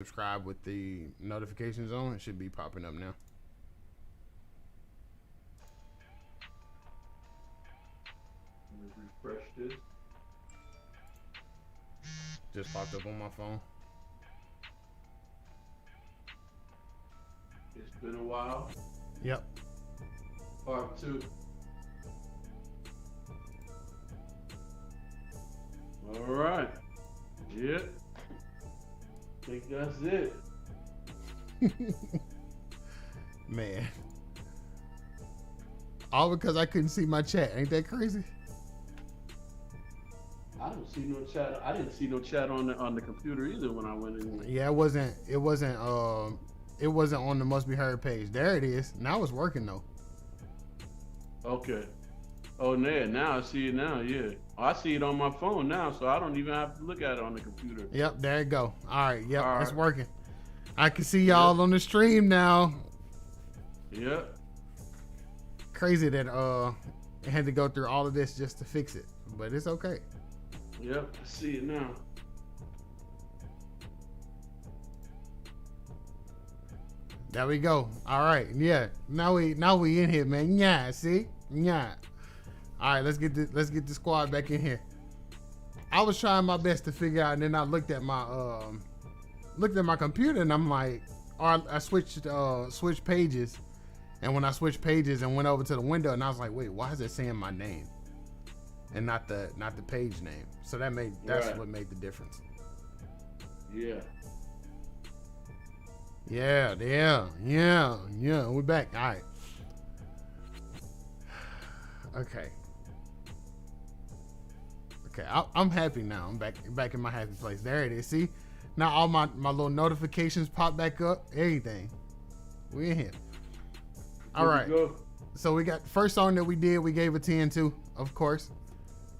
subscribe with the notifications on, it should be popping up now. Let me refresh this. Just popped up on my phone. It's been a while. Yep. Part 2. All right. Yep. Think that's it. Man. All because I couldn't see my chat. Ain't that crazy? I don't see no chat. I didn't see no chat on the computer either when I went in. Yeah, it wasn't on the Must Be Heard page. There it is. Now it's working though. Okay. Oh, now I see it now. Yeah. Oh, I see it on my phone now, so I don't even have to look at it on the computer. Yep, there it go. All right, yep, All it's right. working. I can see y'all on the stream now. Yep. Crazy that it had to go through all of this just to fix it, but it's okay. Yep. I see it now. There we go. All right, yeah. Now we in here, man. Yeah, see, yeah. All right, let's get the squad back in here. I was trying my best to figure out, and then I looked at my computer, and I'm like, or I switched pages, and when I switched pages and went over to the window, and I was like, wait, why is it saying my name, and not the page name? So that's Right. what made the difference. Yeah. Yeah. We're back. All right. Okay. I'm happy now. I'm back in my happy place. There it is. See, now all my little notifications pop back up. Everything. We in here. All Here we right. go. So we got first song that we did. We gave a 10 to, of course.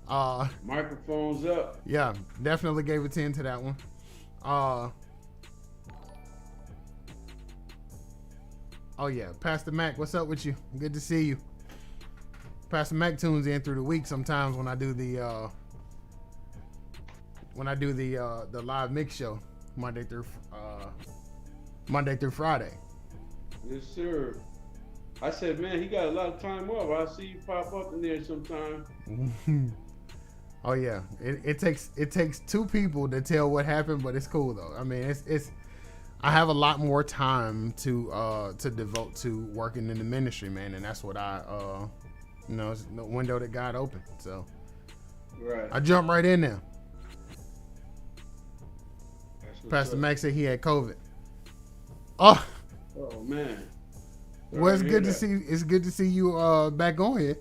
Microphones up. Yeah, definitely gave a 10 to that one. Oh yeah, Pastor Mac, what's up with you? Good to see you. Pastor Mac tunes in through the week sometimes when I do the live mix show Monday through Friday. Yes, sir. I said, man, he got a lot of time off. I see you pop up in there sometime. Oh yeah, it takes two people to tell what happened, but it's cool though. I mean, it's I have a lot more time to devote to working in the ministry, man, and that's what it's the window that God opened. So Right. I jumped right in there. That's what's Pastor up. Mac said he had COVID. Oh, Oh man. well, it's Sorry to good hear to that. see. It's good to see you back on here. You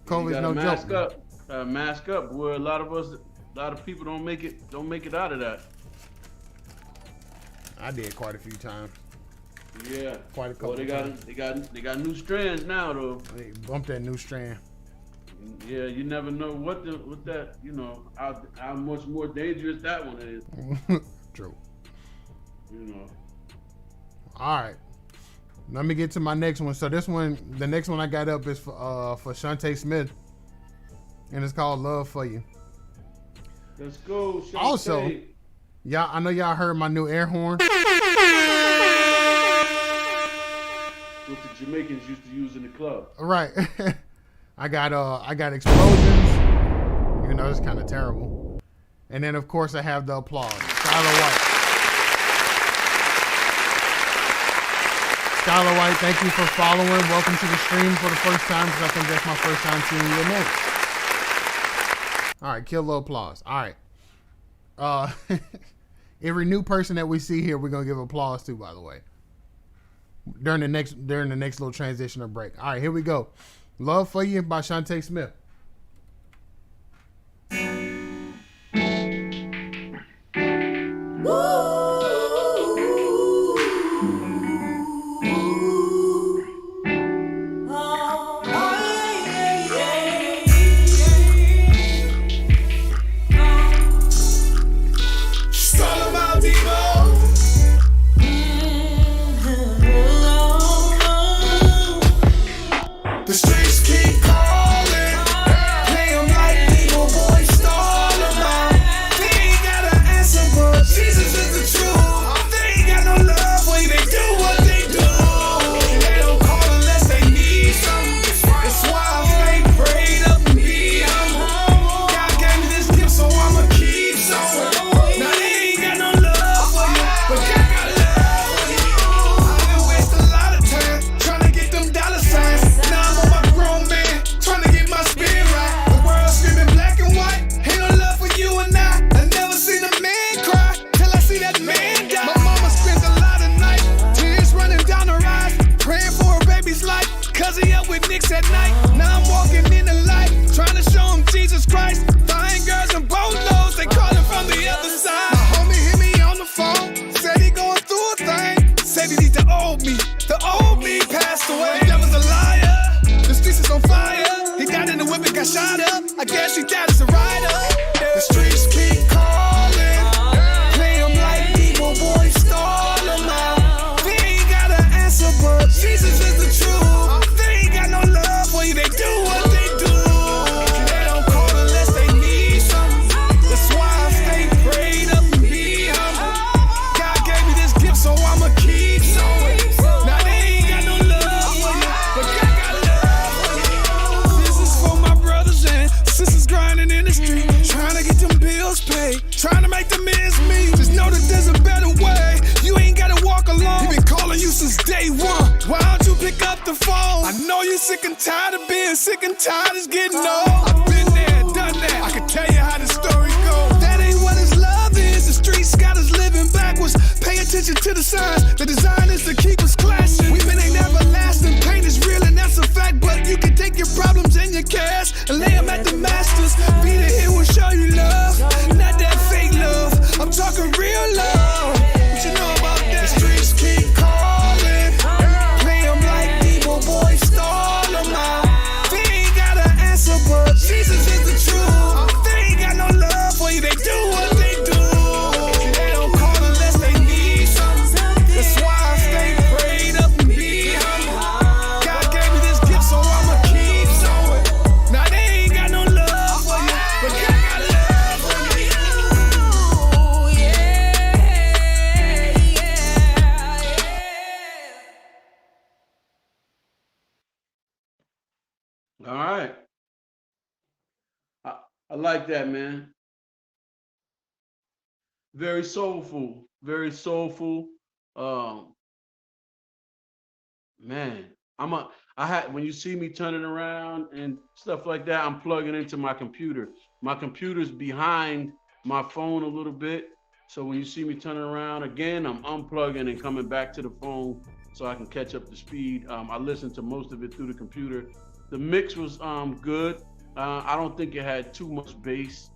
COVID's gotta no mask joke. up. Mask up, boy. A lot of people don't make it out of that. I did quite a few times. Yeah. Quite a couple Well, they times. got new strands now though. They bumped that new strand. Yeah, you never know what that how much more dangerous that one is. True. You know. All right. Let me get to my next one. So the next one I got up is for Shantae Smith, and it's called "Love for You." Let's go. Shantae. Also, I know y'all heard my new air horn. what the Jamaicans used to use in the club. Right. I got explosions. Even though it's kind of terrible. And then of course I have the applause. Skylar White. Skylar White, thank you for following. Welcome to the stream for the first time, because I think that's my first time seeing your name. All right, kill the applause. All right. Every new person that we see here, we're gonna give applause to, by the way. During the next little transitional break. All right, here we go. Love for You by Shantae Smith. The streets keep calling. Phoenix at night. Now I'm walking in the light, trying to show them Jesus Christ. Flying girls and bolos, they calling from the other side. My homie hit me on the phone, said he going through a thing. Said he need the old me passed away. That was a liar, the streets is on fire. He got in the whip and got shot up, I guess he died as a rider. The streets keep calling, play him like evil boy, stall him out. They ain't got an answer, but Jesus is the truth. They ain't got no love for you, they do what they do. They don't call unless they need something. That's why I stay prayed up and be humble. God gave me this gift, so I'ma keep sowing. Now they ain't got no love for you, but God got love for you. This is for my brothers and sisters grinding in the street, trying to get them bills paid, trying to make the ends meet. Just know that there's a better way. You ain't gotta walk alone. He been calling you since day one. Why don't you pick up the phone? I know you sick and tired of being sick and tired is getting old. I've been there, done that. I can tell you how the story goes. That ain't what his love is. The streets got us living backwards. Pay attention to the signs. The design is to keep us clashing. Women ain't everlasting. Pain is real and that's a fact. But you can take your problems and your cash and lay them at the masters. Be the here will show you love, not that fake love. I'm talking real love. What you know about that? The streets keep calling, play them like evil boy, stall them out. They ain't got an answer, but Jesus is the truth. They ain't got no love for you, they do what they do. They don't call unless they need something. That's why I stay prayed up and be humble. God gave me this gift, so I'ma keep sowing. Now they ain't got no love for you, but God got love for you. All right. I like that, man. Very soulful. Very soulful. Man, when you see me turning around and stuff like that, I'm plugging into my computer. My computer's behind my phone a little bit. So when you see me turning around again, I'm unplugging and coming back to the phone so I can catch up to speed. I listened to most of it through the computer. The mix was good. I don't think it had too much bass.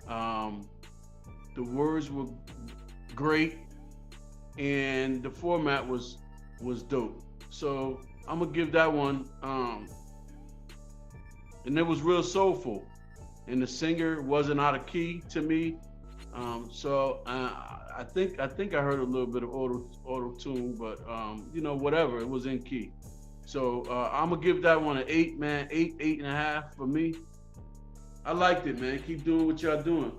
The words were great, and the format was dope. So I'm gonna give that one. And it was real soulful, and the singer wasn't out of key to me. So I think I heard a little bit of auto tune, but whatever, it was in key. So I'm gonna give that one an 8, man. 8.5 for me. I liked it, man. Keep doing what y'all doing.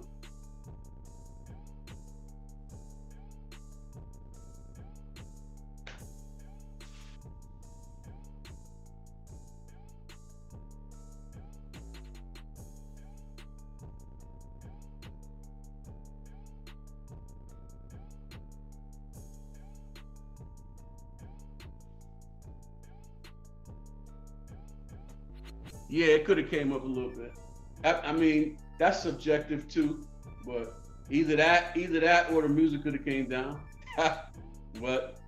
Yeah, it could have came up a little bit. I mean, that's subjective too, but either that or the music could have came down. But,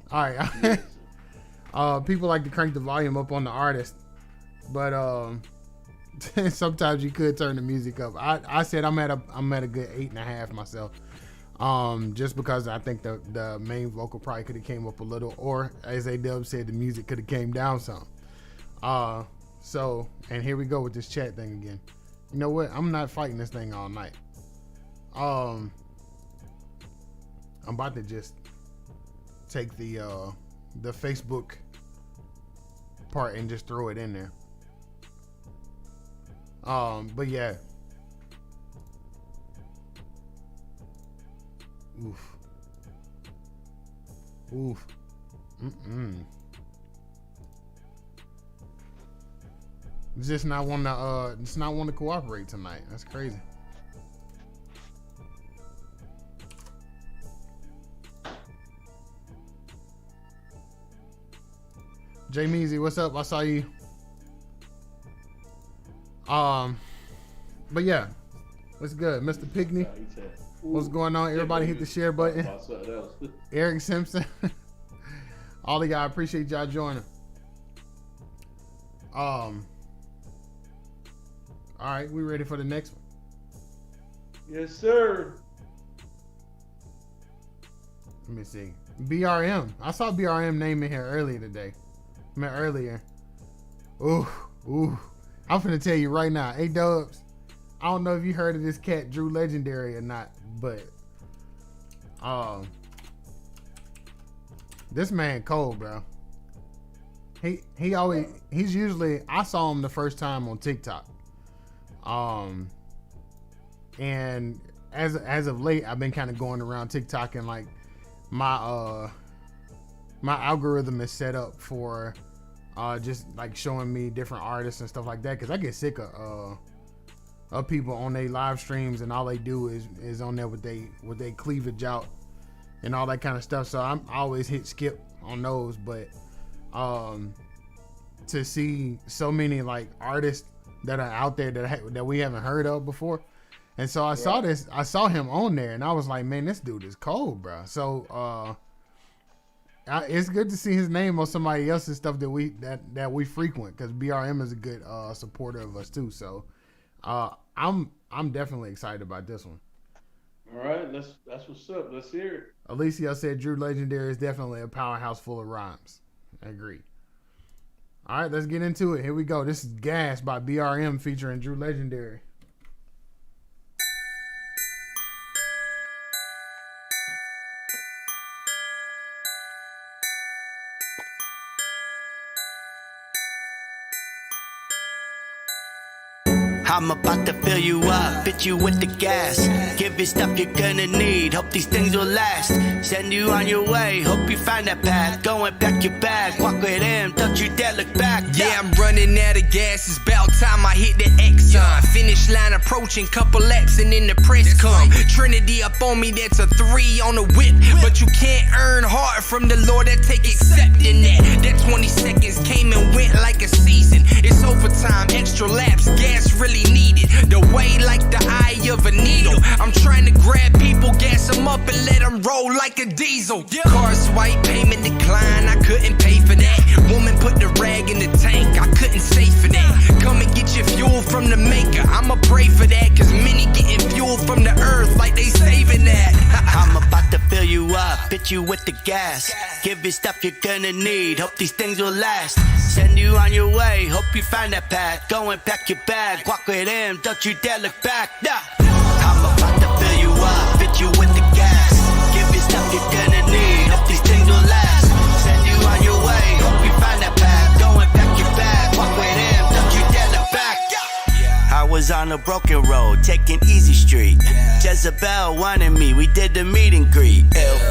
All right. People like to crank the volume up on the artist, but sometimes you could turn the music up. I said I'm at a good 8.5 myself. Just because I think the main vocal probably could have came up a little, or as A-Dub said, the music could have came down some. So, and here we go with this chat thing again. You know what? I'm not fighting this thing all night. I'm about to just take the Facebook part and just throw it in there. But yeah. Oof. Just not want to cooperate tonight. That's crazy. Jay Measy, what's up? I saw you. But yeah, What's good, Mr. Pickney? What's going on? Everybody hit the share button. Eric Simpson. All of y'all, appreciate y'all joining. All right, we ready for the next one? Yes, sir. Let me see. BRM. I saw BRM name in here earlier today. Earlier. Ooh. I'm finna tell you right now. Hey, Dubs. I don't know if you heard of this cat, Drew Legendary, or not, but this man cold, bro. He's usually, I saw him the first time on TikTok. And as of late, I've been kind of going around TikTok, and like my algorithm is set up for just like showing me different artists and stuff like that, because I get sick of people on their live streams and all they do is on there with they cleavage out and all that kind of stuff. So I always hit skip on those, but to see so many like artists that are out there that we haven't heard of before, and so I saw him on there, and I was like, man, this dude is cold, bro. So it's good to see his name on somebody else's stuff that we frequent, because BRM is a good supporter of us too. So I'm definitely excited about this one. All right, that's what's up. Let's hear it. Alicia said Drew Legendary is definitely a powerhouse full of rhymes. I agree. All right, let's get into it. Here we go. This is Gas by BRM featuring Drew Legendary. I'm about to fill you up, fit you with the gas. Give you stuff you're gonna need, hope these things will last. Send you on your way, hope you find that path. Go and pack your bag, walk with him, don't you dare look back. Yeah, I'm running out of gas, it's about time I hit the Exxon. Finish line approaching, couple laps and then the press come. Trinity up on me, that's a 3 on the whip. But you can't earn heart from the Lord, that take accepting that. That 20 seconds came and went like a season. It's overtime, extra laps, gas really needed. The way like the eye of a needle. I'm trying to grab people, gas them up and let them roll like a diesel. Car swipe, payment decline, I couldn't pay for that. Woman put the rag in the tank, I couldn't save for that. Come and get your fuel from the maker, I'ma pray for that. Cause many getting fuel from the earth like they saving that. I'm about to fill you up, fit you with the gas. Give you stuff you're gonna need, hope these things will last. Send you on your way, hope you find that path. Go and pack your bag, walk with him, don't you dare look back. I'm about to fill you up, fit you with the gas. Give you stuff you're gonna need, hope these things will last. Send you on your way, hope you find that path. Go and pack your bag, walk with him, don't you dare look back. I was on a broken road, taking Easy Street. Jezebel wanted me, we did the meet and greet.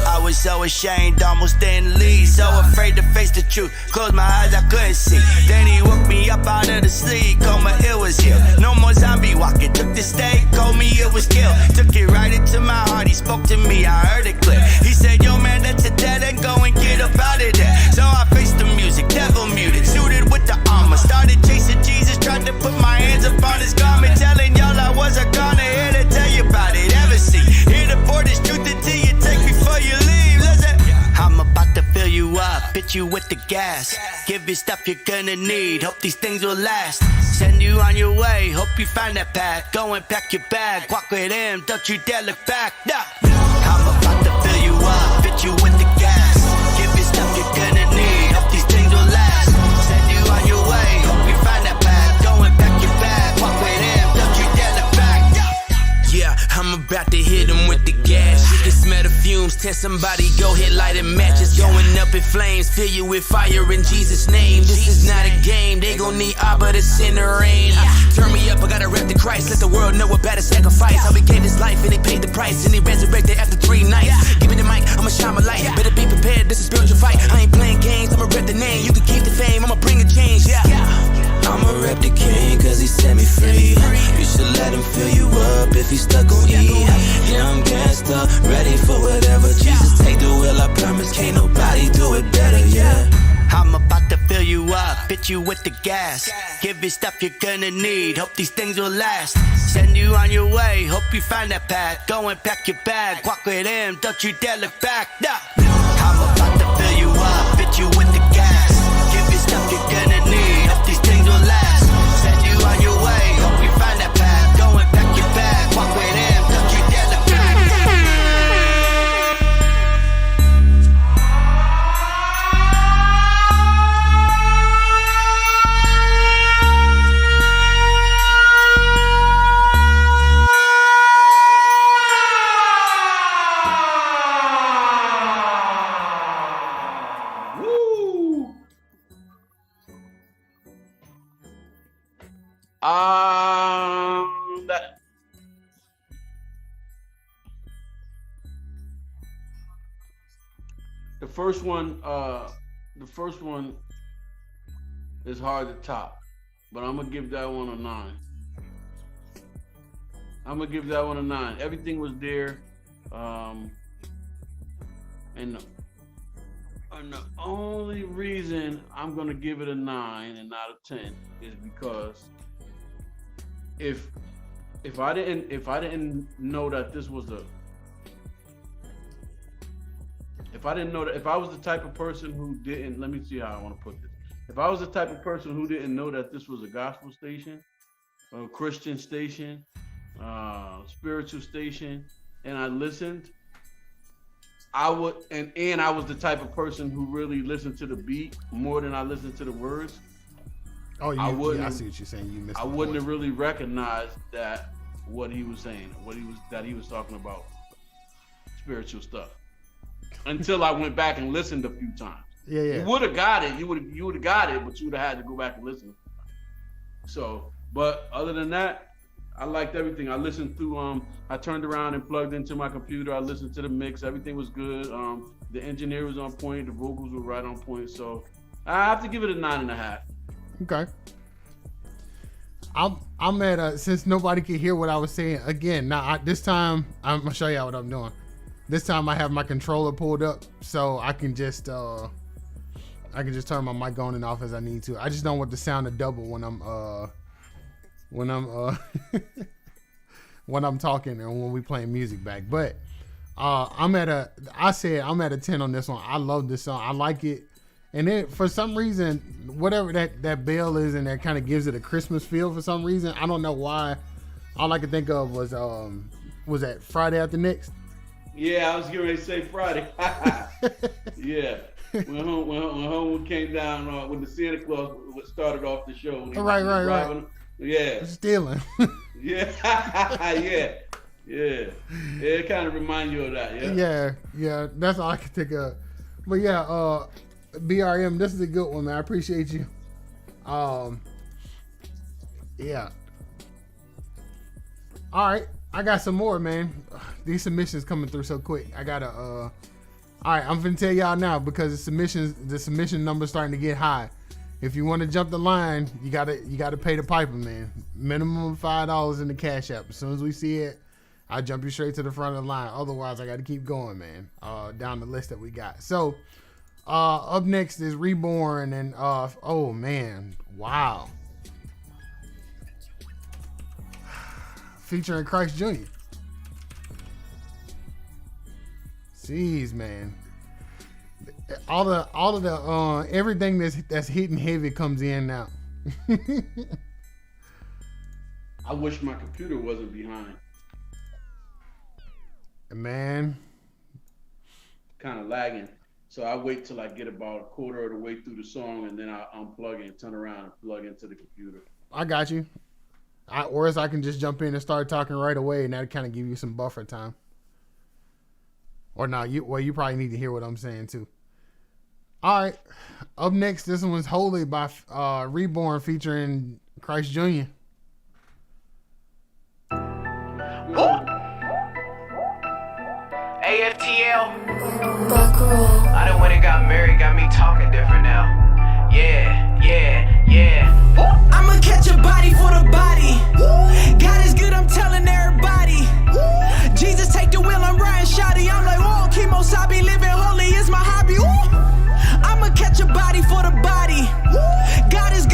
I was so ashamed, almost didn't leave. So afraid to face the truth, closed my eyes, I couldn't see. Then he woke me up out of the sleep, coma, it was healed. No more zombie walking, took the stake, told me it was killed. Took it right into my heart, he spoke to me, I heard it clear. He said, yo man, that's a dead end, go and get up out of there. So I faced the music, devil muted, suited with the armor. Started chasing Jesus, tried to put my hands up on his garment. Telling y'all I wasn't gonna here to tell you about it. Ever see, here to pour this truth into you, take before you leave. Listen, I'm about to fill you up, fit you with the gas. Give you stuff you're gonna need, hope these things will last. Send you on your way, hope you find that path. Go and pack your bag, walk with him, don't you dare look back. I'm about to fill you up, fit you with the gas. Give you stuff you're gonna need, hope these things will last. Send you on your way, hope you find that path. Go and pack your bag, walk with him, don't you dare look back. Yeah, I'm about to hit him with the gas. You can smell the fumes, tell somebody go hit lighting matches. Going up in flames, fill you with fire in Jesus' name. This is not a game, they gon' need Abba to send the rain. Turn me up, I gotta rep the Christ. Let the world know about a sacrifice. How he gave his life and he paid the price. And he resurrected after 3 nights. Give me the mic, I'ma shine my light. Better be prepared, this is spiritual fight. I ain't playing games, I'ma rep the name. You can keep the fame, I'ma bring a change, I'ma rep the king cause he set me free. You should let him fill you up if he's stuck on E. Yeah, I'm gassed up, ready for whatever. Jesus, take the wheel, I promise can't nobody do it better, I'm about to fill you up, fit you with the gas. Give you stuff you're gonna need. Hope these things will last. Send you on your way. Hope you find that path. Go and pack your bag. Walk with him. Don't you dare look back. Nah. I'm about to fill you up. Fit you with the gas. Give you stuff you're gonna need. Hope these things will last. Send you on your way. Hope you find that path. Go and pack your bag. Walk with him. Don't you dare look back. That the first one is hard to top, but I'm gonna give that one a 9. Everything was there, and the only reason I'm gonna give it a 9 and not a 10 is because if I didn't know that this was if I was the type of person who didn't, let me see how I want to put this. If I was the type of person who didn't know that this was a gospel station, a Christian station, spiritual station, and I listened, I would, and I was the type of person who really listened to the beat more than I listened to the words. Oh, I see what you're saying. You missed. I wouldn't have really recognized that what he was saying, that he was talking about spiritual stuff until I went back and listened a few times. Yeah. You would have got it. You would have got it, but you would have had to go back and listen. So, but other than that, I liked everything. I listened through. I turned around and plugged into my computer. I listened to the mix. Everything was good. The engineer was on point. The vocals were right on point. So, I have to give it a 9.5. Okay. I'm at since nobody could hear what I was saying again. Now this time I'm gonna show y'all what I'm doing. This time I have my controller pulled up so I can just turn my mic on and off as I need to. I just don't want the sound to double when I'm when I'm talking and when we playing music back. But I'm at a 10 on this one. I love this song. I like it. And then for some reason, whatever that bell is and that kind of gives it a Christmas feel for some reason. I don't know why. All I could think of was that Friday After Next? Yeah, I was getting ready to say Friday. Yeah. When Homewood came down, when the Santa Claus started off the show. Right. Yeah. Stealing. Yeah. Yeah. It kind of reminds you of that, yeah? Yeah. That's all I could think of. But yeah, BRM, this is a good one, man. I appreciate you. Yeah. All right, I got some more, man. These submissions coming through so quick. I gotta. All right, I'm finna tell y'all now because the submission number's starting to get high. If you want to jump the line, you gotta pay the piper, man. Minimum $5 in the Cash App. As soon as we see it, I jump you straight to the front of the line. Otherwise, I got to keep going, man. Down the list that we got. So. Up next is Reborn and oh man, wow. Featuring Christ Jr. Jeez, man. All of the everything that's hitting heavy comes in now. I wish my computer wasn't behind. Man. Kind of lagging. So I wait till I get about a quarter of the way through the song, and then I unplug it and turn around and plug into the computer. I got you. Or else I can just jump in and start talking right away, and that'll kind of give you some buffer time. Or not, you probably need to hear what I'm saying too. All right, up next, this one's Holy by Reborn featuring Christ Jr. AFTL. I done went and got married, got me talking different now. Yeah. I'ma catch a body for the body. God is good, I'm telling everybody. Jesus take the wheel, I'm riding shoddy. I'm like, whoa, chemo sabi, living holy is my hobby. I'ma catch a body for the body. God is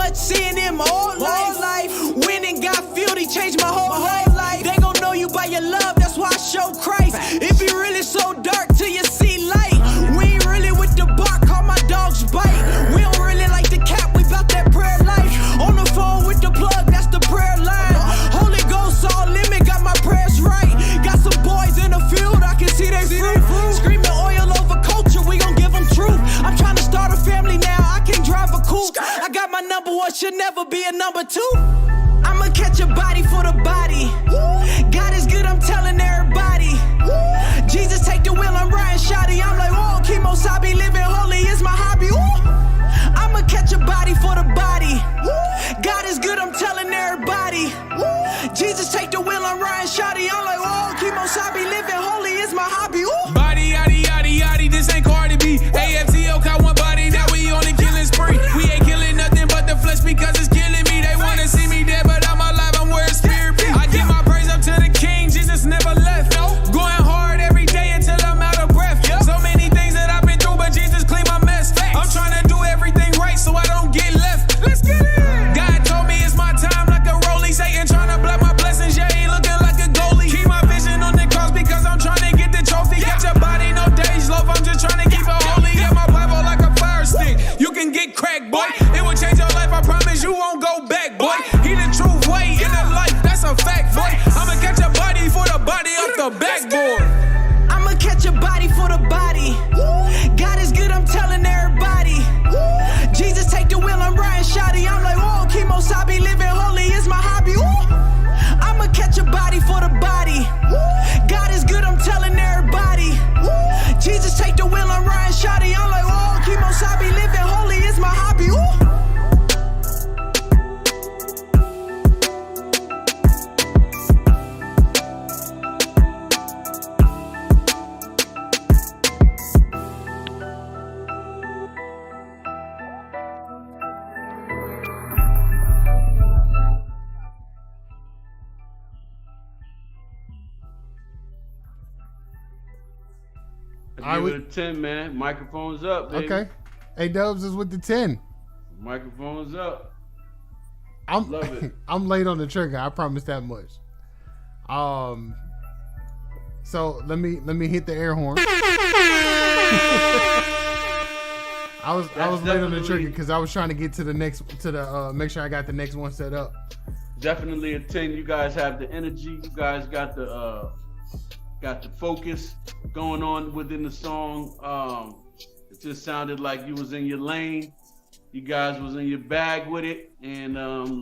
much sin in my whole life. Winning got fueled, he changed my whole life. They gon' know you by your love, that's why I show Christ. It be really so dark till you see light. We ain't really with the bark, call my dogs bite. We don't really like the cap, we bout that prayer life. On the phone with the plug, that's the prayer line. Holy Ghost all limit, got my prayers right. Got some boys in the field, I can see they fruit. Screaming oil over culture, we gon' give them truth. I'm trying to start a family now, I can drive a coupe. I got my number one, should never be a number two. I'ma catch a body for the body. God is good, I'm telling everybody. Jesus take the wheel, I'm riding shoddy. I'm like, whoa, chemo sabi, living holy is my hobby. I'ma catch a body for the body. God is good, I'm telling everybody. Jesus take the wheel, I'm riding shoddy. I'm like, whoa, chemo sabi, living holy is my hobby. Body, yaddy, yaddy, yaddy, this ain't Cardi B. AFTO got one body, now we on the killing spree. We ain't killing nothing but the flesh because it's killing me. They wanna see me dead, but I'm alive, I'm where spirit be. I give my praise up to the King, Jesus never left. Going hard every day until I'm out of breath. So many things that I've been through, but Jesus clean my mess. I'm trying to do everything right so I don't get left. Let's get it. God told me it's my time like a rollie. Satan trying to block my blessings, yeah, he looking like a goalie. Keep my vision on the cross because I'm trying to get the trophy. Catch your body, no days love, I'm just trying to keep it holy. Got my Bible like a fire stick. You can get cracked, boy. It will change your life, I promise you won't go back, boy. He the truth way in the life, that's a fact, boy. I'ma catch a body for the body off the backboard. I'ma catch a body for the body. God is good, I'm telling everybody. Jesus take the wheel, I'm riding shoddy. I'm like, whoa, chemo sabi, living holy is my hobby. I'ma catch a body for the body. God is good, I'm telling everybody. Jesus take the wheel, I'm riding shoddy. I'm like, whoa, chemo sabi, living holy is my hobby. I give it a 10, man. Microphones up, baby. Okay. A-Dubs is with the 10. Microphones up. I'm Love it. I'm late on the trigger. I promise that much. So let me hit the air horn. I was late on the trigger because I was trying to get to the make sure I got the next one set up. Definitely a 10. You guys have the energy. You guys got the focus going on within the song. It just sounded like you was in your lane. You guys was in your bag with it, and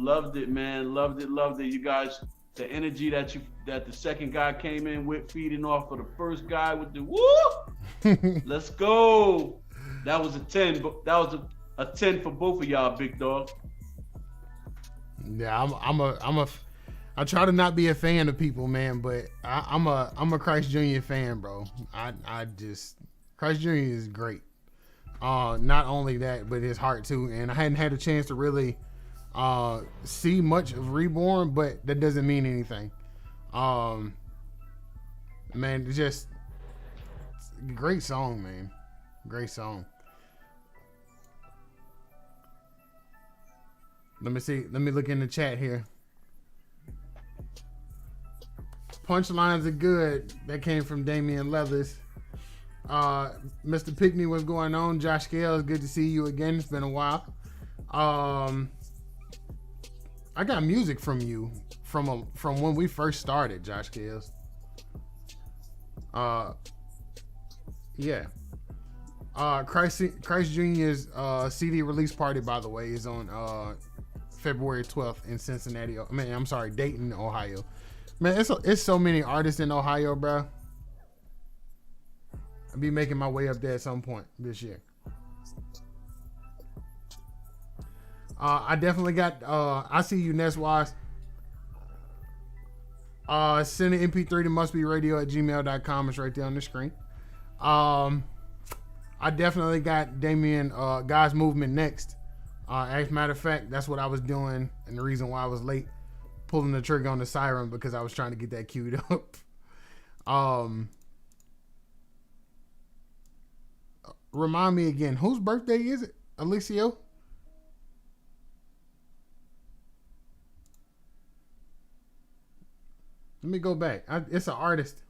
loved it, man. Loved it. You guys, the energy that the second guy came in with, feeding off of the first guy with the woo. Let's go. That was a 10. That was a 10 for both of y'all, big dog. Yeah, I try to not be a fan of people, man, but I'm a Christ Jr. fan, bro. Christ Jr. is great. Not only that, but his heart too. And I hadn't had a chance to really see much of Reborn, but that doesn't mean anything. Man, it's just great song, man. Great song. Let me see. Let me look in the chat here. Punchlines are good. That came from Damian Leathers. Mr. Pickney, what's going on? Josh Scales, good to see you again. It's been a while. I got music from you from when we first started, Josh Scales. Yeah. Christ Jr.'s CD release party, by the way, is on February 12th in Cincinnati. Dayton, Ohio. Man, it's so many artists in Ohio, bro. I'll be making my way up there at some point this year. I definitely got I see you, Neswise. Send an MP3 to mustberadio@gmail.com. It's right there on the screen. I definitely got Damien God's Movement next. As a matter of fact, that's what I was doing, and the reason why I was late pulling the trigger on the siren, because I was trying to get that queued up. Remind me again, whose birthday is it? Alicio? Let me go back. It's an artist.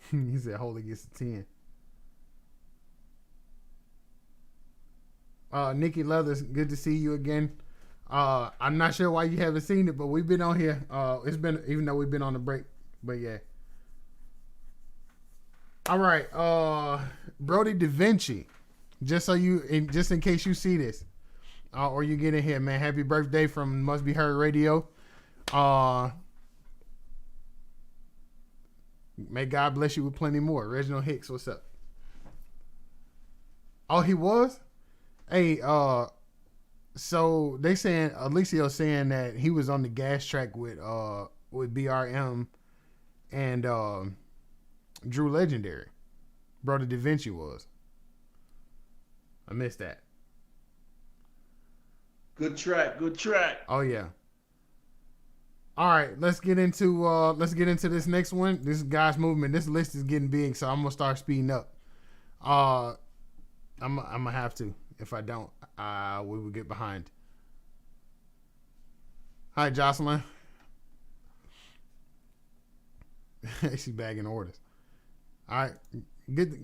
He said Holy gets a 10. Nikki Leathers, good to see you again. I'm not sure why you haven't seen it, but we've been on here. It's been, even though we've been on the break, but yeah. All right, Brody Da Vinci. Just in case you see this, or you get in here, man. Happy birthday from Must Be Heard Radio. May God bless you with plenty more. Reginald Hicks, what's up? Oh, he was? Hey, so they saying Alicio saying that he was on the gas track with BRM and Drew Legendary. Brother Da Vinci was. I missed that. Good track. Oh yeah. All right, let's get into this next one. This is God's Movement. This list is getting big, so I'm gonna start speeding up. I'm gonna have to. If I don't, we will get behind. Hi, Jocelyn. She's bagging orders. All right, let's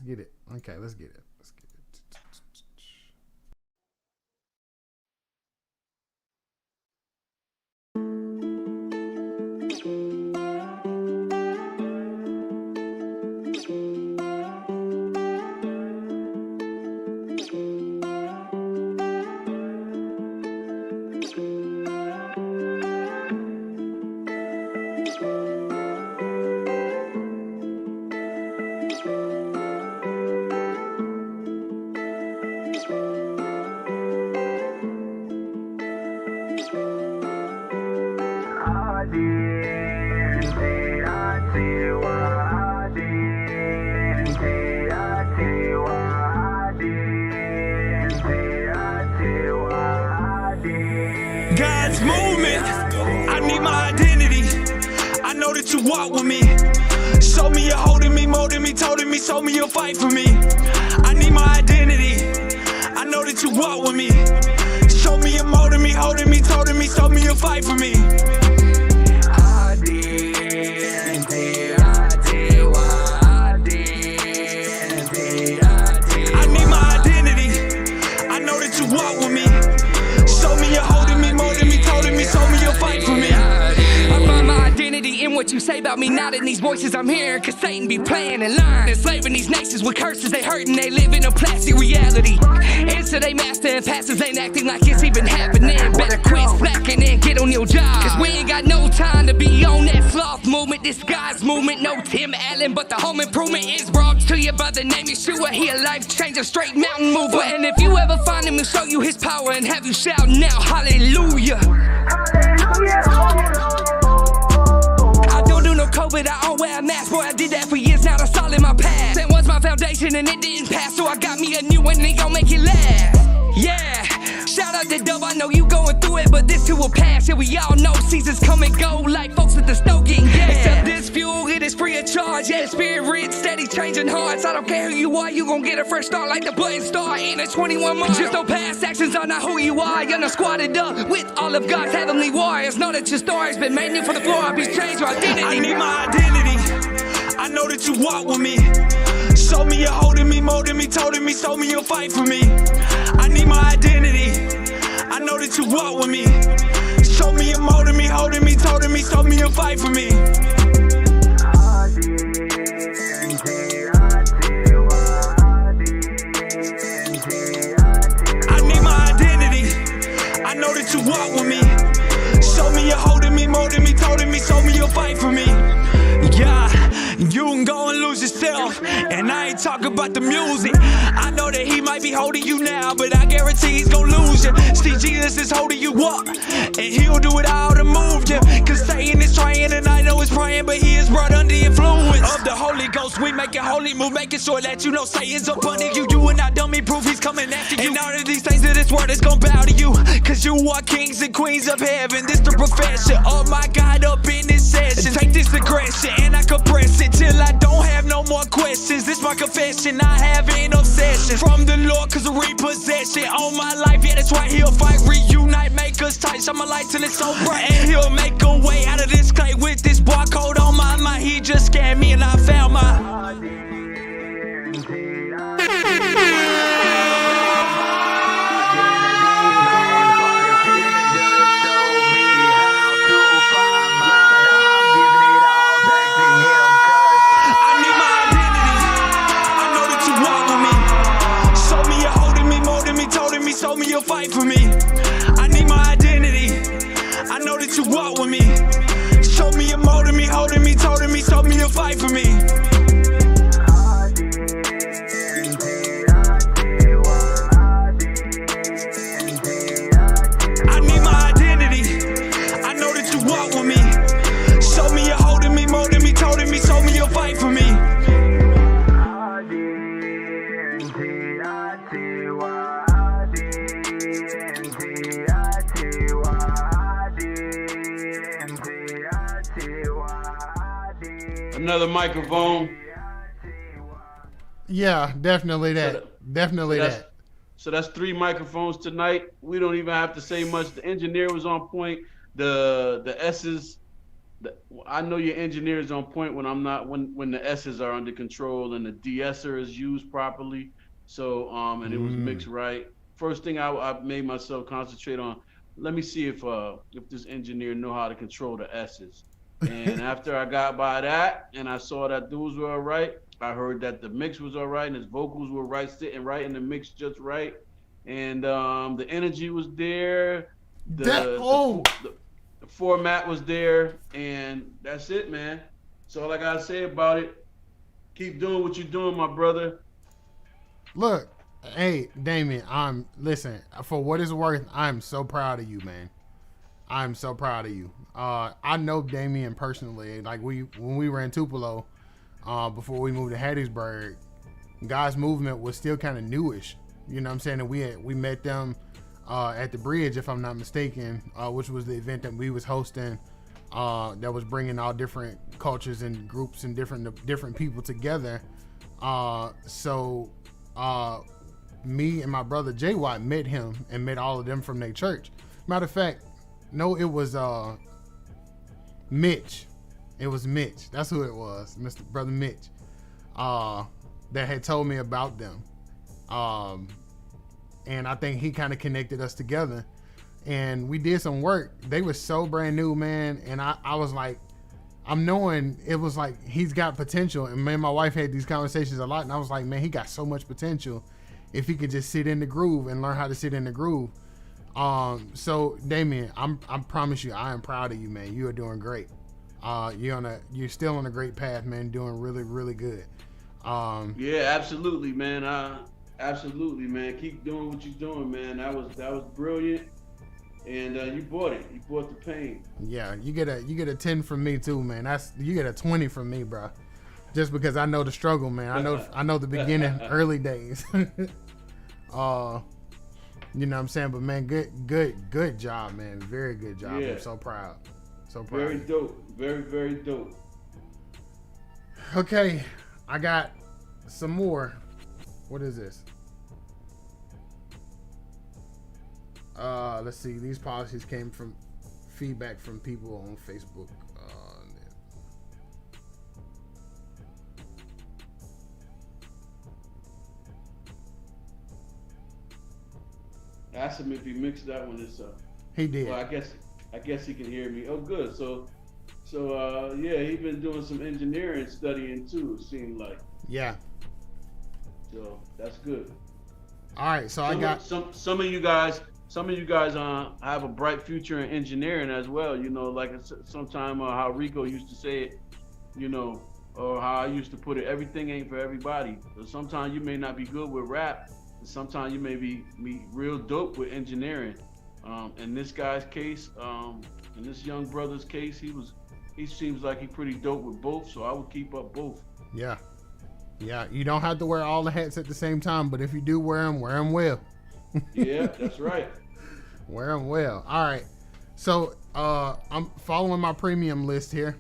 get it. Okay, let's get it. God's movement. I need my identity. I know that you walk with me. Show me you're holding me, molding me, toting me, show me you'll fight for me. I need my identity. I know that you walk with me. Show me you're molding me, holding me, toting me, show me you'll fight for me. I need my identity. I know that you walk with me. Show me you're holding me, molding me, toting me, show me you'll fight for me. I find my identity in what you say about me, not in these voices I'm hearing. Cause Satan be playing and lying, enslaving these nations with curses. They hurting, they live in a plastic reality. Answer they master and pastors ain't acting like it's even happening. Better quit slacking and get on your job. Cause we ain't got no time to be on that sloth movement. This God's movement, no Tim Allen, but the home improvement is brought to you by the name Yeshua. He a life changer, straight mountain mover. And if you ever find him, he'll show you his power and have you shout now, hallelujah. I don't do no COVID, I don't wear a mask. Boy, I did that for years, now that's all in my past. That was my foundation and it didn't pass, so I got me a new one and it gon' make it last. Yeah, shout out to Dove, I know you going through it, but this too will pass. Yeah, we all know seasons come and go like folks at the snow getting gas. Except this fuel, it is free of charge. Yeah, spirit rich, steady changing hearts. I don't care who you are, you gon' get a fresh start like the button star in a 21 months. Just no past actions are not who you are. You're not squatted up with all of God's heavenly warriors. Know that your story's been made new for the floor. I'll be changed your identity. I need my identity. I know that you walk with me. Show me you're holding me, molding me, toting me, show me you'll fight for me. I need my identity. I know that you walk with me. Show me you're molding me, holding me, toting me, show me you'll fight for me. I need my identity. I know that you walk with me. Show me you're holding me, molding me, toting me, show me you'll fight for me. Yeah, you can go and lose yourself, and I ain't talking about the music. I know that he might be holding you now, but I guarantee he's gonna lose you. See, Jesus is holding you up, and he'll do it all to move you. Cause Satan is trying, and I know he's praying, but he is brought under the influence of the Holy Ghost. We make a holy move, making sure that you know Satan's up under you. You and I dummy proof he's coming after you. And all of these things of this world is gonna bow to you. Cause you are kings and queens of heaven. This the profession, oh my God, up in this session. Take this aggression and I compress it till I don't have no more questions. This my confession, I have an obsession. From the Lord, cause the repossession on my life. Yeah, that's why he'll fight, reunite, make us tight. Shine my light till it's so bright. And he'll make a way out of this clay with this barcode on my mind. He just scanned me and I found my. Told me you'll fight for me. I need my identity. I know that you walk with me. Show me you're molding me, holding me, told me you'll fight for me. I need my identity. I know that you walk with me. Show me you're holding me, molding me, told me you'll fight for me. Another microphone. Yeah, definitely that. Definitely that. So that's 3 microphones tonight. We don't even have to say much. The engineer was on point. The S's. I know your engineer is on point when I'm not. When the S's are under control and the de-esser is used properly. So and it was mixed right. First thing I made myself concentrate on. Let me see if this engineer know how to control the S's. And after I got by that and I saw that dudes were all right, I heard that the mix was all right and his vocals were right, sitting right in the mix just right. And the energy was there. The format was there. And that's it, man. That's all I got to say about it. Keep doing what you're doing, my brother. Look, hey, Damien, listen, for what it's worth, I'm so proud of you, man. I'm so proud of you. I know Damien personally. Like when we were in Tupelo, before we moved to Hattiesburg, God's Movement was still kind of newish. You know what I'm saying? And we met them at the Bridge, if I'm not mistaken, which was the event that we was hosting. That was bringing all different cultures and groups and different people together. So me and my brother Jay Watt met him and met all of them from their church. Matter of fact, no, it was Mitch. It was Mitch. That's who it was, Mr. Brother Mitch, that had told me about them. And I think he kind of connected us together. And we did some work. They were so brand new, man. And I was like, I'm knowing it was like he's got potential. And me and my wife had these conversations a lot. And I was like, man, he got so much potential if he could just sit in the groove and learn how to sit in the groove. So Damien, I promise you, I am proud of you, man. You are doing great. You're still on a great path, man. Doing really, really good. Yeah, absolutely, man. Absolutely, man. Keep doing what you're doing, man. That was brilliant. And you bought it. You bought the pain. Yeah, you get a 10 from me too, man. You get a 20 from me, bro. Just because I know the struggle, man. I know the beginning, early days. You know what I'm saying? But man, good job, man. Very good job. Yeah. I'm so proud. So proud. Very dope. Very, very dope. Okay, I got some more. What is this? Let's see. These policies came from feedback from people on Facebook. Ask him if he mixed that one this up. He did. Well, I guess he can hear me. Oh, good. So yeah, he's been doing some engineering studying too. It seemed like. Yeah. So that's good. All right. So I got some of you guys. Some of you guys have a bright future in engineering as well. You know, like sometime how Rico used to say it. You know, or how I used to put it. Everything ain't for everybody. So sometimes you may not be good with rap. Sometimes you may be real dope with engineering. In this guy's case, in this young brother's case, he seems like he's pretty dope with both. So I would keep up both. Yeah. You don't have to wear all the hats at the same time, but if you do wear them well. Yeah, that's right. Wear them well. All right. So I'm following my premium list here.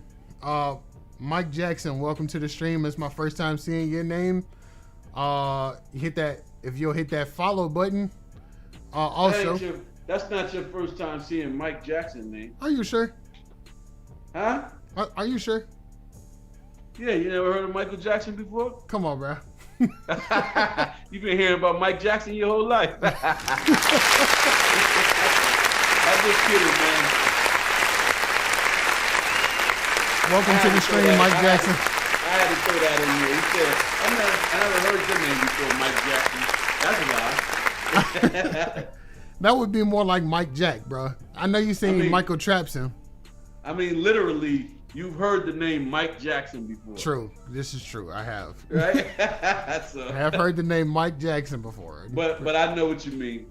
Mike Jackson, welcome to the stream. It's my first time seeing your name. Hit that if you'll hit that follow button. Also, that's not your first time seeing Mike Jackson name. Are you sure? Huh? Are you sure? Yeah, you never heard of Michael Jackson before? Come on, bro. You've been hearing about Mike Jackson your whole life. I'm just kidding, man. Welcome to the stream, Mike Jackson. I had to throw that in here. He said, I never heard your name before, Mike Jackson. That's a lie. That would be more like Mike Jack, bro. I know you seen Michael Traps him. I mean, literally, you've heard the name Mike Jackson before. True. This is true. I have. Right? So, I have heard the name Mike Jackson before. But I know what you mean.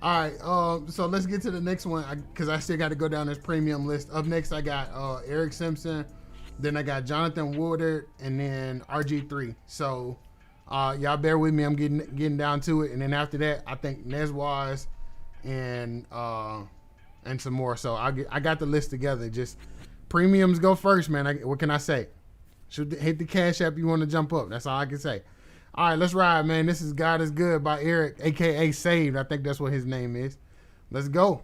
All right. So let's get to the next one because I still got to go down this premium list. Up next, I got Eric Simpson. Then I got Jonathan Woodard and then RG3. So y'all bear with me. I'm getting down to it. And then after that, I think Neswaz and some more. So I got the list together. Just premiums go first, man. What can I say? Should hit the cash app you want to jump up. That's all I can say. All right, let's ride, man. This is God is Good by Eric, a.k.a. Saved. I think that's what his name is. Let's go.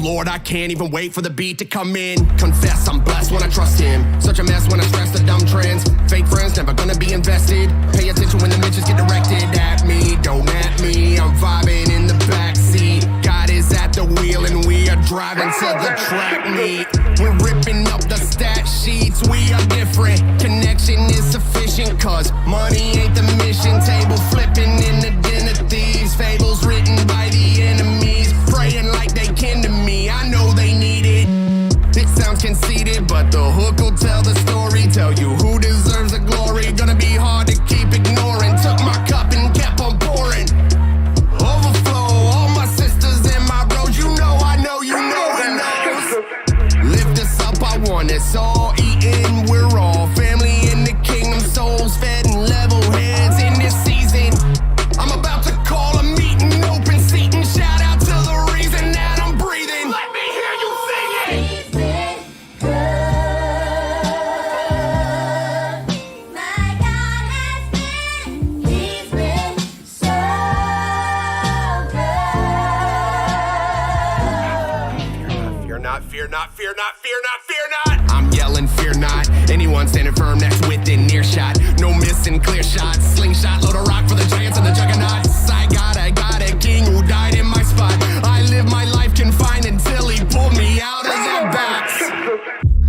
Lord, I can't even wait for the beat to come in. Confess I'm blessed when I trust him. Such a mess when I stress the dumb trends. Fake friends never gonna be invested. Pay attention when the bitches get directed at me. Don't at me, I'm vibing in the backseat. God is at the wheel and we are driving to the track meet. We're ripping up the stat sheets, we are different. Connection is sufficient cause money ain't the mission. Table flipping in the den of thieves. Fables written by the enemies. Praying like they kin to me, I know they need it. It sounds conceited, but the hook will tell the story. Tell you who deserves the glory. Gonna be hard to keep ignoring. Took my cup and kept on pouring. Overflow, all my sisters and my bros. You know, I know, you know, he knows. Lift us up, I want us all eating. We're all family in the kingdom. Souls fed and level heads in this season. I'm about to call a meeting, open seat and shout out to the reason that I'm breathing. Let me hear you sing it. He's been good. My God has been. He's been so good. Fear not, fear not, fear not, fear not, fear not. I'm yelling, fear not. Anyone standing firm that's within earshot. No missing clear shots. Slingshot, load a rock for the giants and the juggernauts. I got a king who died in my spot. I live my life confined until he pulled me out of that box.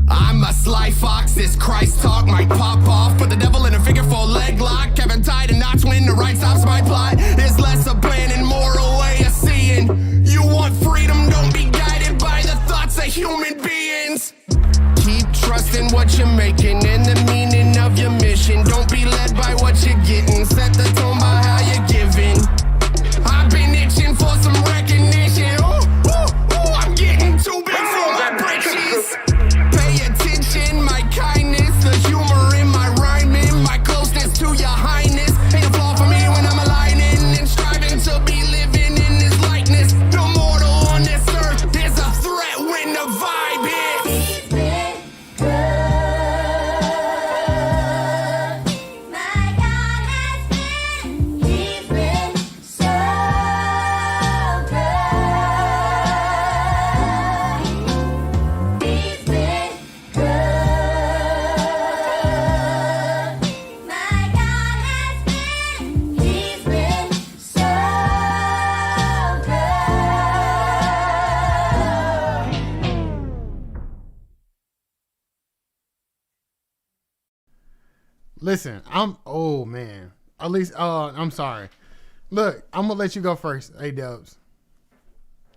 I'm a sly fox, this Christ talk might pop off. Put the devil in a figure four leg lock. Kevin tied and knots when the right stops my plot. It's less a plan and more a way of seeing. You want freedom, don't be guided by the thoughts of human beings. Keep trusting what you're making and the meaning of your mission. Don't be led by what you're getting. Set the tone by how you're giving. I've been itching for some recognition. Ooh, ooh, ooh, I'm getting too big for my britches. Pay attention, my kindness, the humor in my rhyming, my closeness to your highness. Ain't a flaw for me when I'm aligning and striving to be living in this likeness. No mortal on this earth is a threat when the vibe hits. He's been good. My God has been. He's been so good. He's been good. My God has been. He's been so good. Listen, oh man. At least I'm sorry. Look, I'm gonna let you go first, A-Dubs.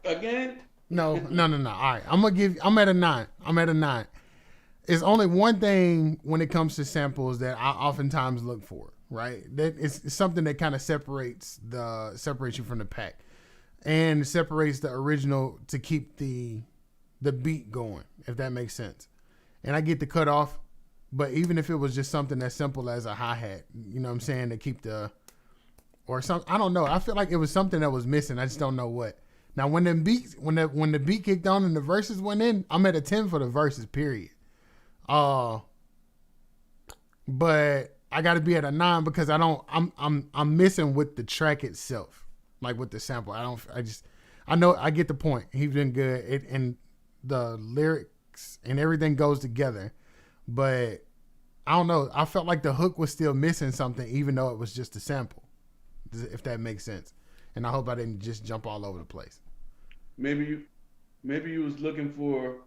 Again? No. All right. I'm at a 9. It's only one thing when it comes to samples that I oftentimes look for. right? That it's something that kind of separates you from the pack, and separates the original to keep the beat going, if that makes sense. And I get the cutoff, but even if it was just something as simple as a hi-hat, you know what I'm saying, to keep or something, I don't know. I feel like it was something that was missing. I just don't know what. Now, when the beat kicked on and the verses went in, I'm at a 10 for the verses, period. But I got to be at a 9 because I'm missing with the track itself, like with the sample. I know I get the point. He's been good, and the lyrics and everything goes together, but I don't know. I felt like the hook was still missing something, even though it was just a sample, if that makes sense. And I hope I didn't just jump all over the place. Maybe you was looking for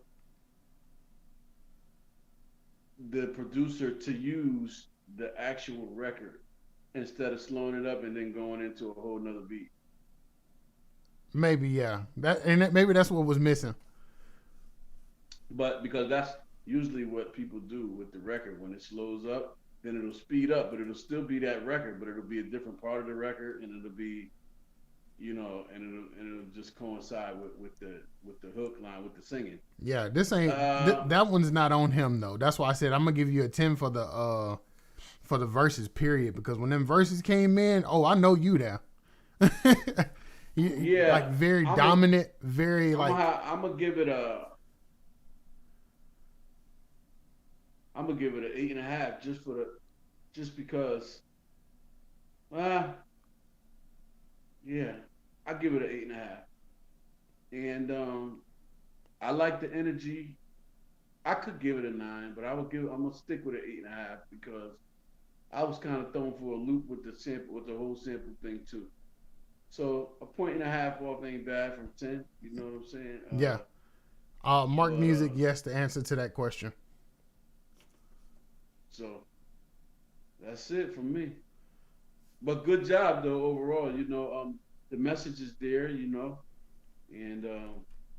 the producer to use the actual record instead of slowing it up and then going into a whole nother beat. Maybe, yeah. Maybe that's what was missing. But because that's usually what people do with the record. When it slows up, then it'll speed up, but it'll still be that record, but it'll be a different part of the record, and it'll be, you know, and it'll just coincide with the hook line, with the singing. Yeah, this ain't that one's not on him though. That's why I said I'm gonna give you a 10 for the verses, period. Because when them verses came in, I know you there. Yeah, like very dominant, very like. I'm gonna give it an 8.5 just because. Yeah, I give it an 8.5, and I like the energy. I could give it a 9, but I'm gonna stick with an 8.5 because I was kind of thrown for a loop with the whole sample thing too. So a 1.5 off ain't bad from 10. You know what I'm saying? Yeah. Mark Music, yes, the answer to that question. So that's it from me. But good job though overall. You know, the message is there. You know, and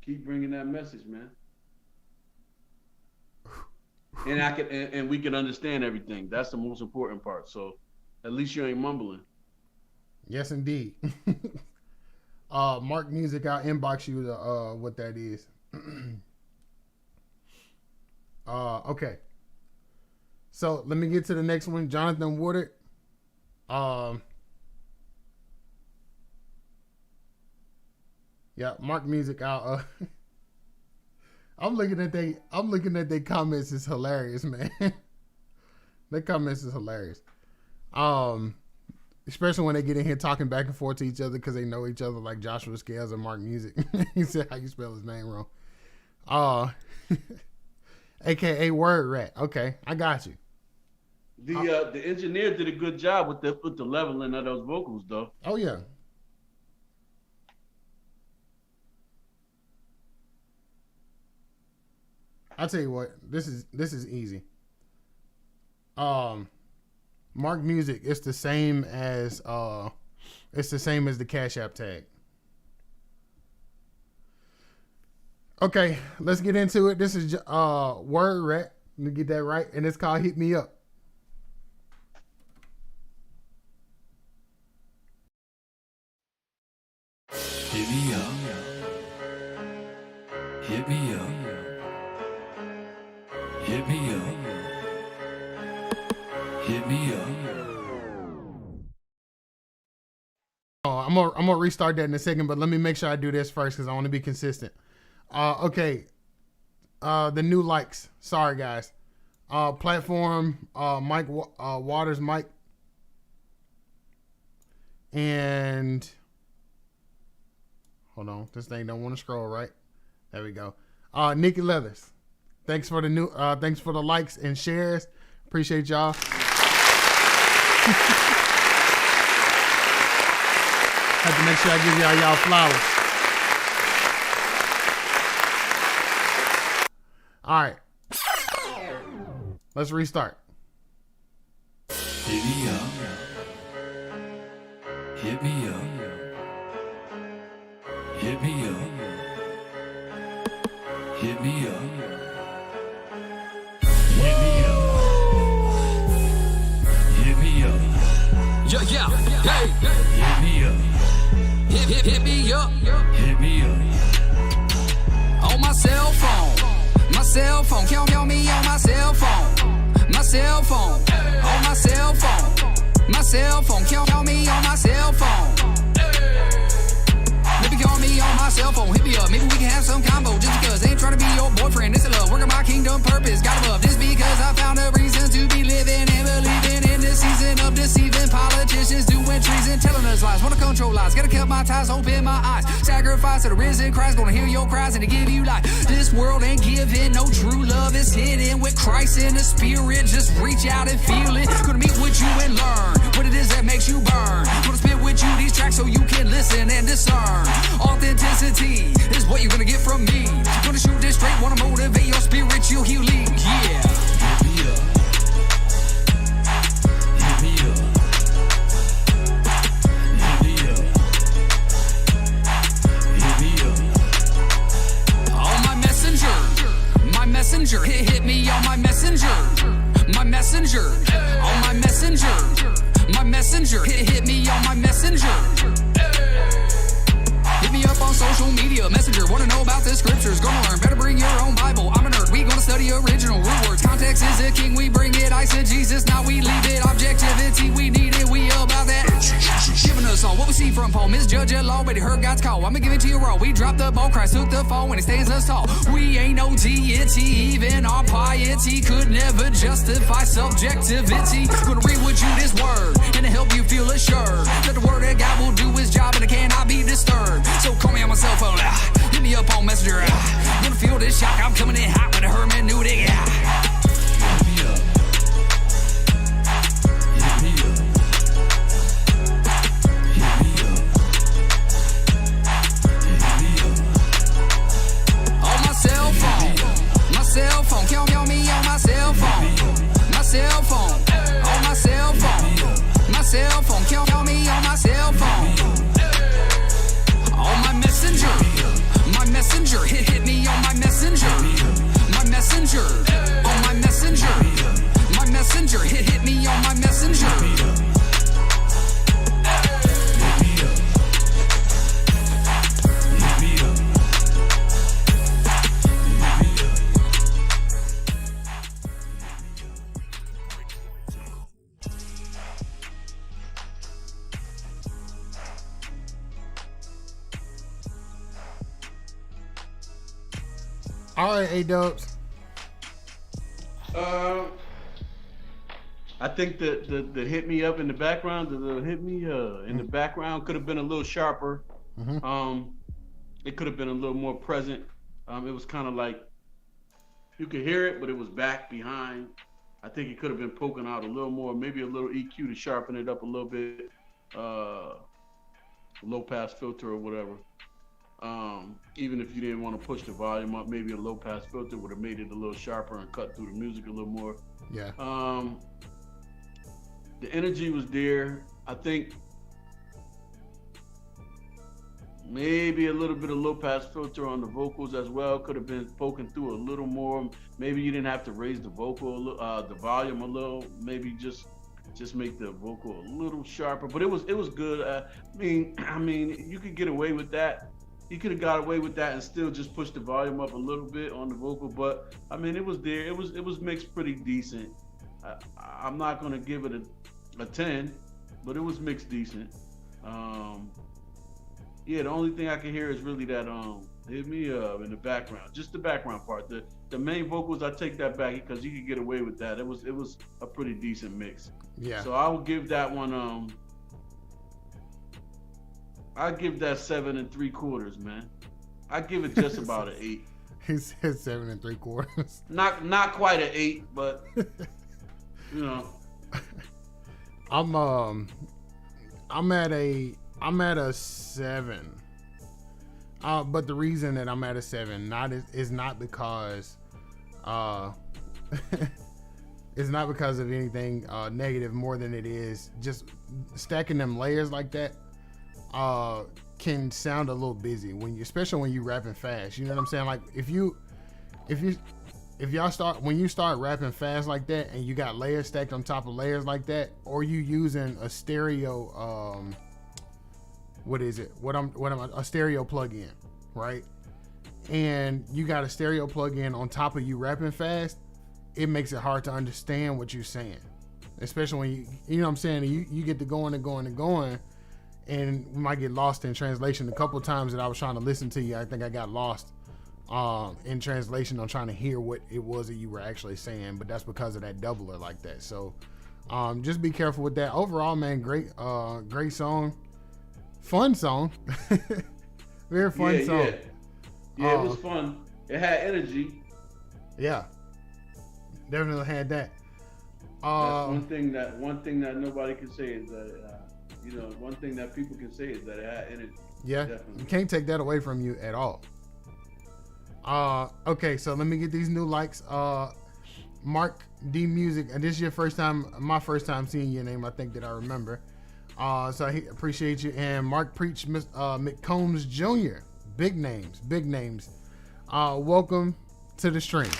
keep bringing that message, man. And and we can understand everything. That's the most important part. So at least you ain't mumbling. Yes, indeed. Mark Music, I'll inbox you what that is. Okay. So let me get to the next one. Jonathan Woodard. Yeah, Mark Music. I'm looking at their comments. Is hilarious, man. Their comments is hilarious. Especially when they get in here talking back and forth to each other because they know each other, like Joshua Scales and Mark Music. He said how you spell his name wrong. AKA Word Rat. Okay, I got you. The engineer did a good job with the leveling of those vocals, though. Oh yeah. I'll tell you what. This is easy. Mark Music. It's the same as the Cash App tag. Okay, let's get into it. This is Word Rat. Let me get that right, and it's called "Hit Me Up." Hit me up. Hit me up. Hit me up. Hit me up. I'm gonna restart that in a second, but let me make sure I do this first because I want to be consistent. Okay. The new likes. Sorry, guys. Platform. Mike Waters. Mike. And hold on, this thing don't want to scroll right. There we go. Nikki Leathers. Thanks for the likes and shares. Appreciate y'all. Have to make sure I give y'all flowers. All right. Let's restart. Hit me up. Hit me up. Hit me up. Hit me up. Hit me up. Hit me up. Yeah, yeah, hey. Hit me up. Hit me up. Hit me up. On my cell phone. My cell phone. Count me on my cell phone. My cell phone. On my cell phone. My cell phone. Count me on my cell phone. Maybe call me on my cell phone. Hit me up. Maybe we can have some combo. Just because I ain't trying to be your boyfriend. It's a love. Working my kingdom purpose. Got above this because I found a reason to be living and believing in this season of deceiving politicians doing treason, telling us lies. Wanna control lies. Gotta keep my ties, open my eyes. Sacrifice to the risen Christ. Gonna hear your cries and to give you life. This world ain't giving no true love. It's hidden with Christ in the spirit. Just reach out and feel it. Gonna meet with you and learn what it is that makes you burn. Gonna spit with you these tracks so you can listen and discern. Authenticity is what you're gonna get from me. Gonna shoot this straight, wanna motivate your spiritual healing. Yeah. Hit me up. Hit me up. Hit me up. Hit me up. On my messenger. My messenger. Hit me on my messenger. My messenger. On my messenger. My messenger. Hit me on my messenger. Hit me up on social media, messenger. Wanna know about the scriptures? Gonna learn. Better bring your own Bible. I'm a nerd. We gonna study original root words. Context is a king. We bring it. I said Jesus. Now we leave it. Objectivity. We need it. We about that. Giving us all what we see from Paul. Misjudge a law, but he heard God's call. I'ma give it to you raw. We dropped the ball. Christ took the fall when he stays us tall. We ain't no deity. Even our piety could never justify subjectivity. Gonna read with you this word and to help you feel assured that the word of God will do his job and it cannot be disturbed. So call me on my cell phone. Hit me up on Messenger. Gonna feel this shock. I'm coming in hot with a hermeneutic. Hit me up. Hit me up. Hit me up. Hit me up. On my cell phone. My cell phone. Count me on my cell phone. My cell phone. On my cell phone. My cell phone. Count me on my cell phone. On my messenger. My messenger. Hit me on my messenger. My messenger. On my messenger. My messenger. Hit me on my messenger. Hit me up. Hit me up. Hit me up. All right, A-Dubs. I think the hit me up in the background, the hit me in the background could have been a little sharper. It could have been a little more present. It was kind of like you could hear it, but it was back behind. I think it could have been poking out a little more, maybe a little EQ to sharpen it up a little bit. Low pass filter or whatever. Even if you didn't want to push the volume up, maybe a low pass filter would have made it a little sharper and cut through the music a little more. Yeah. The energy was there. I think maybe a little bit of low pass filter on the vocals as well could have been poking through a little more. Maybe you didn't have to raise the vocal, the volume a little. Maybe just make the vocal a little sharper. But it was good. I mean, you could get away with that. You could have got away with that and still just push the volume up a little bit on the vocal. But I mean, it was there. It was mixed pretty decent. I'm not gonna give it a 10, but it was mixed decent. Yeah, the only thing I can hear is really that hit me up in the background, just the background part. The main vocals, I take that back because you could get away with that. It was a pretty decent mix. Yeah. So I will give that one I give that 7 3/4, man. I give it just about an 8. He said 7 3/4. Not quite an 8, but you know. I'm at a 7. But the reason that I'm at a 7 is not because it's not because of anything negative more than it is just stacking them layers like that can sound a little busy especially when you rapping fast. You know what I'm saying? Like if when you start rapping fast like that and you got layers stacked on top of layers like that, or you using a stereo, a stereo plug-in, right? And you got a stereo plug-in on top of you rapping fast, it makes it hard to understand what you're saying. Especially when you know what I'm saying, you get to going and going and going, and we might get lost in translation. A couple of times that I was trying to listen to you, I think I got lost in translation on trying to hear what it was that you were actually saying, but that's because of that doubler like that. So just be careful with that. Overall, man, great song. Fun song. Very fun song. Yeah, it was fun. It had energy. Yeah, definitely had that. That's one thing that nobody can say is that one thing that people can say is that it had energy. Yeah, definitely. You can't take that away from you at all. Okay, so let me get these new likes. Mark D Music, and this is my first time seeing your name, I think that I remember. So I appreciate you. And Mark Preach, McCombs Jr. Big names. Welcome to the stream.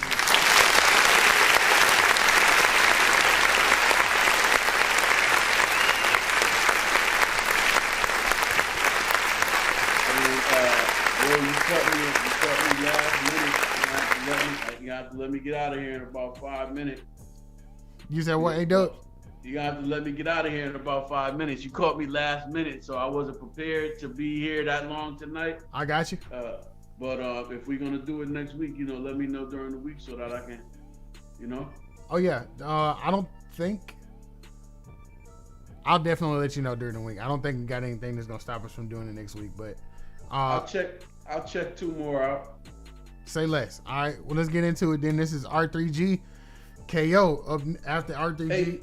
You cut me last minute. You have to let me get out of here in about 5 minutes. You said what, A-Dope? You have to let me get out of here in about 5 minutes. You caught me last minute, so I wasn't prepared to be here that long tonight. I got you. But if we're gonna do it next week, let me know during the week so that I can, Oh yeah. I don't think. I'll definitely let you know during the week. I don't think we got anything that's gonna stop us from doing it next week, but I'll check 2 more out. Say less. All right. Well, let's get into it then. This is R3G KO up after R3G. Hey,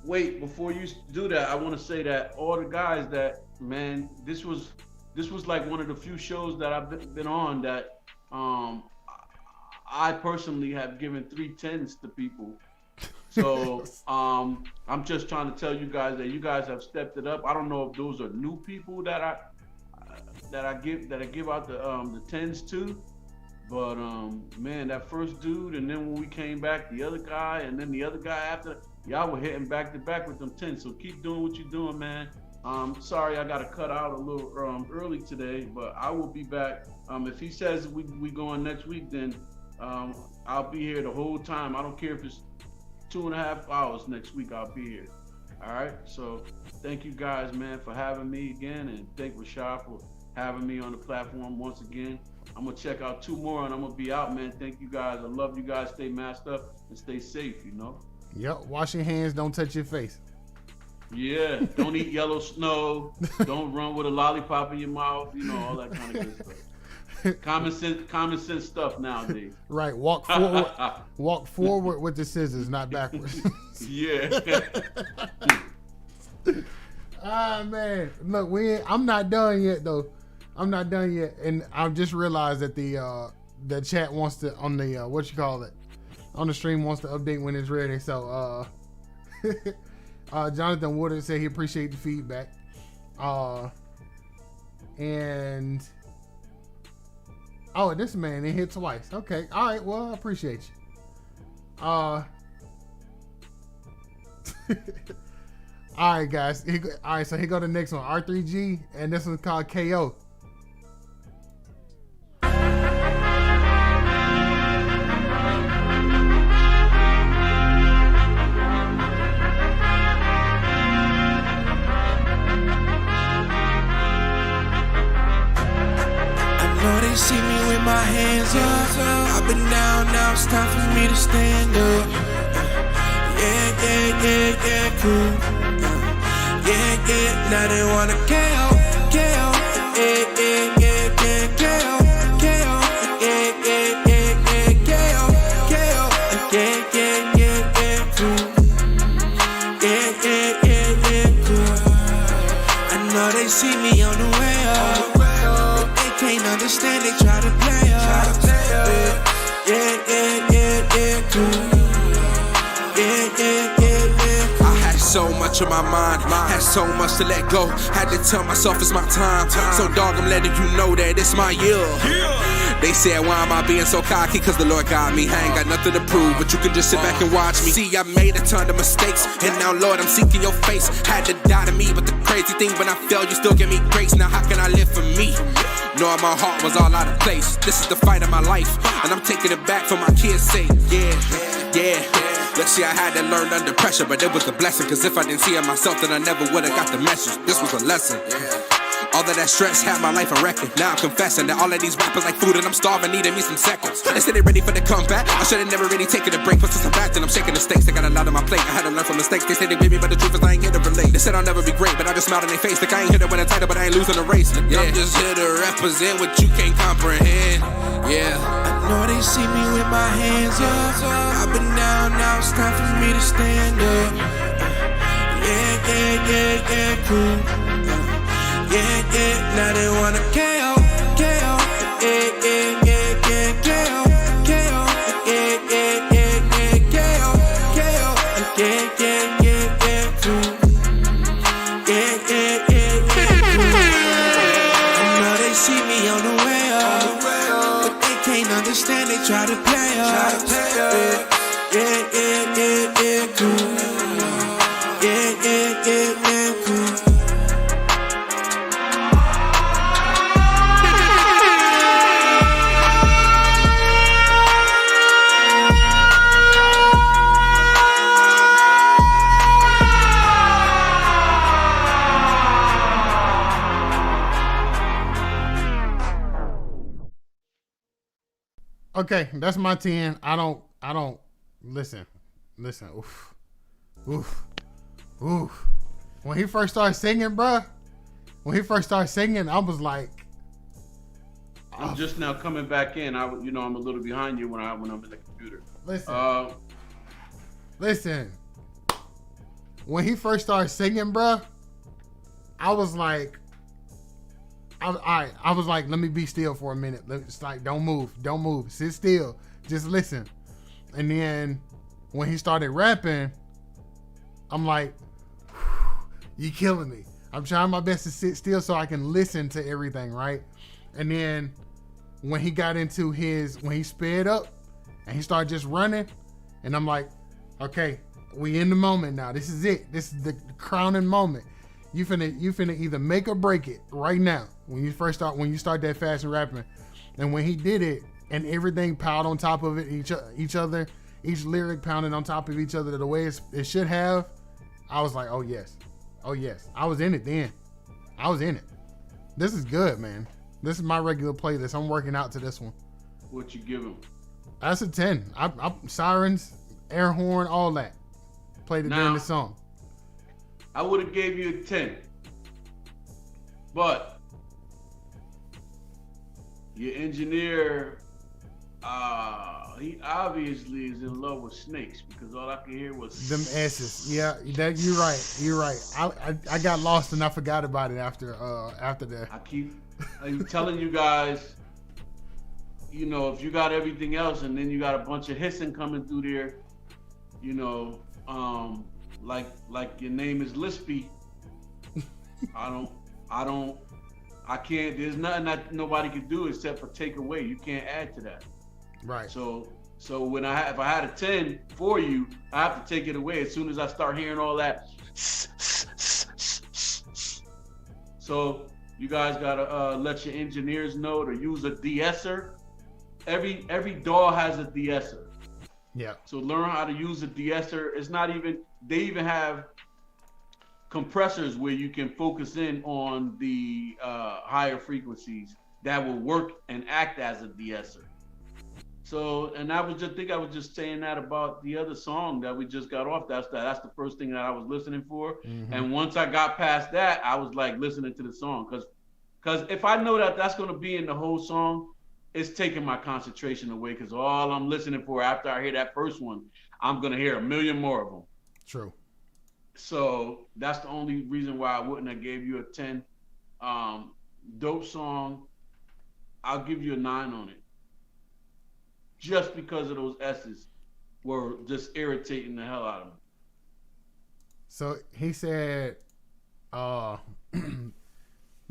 wait, before you do that, I want to say that all the guys that, man, this was like one of the few shows that I've been on that I personally have given 3 10s to people. So I'm just trying to tell you guys that you guys have stepped it up. I don't know if those are new people that I give out the 10s to, but man, that first dude, and then when we came back, the other guy, and then the other guy after, y'all were hitting back to back with them 10s. So keep doing what you're doing, man. Sorry I got to cut out a little early today, but I will be back. If he says we going next week, then I'll be here the whole time. I don't care if it's 2.5 hours next week, I'll be here. All right, so thank you guys, man, for having me again, and thank Rashad for having me on the platform once again. I'm gonna check out 2 more and I'm gonna be out, man. Thank you guys. I love you guys. Stay masked up and stay safe, Yep, wash your hands, don't touch your face. Yeah, don't eat yellow snow. Don't run with a lollipop in your mouth. All that kind of good stuff. Common sense stuff nowadays. Right, walk forward with the scissors, not backwards. Yeah. Man, look, I'm not done yet though. I'm not done yet, and I've just realized that the chat wants to on the on the stream wants to update when it's ready. So Jonathan Woodard said he appreciate the feedback, and this man, it hit twice. Okay, all right, well, I appreciate you. All right, guys. All right, so here go the next one, R3G, and this one's called KO. They see me with my hands up. I've been down, now it's time for me to stand up. Yeah, cool. Yeah, now they wanna KO. Yeah, KO. Yeah, cool. Yeah, cool. I know they see me on the way up. Can't understand, they try to play us. Yeah, cool. Yeah. I had so much on my mind. Had so much to let go. Had to tell myself it's my time. So dog, I'm letting you know that it's my year. They said, why am I being so cocky? Cause the Lord got me. I ain't got nothing to prove, but you can just sit back and watch me. See, I made a ton of mistakes, and now, Lord, I'm seeking your face. Had to die to me, but the crazy thing, when I fell, you still give me grace. Now how can I live for me? Knowing my heart was all out of place. This is the fight of my life, and I'm taking it back for my kids' sake. Yeah. Let's see, I had to learn under pressure, but it was a blessing. Cause if I didn't see it myself, then I never would've got the message. This was a lesson. All of that stress had my life a wrecking. Now I'm confessing that all of these rappers like food and I'm starving, needing me some seconds. They said they ready for the comeback. I should've never really taken a break, but since I'm back, then I'm shaking the stakes. They got a lot on my plate, I had to learn from mistakes. They say they with me, but the truth is I ain't here to relate. They said I'll never be great, but I just smiled in their face. Like I ain't here to win a title, but I ain't losing the race. Yeah. I'm just here to represent what you can't comprehend. Yeah. I know they see me with my hands up. I've been down, now it's time for me to stand up. Yeah, cool. Yeah, now they wanna KO, KO, I know they see me on the way up, but they can't understand, they try to play us. Yeah, cool. Yeah, cool. Okay, that's my 10. I don't listen. Oof. When he first started singing, bruh, I was like, I'm just now coming back in. I'm a little behind you when I'm in the computer. Listen. When he first started singing, bruh, I was like, I was like, let me be still for a minute. It's like, don't move, sit still, just listen. And then when he started rapping, I'm like, you killing me. I'm trying my best to sit still so I can listen to everything, right? And then when he got into when he sped up and he started just running, and I'm like, okay, we in the moment now. This is it. This is the crowning moment. You finna either make or break it right now. When you start that fast and rapping. And when he did it and everything piled on top of it, each other, each lyric pounded on top of each other the way it should have, I was like, oh yes. I was in it then. I was in it. This is good, man. This is my regular playlist. I'm working out to this one. What you give him? That's a 10. I sirens, air horn, all that. Played it during the song. I would have gave you a 10. But your engineer, he obviously is in love with snakes, because all I could hear was them S's. Yeah, you're right. I got lost and I forgot about it after that. I'm telling you guys, if you got everything else and then you got a bunch of hissing coming through there, like your name is Lispy. I can't, there's nothing that nobody can do except for take away. You can't add to that. Right. So if I had a 10 for you, I have to take it away as soon as I start hearing all that. So you guys gotta let your engineers know to use a de-esser. Every DAW has a de-esser. Yeah. So learn how to use a de-esser. They even have compressors where you can focus in on the higher frequencies that will work and act as a de-esser. So, and I was just saying that about the other song that we just got off. That's the first thing that I was listening for. Mm-hmm. And once I got past that, I was like listening to the song, because if I know that that's going to be in the whole song, it's taking my concentration away, because all I'm listening for after I hear that first one, I'm going to hear a million more of them. True. So that's the only reason why I wouldn't have gave you a 10. Dope song. I'll give you a 9 on it. Just because of those S's were just irritating the hell out of me. So he said, they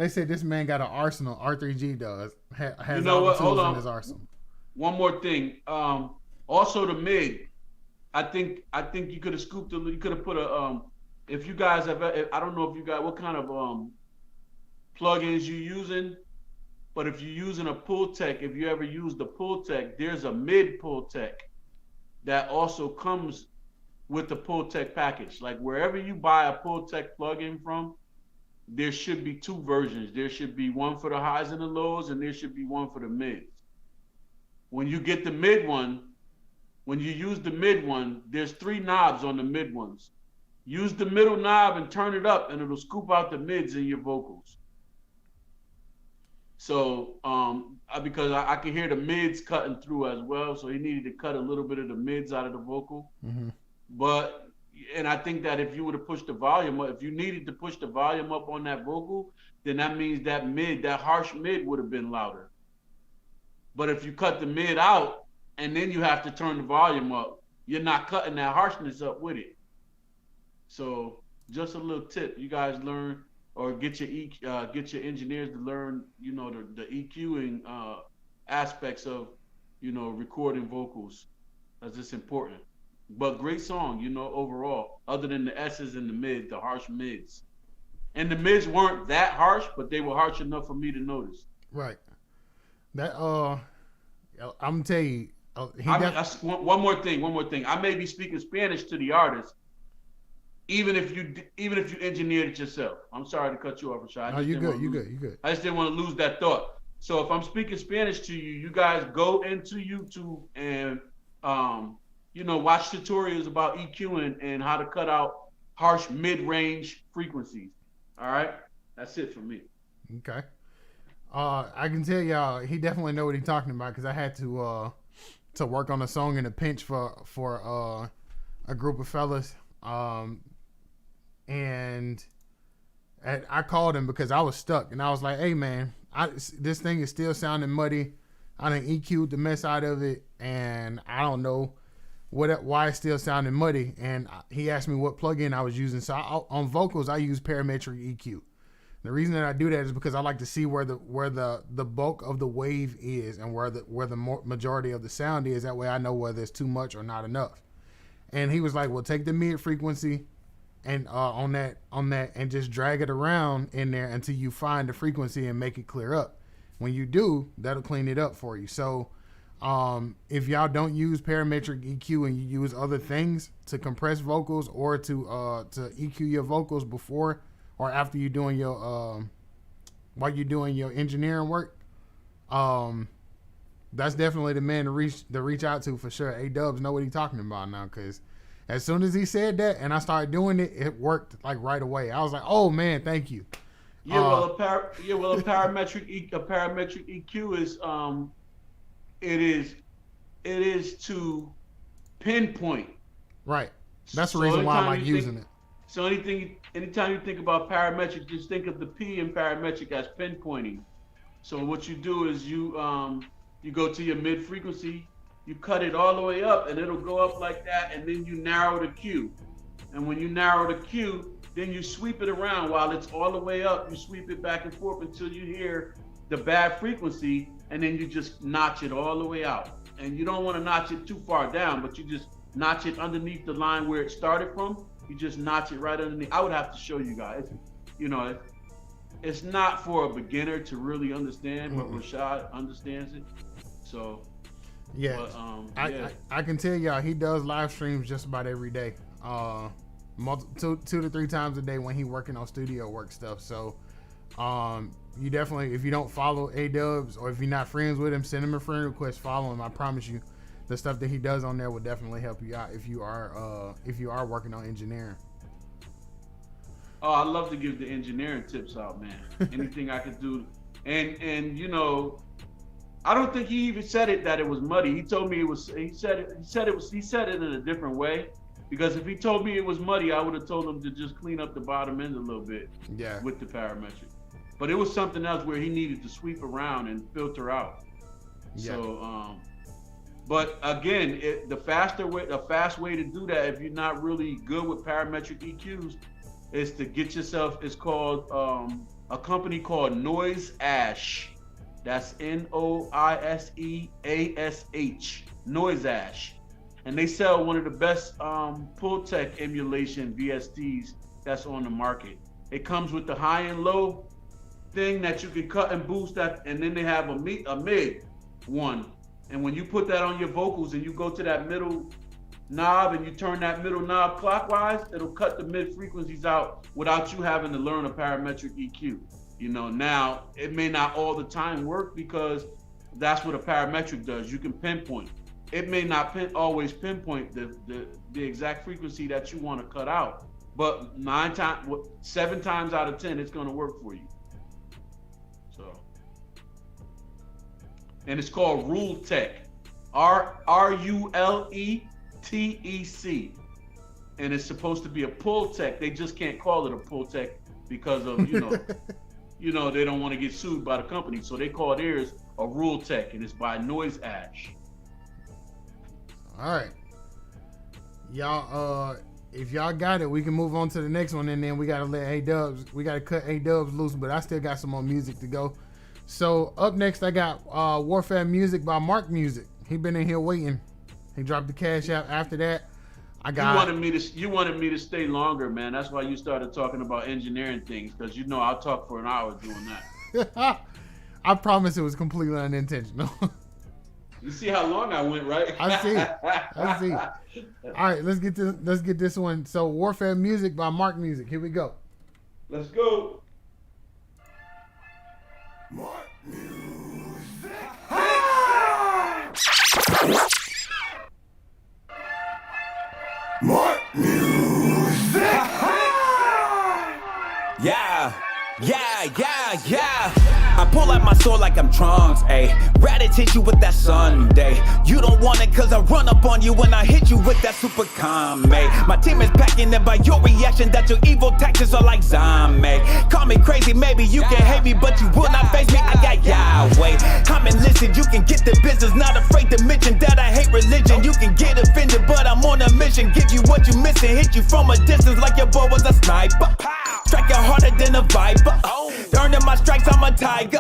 said this man got an arsenal. R3G does has You know all what? the Hold tools in on. his arsenal. One more thing. Also the mid. I think you could have scooped a. You could have put a. If you guys have, I don't know if you got what kind of plugins you using, but if you're using a pull tech, if you ever use the pull tech, there's a mid pull tech that also comes with the pull tech package. Like wherever you buy a pull tech plugin from, there should be two versions. There should be one for the highs and the lows, and there should be one for the mids. When you get the mid one, when you use the mid one, there's 3 knobs on the mid ones. Use the middle knob and turn it up, and it'll scoop out the mids in your vocals. So, because I can hear the mids cutting through as well, so he needed to cut a little bit of the mids out of the vocal. Mm-hmm. But, and I think that if you would have pushed the volume up, if you needed to push the volume up on that vocal, then that means that mid, that harsh mid would have been louder. But if you cut the mid out and then you have to turn the volume up, you're not cutting that harshness up with it. So just a little tip, you guys learn or get your engineers to learn, you know, the EQing aspects of, you know, recording vocals. That's just important. But great song, you know, overall, other than the S's and the mid, the harsh mids. And the mids weren't that harsh, but they were harsh enough for me to notice. Right. That I'm gonna tell you. One more thing. I may be speaking Spanish to the artist, even if you engineered it yourself. I'm sorry to cut you off, Rashad. No, you good. I just didn't want to lose that thought. So if I'm speaking Spanish to you, you guys go into YouTube and you know, watch tutorials about EQing and how to cut out harsh mid-range frequencies. All right, that's it for me. Okay. I can tell y'all, he definitely know what he's talking about because I had to work on a song in a pinch for a group of fellas, and I called him because I was stuck and I was like, "Hey man, this thing is still sounding muddy. I done EQ'd the mess out of it, and I don't know why it's still sounding muddy." And he asked me what plugin I was using. So on vocals, I use parametric EQ. The reason that I do that is because I like to see where the bulk of the wave is and where the majority of the sound is. That way I know whether it's too much or not enough. And he was like, "Well, take the mid frequency and on that and just drag it around in there until you find the frequency and make it clear up. When you do, that'll clean it up for you." So if y'all don't use parametric EQ and you use other things to compress vocals or to EQ your vocals before or after you're doing your while you're doing your engineering work, that's definitely the man to reach out to for sure. A-Dubs know what he's talking about now, because as soon as he said that and I started doing it, it worked like right away. I was like, "Oh man, thank you." Yeah, well, a parametric EQ is it is to pinpoint. Right. That's the reason why I like using it. So anytime you think about parametric, just think of the P in parametric as pinpointing. So what you do is you go to your mid frequency, you cut it all the way up, and it'll go up like that, and then you narrow the Q. And when you narrow the Q, then you sweep it around while it's all the way up. You sweep it back and forth until you hear the bad frequency, and then you just notch it all the way out. And you don't want to notch it too far down, but you just notch it underneath the line where it started from. You just notch it right underneath. I would have to show you guys. You know, it's not for a beginner to really understand, but Rashad understands it. So yeah, but, I can tell y'all he does live streams just about every day, 2 to 3 times a day when he working on studio work stuff. So you definitely, if you don't follow A-Dubs or if you're not friends with him, send him a friend request, follow him. I promise you the stuff that he does on there will definitely help you out if you are working on engineering. Oh, I love to give the engineering tips out, man. Anything I could do. And you know, I don't think he even said it that it was muddy. He told me it was. He said it in a different way. Because if he told me it was muddy, I would have told him to just clean up the bottom end a little bit. Yeah. With the parametric. But it was something else where he needed to sweep around and filter out. Yeah. So But again, the fast way to do that, if you're not really good with parametric EQs, is to get yourself. It's called a company called Noise Ash. That's NOISEASH. Noise Ash, and they sell one of the best Pultec emulation VSTs that's on the market. It comes with the high and low thing that you can cut and boost that, and then they have a mid one. And when you put that on your vocals and you go to that middle knob and you turn that middle knob clockwise, it'll cut the mid frequencies out without you having to learn a parametric EQ. You know, now it may not all the time work because that's what a parametric does. You can pinpoint. It may not always pinpoint the exact frequency that you want to cut out, but 7 times out of 10, it's going to work for you. So. And it's called Ruletec, RULETEC, and it's supposed to be a Pultec. They just can't call it a Pultec because of they don't want to get sued by the company, so they call theirs a Ruletec, and it's by Noise Ash. All right, y'all. If y'all got it, we can move on to the next one, and then we gotta let A-Dubs. We gotta cut A-Dubs loose, but I still got some more music to go. So up next, I got Warfare Music by Mark Music. He been in here waiting. He dropped the cash out. After that, I got. You wanted me to stay longer, man. That's why you started talking about engineering things, because I'll talk for an hour doing that. I promise it was completely unintentional. You see how long I went, right? I see. All right, let's get this one. So Warfare Music by Mark Music. Here we go. Let's go. Mark Music. Mark Music. Yeah. I pull out my sword like I'm Trunks, ayy. Rat-a-tat you with that Sunday. You don't want it cause I run up on you when I hit you with that super comb, My team is packing it by your reaction that your evil tactics are like zombie. Call me crazy, maybe you can hate me, but you will not face me. I got Yahweh. Come and listen, you can get the business. Not afraid to mention that I hate religion. You can get offended, but I'm on a mission. Give you what you missing, hit you from a distance like your boy was a sniper. Strike you harder than a viper. Earning my strikes, I'm a tiger.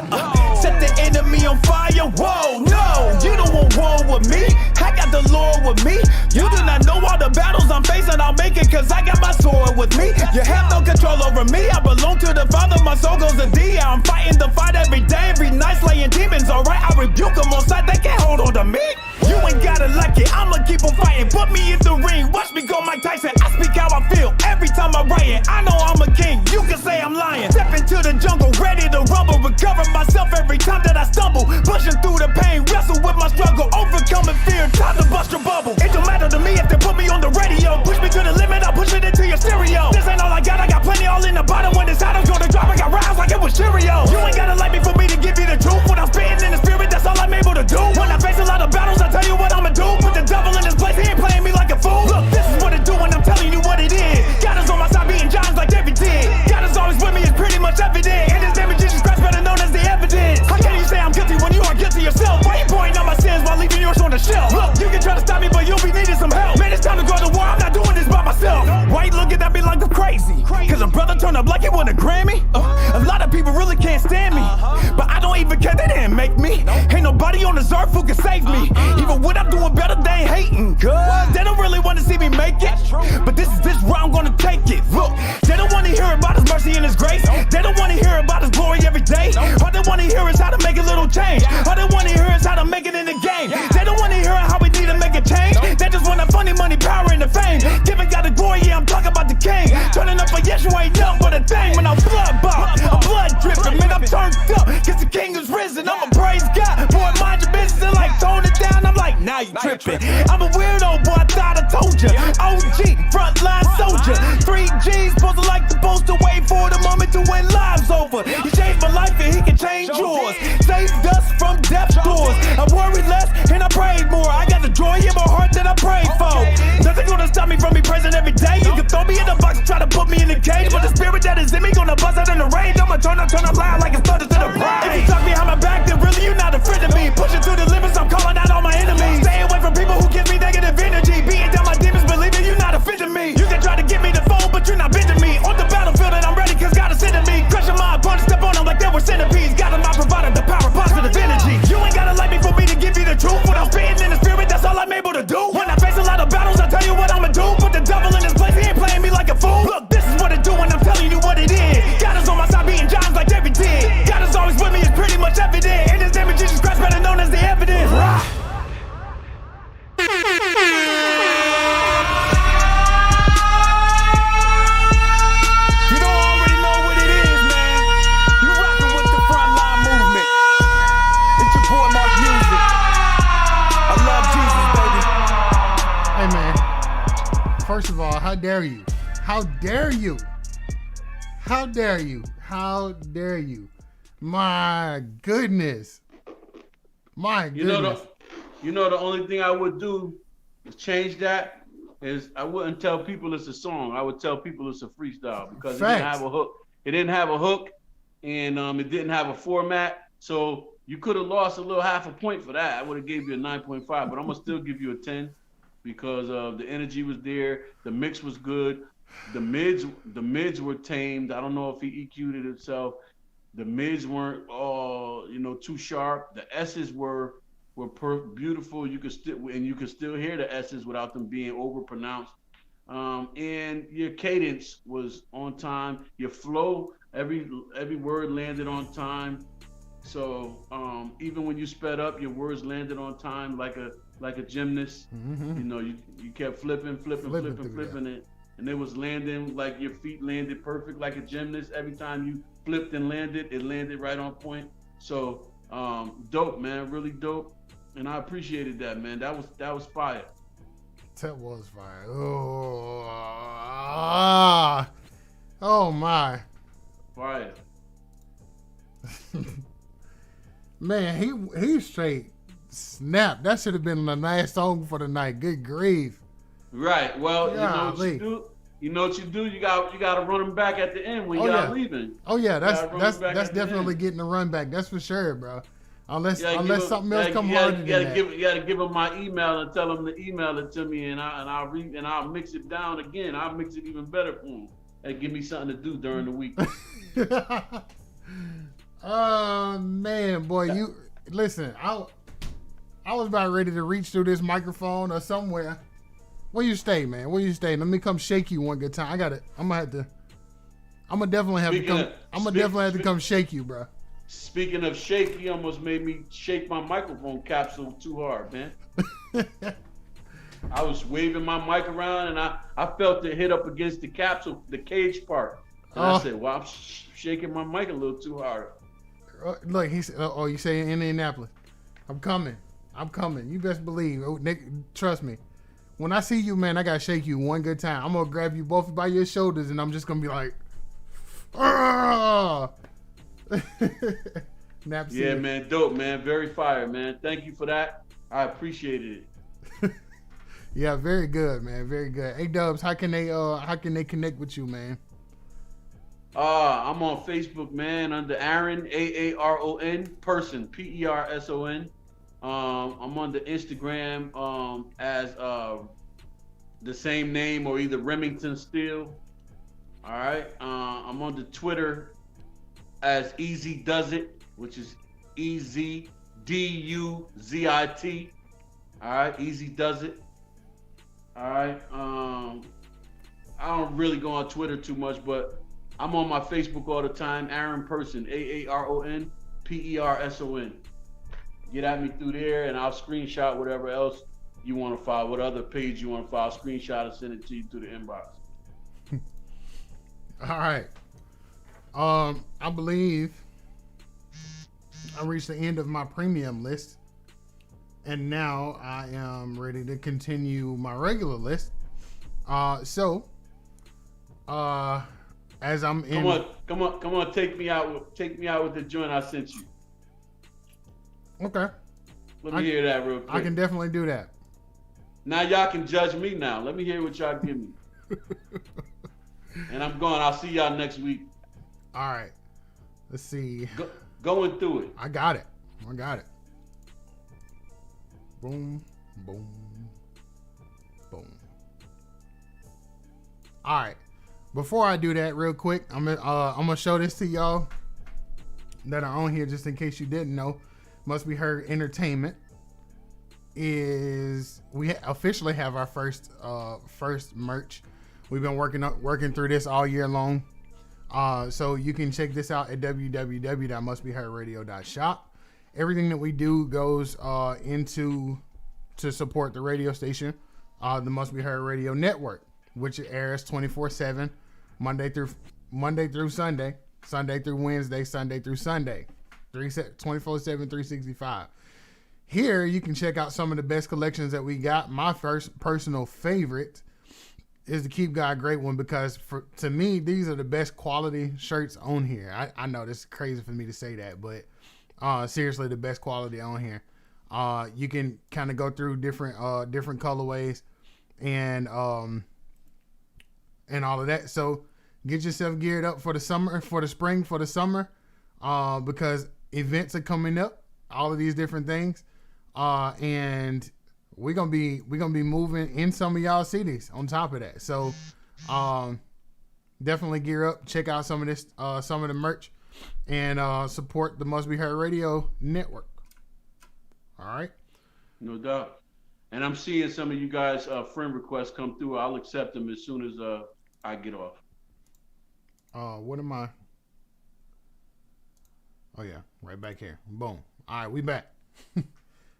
Set the enemy on fire. Whoa, no, you don't want war with me. I got the Lord with me. You do not know all the battles I'm facing. I'll make it cause I got my sword with me. You have no control over me. I belong to the Father. My soul goes to thee. I'm fighting the fight every day, every night, slaying demons. Alright, I rebuke them on sight. They can't hold on to me. You ain't gotta like it. I'ma keep on fighting. Put me in the ring. Watch me go Mike Tyson. I speak how I feel every time I'm writing. I know I'm a king. You can say I'm lying. Step into the jungle, ready to rumble. Recover myself every time that I stumble. Pushing through the pain, wrestle with my struggle. Overcoming fear, time to bust your bubble. It don't matter to me if they put me on the radio. Push me to the limit, I'll push it into your stereo. This ain't all I got plenty all in the bottom. When this item's gonna drop, I got rounds like it was Cheerios. You ain't gotta like me for me to give you the truth. When I'm spitting in the spirit, that's all I'm able to do. When I face a lot of battles, I tell you what I'ma do. Put the devil in his place, he ain't playing me like a fool. Look, this is what it do when I'm telling you what it is. God is on my side, beating giants like David did. God is always with me, it's pretty much evident. And his name is Jesus Christ, better known as the evidence. How can you say I'm guilty when you are guilty yourself? Why you pointing out my sins while leaving yours on the shelf? Look, you can try to stop me, but you'll be needing some help. Man, it's time to go to war, I'm not doing this by myself. Why you looking at me like I'm crazy? Cause a brother turned up like he won a Grammy? A lot of people really can't stand me, but I don't even care, they didn't make me. Ain't nobody on this earth who can save me. Even when I'm doing better, they ain't hating. Cause they don't really want to see me make it. But this is where I'm gonna take it. Look, they don't want to hear about his mercy and his grace. They don't want to hear about his glory every day. All they want to hear is how to make a little change. All they want to hear is how to make it in the game. They don't want to hear how we need to make a change. They just want the funny money, power, and the fame. Giving God the glory, yeah, I'm talking about the king. Turning up for Yeshua ain't nothing but a thing. When I'm blood bought, I'm blood dripping, man, I'm turned up. Cause the king is risen, I'ma praise God. Boy, mind your business and like tone it down. I'm like, now you tripping. I'm a weirdo, boy, I thought I told ya. OG, frontline soldier. 3 G's, supposed to like the poster, wait for the moment to when live's over. He changed my life and he can change yours. Saved us from death's doors. I worried less and I prayed more. I got the joy in my heart that I prayed for. Nothing gonna stop me from me praising every day. You can throw me in the box and try to put me in the cage, but the spirit that is in me gonna buzz out in the rage. I'ma turn up loud like it's thunder to the brain. If you talk behind my back, then really you're not a friend of me. Pushing through the limits, I'm calling out all my enemies. Stay away First of all, how dare you? How dare you? How dare you? How dare you? My goodness. My goodness. You know the only thing I would do is change that is I wouldn't tell people it's a song. I would tell people it's a freestyle because it didn't have a hook. It didn't have a hook, and it didn't have a format. So you could have lost a little half a point for that. I would have gave you a 9.5, but I'm gonna still give you a 10 because the energy was there. The mix was good. The mids were tamed. I don't know if he EQ'd it himself. The mids weren't all too sharp. The S's were beautiful. You could still hear the S's without them being overpronounced. And your cadence was on time. Your flow, every word landed on time. So even when you sped up, your words landed on time like a gymnast. Mm-hmm. You kept flipping it. And it was landing like your feet landed perfect like a gymnast. Every time you flipped and landed, it landed right on point. So dope, man, really dope. And I appreciated that, man. That was fire. That was fire. Oh my. Fire. Man, he straight snapped. That should have been the last song for the night. Good grief. Right. Well, you know what you do. You know what you do. You got to run them back at the end when y'all leaving. Oh yeah, that's definitely getting a run back. That's for sure, bro. Unless something else come harder than that. You got to give them my email and tell them to email it to me, and I'll mix it down again. I'll mix it even better for them. And give me something to do during the week. Oh man, boy, you listen. I was about ready to reach through this microphone or somewhere. Where you stay, man? Where you stay? Let me come shake you one good time. I'm gonna definitely have to come shake you, bro. Speaking of shake, he almost made me shake my microphone capsule too hard, man. I was waving my mic around and I felt it hit up against the capsule, the cage part. And I said, well, I'm shaking my mic a little too hard. Look, he said, oh, you say in Indianapolis. I'm coming. You best believe. Oh, Nick, trust me. When I see you, man, I gotta shake you one good time. I'm gonna grab you both by your shoulders, and I'm just gonna be like, ah. Yeah, man, dope, man, very fire, man. Thank you for that. I appreciated it. Yeah, very good, man, very good. Hey, Dubs, how can they connect with you, man? I'm on Facebook, man, under Aaron Aaron person Person. I'm on the Instagram as the same name or either Remington Steel. All right. I'm on the Twitter as Easy Does It, which is EZDUZIT. All right, Easy Does It. All right. I don't really go on Twitter too much, but I'm on my Facebook all the time. Aaron Person, Aaron Person. Get at me through there, and I'll screenshot whatever else you want to file, what other page you want to file, screenshot and send it to you through the inbox. All right. I believe I reached the end of my premium list, and now I am ready to continue my regular list. So as I'm in, come on, take me out with the joint I sent you. Okay. Let me hear that real quick. I can definitely do that. Now y'all can judge me now. Let me hear what y'all give me. And I'm going. I'll see y'all next week. All right. Let's see. Going through it. I got it. Boom, boom, boom. All right. Before I do that, real quick, I'm gonna show this to y'all that are on here, just in case you didn't know. Must Be Heard Entertainment we officially have our first merch. We've been working through this all year long. So you can check this out at www.mustbeheardradio.shop. Everything that we do goes to support the radio station, the Must Be Heard Radio Network, which airs 24/7, Monday through Sunday, Sunday through Wednesday, Sunday through Sunday, 24/7, 365. Here you can check out some of the best collections that we got. My first personal favorite is the Keep God Great one because to me, these are the best quality shirts on here. I know this is crazy for me to say that, but seriously, the best quality on here. You can kind of go through different colorways and all of that. So get yourself geared up for the summer, for the spring, for the summer, because events are coming up, all of these different things, and we're gonna be moving in some of y'all cities on top of that. So definitely gear up, check out some of this, some of the merch, and support the Must Be Heard Radio Network. All right, no doubt. And I'm seeing some of you guys friend requests come through. I'll accept them as soon as I get off. What am I? Oh yeah, right back here. Boom. All right, we back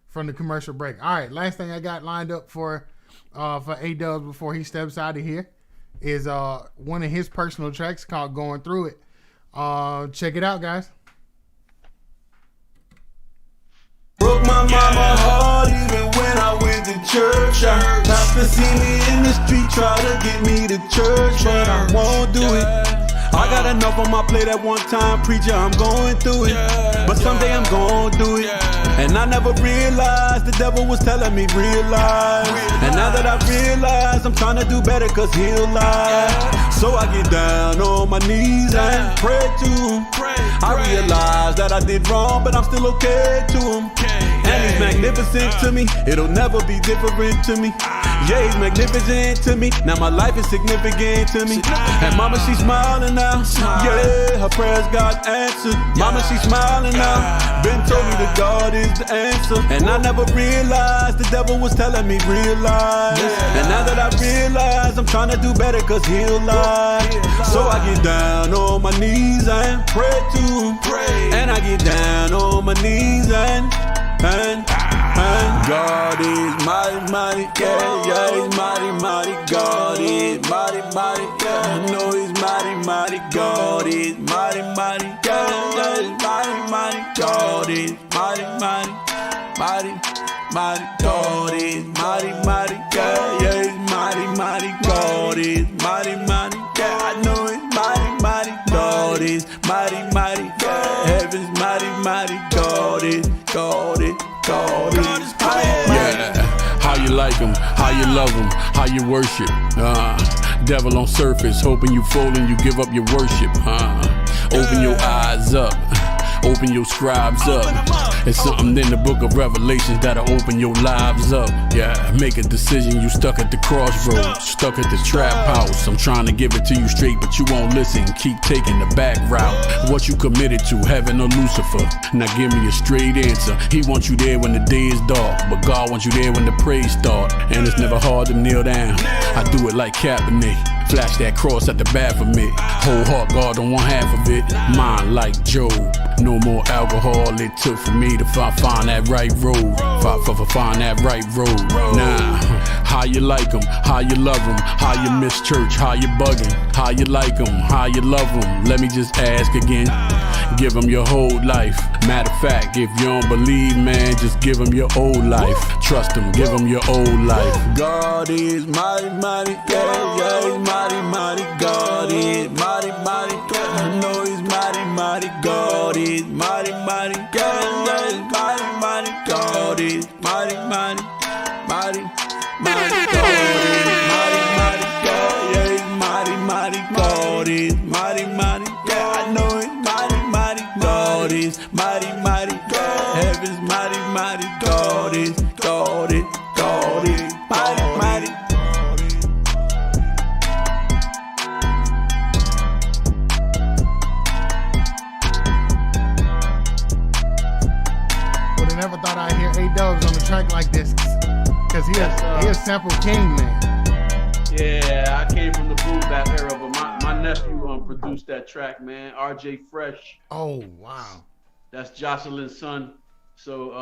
from the commercial break. All right, last thing I got lined up for A-Dubs before he steps out of here is one of his personal tracks called "Going Through It." Check it out, guys. Broke my mama heart even when I went to church. Pastor see me in the street, try to get me to church, but I won't do it. I got enough on my plate at one time, preacher, I'm going through it. But someday I'm gonna do it. And I never realized the devil was telling me realize. And now that I realize I'm trying to do better cause he'll lie. So I get down on my knees and pray to him. I realize that I did wrong, but I'm still okay to him. And he's magnificent to me, it'll never be different to me. Yeah, he's magnificent to me, now my life is significant to me. And mama, she's smiling now. Yeah, her prayers got answered. Mama, she's smiling now. Been told me that God is the answer. And I never realized the devil was telling me realize. And now that I realize I'm trying to do better cause he'll lie. So I get down on my knees and pray to him. And I get down on my knees and God is mighty, mighty, yeah, yeah, he's mighty, mighty. God is mighty, mighty, yeah, I know he's mighty, mighty. God is mighty, mighty, yeah, yeah, he's mighty, mighty. God is mighty, mighty, mighty, mighty. God is mighty, mighty, yeah, yeah, he's mighty, mighty. God is mighty, mighty, yeah, I know he's mighty, mighty. God is mighty, mighty, yeah, heaven's mighty, mighty. God is, God is. God is yeah, how you like him, how you love him, how you worship. Devil on surface, hoping you fold and you give up your worship. Open your eyes up, open your scribes up. It's something in the book of Revelations that'll open your lives up. Yeah, make a decision, you stuck at the crossroads, stuck at the trap house. I'm trying to give it to you straight, but you won't listen. Keep taking the back route. What you committed to, heaven or Lucifer? Now give me a straight answer. He wants you there when the day is dark, but God wants you there when the praise start. And it's never hard to kneel down. I do it like Kaepernick. Flash that cross at the back of me. Whole heart, God don't want half of it. Mine like Job. No more alcohol it took for me to find that right road. Find that right road. Nah, how you like them, how you love them, how you miss church, how you bugging, how you like them, how you love them. Let me just ask again. Give them your whole life. Matter of fact, if you don't believe, man, just give them your old life. Trust them, give them your old life. God is mighty, mighty, yeah, yeah, he's mighty, mighty. God is mighty, mighty, yeah, I know he's mighty, mighty. God is mighty, mighty, yeah, yeah, he's mighty, mighty. God is mighty, mighty, mighty, mighty. God is mighty, mighty, yeah, yeah, he's mighty, mighty. God is mighty, mighty, yeah, I know he's mighty, mighty. God is mighty, mighty, yeah, heaven's mighty, mighty. God is, God is, God is mighty, mighty. Would have never thought I'd hear A-Dubs on a track like this, cause he a sample king, man. Yeah, I came from the boom bap era, but my nephew produced that track, man. RJ Fresh. Oh wow. That's Jocelyn's son. So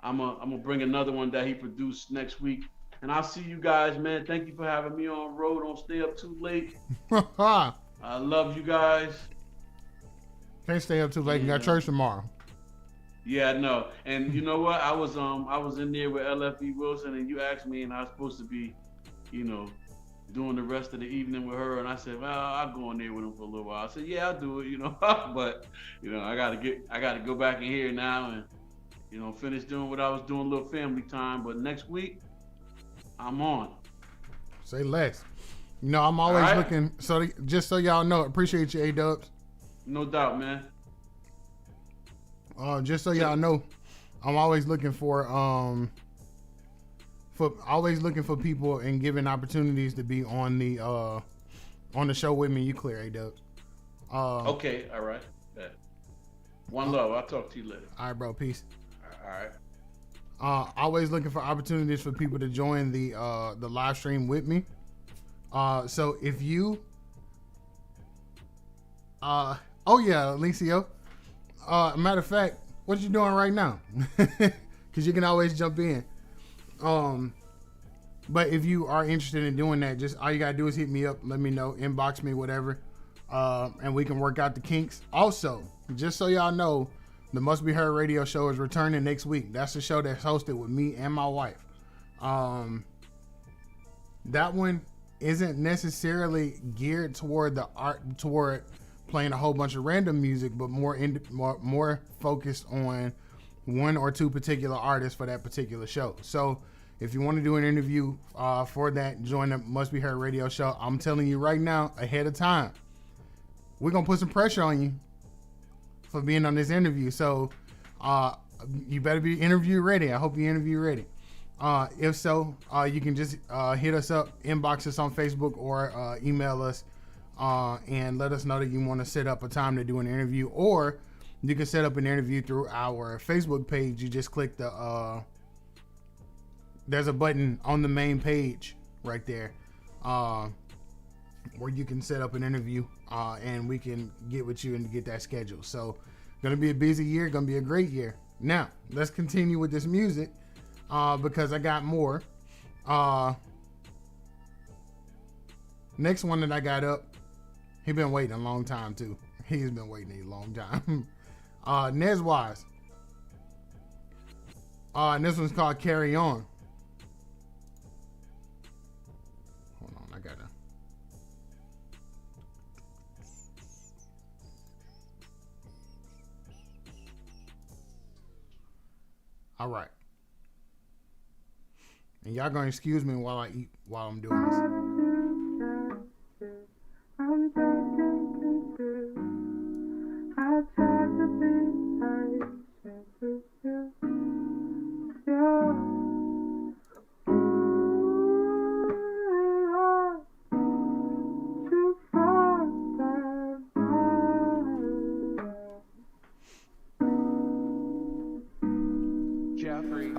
I'm gonna bring another one that he produced next week. And I'll see you guys, man. Thank you for having me on road. Don't stay up too late. I love you guys. Can't stay up too late. You got church tomorrow. Yeah, no. And you know what? I was in there with LFB Wilson, and you asked me, and I was supposed to be, doing the rest of the evening with her, and I said, well, I'll go in there with him for a little while. I said, yeah, I'll do it, but I gotta go back in here now and finish doing what I was doing, a little family time. But next week, I'm on. Say less. I'm always right. looking. So just so y'all know, appreciate you, A-Dubs. No doubt, man. Just so y'all know, I'm always looking for people and giving opportunities to be on the show with me. You clear, A-Dubs. Okay, all right. Yeah. One love. I'll talk to you later. All right, bro. Peace. All right. Always looking for opportunities for people to join the live stream with me. So if you, oh yeah, Alicio. Matter of fact, what you doing right now? Because you can always jump in. But if you are interested in doing that, just all you gotta do is hit me up, let me know, inbox me, whatever, and we can work out the kinks. Also, just so y'all know, the Must Be Heard radio show is returning next week. That's the show that's hosted with me and my wife. That one isn't necessarily geared toward playing a whole bunch of random music, but more focused on one or two particular artists for that particular show. So if you want to do an interview for that, join the Must Be Heard radio show. I'm telling you right now, ahead of time, we're going to put some pressure on you for being on this interview. So you better be interview ready. I hope you interview ready. If so, you can just hit us up, inbox us on Facebook, or email us and let us know that you want to set up a time to do an interview, or you can set up an interview through our Facebook page. You just click there's a button on the main page right there where you can set up an interview and we can get with you and get that scheduled. So gonna be a busy year, gonna be a great year. Now let's continue with this music because I got more. Next one that I got up, he been waiting a long time too. He's been waiting a long time. Nez Wise. And this one's called Carry On. Hold on, I gotta. All right. And y'all gonna excuse me while I eat while I'm doing this.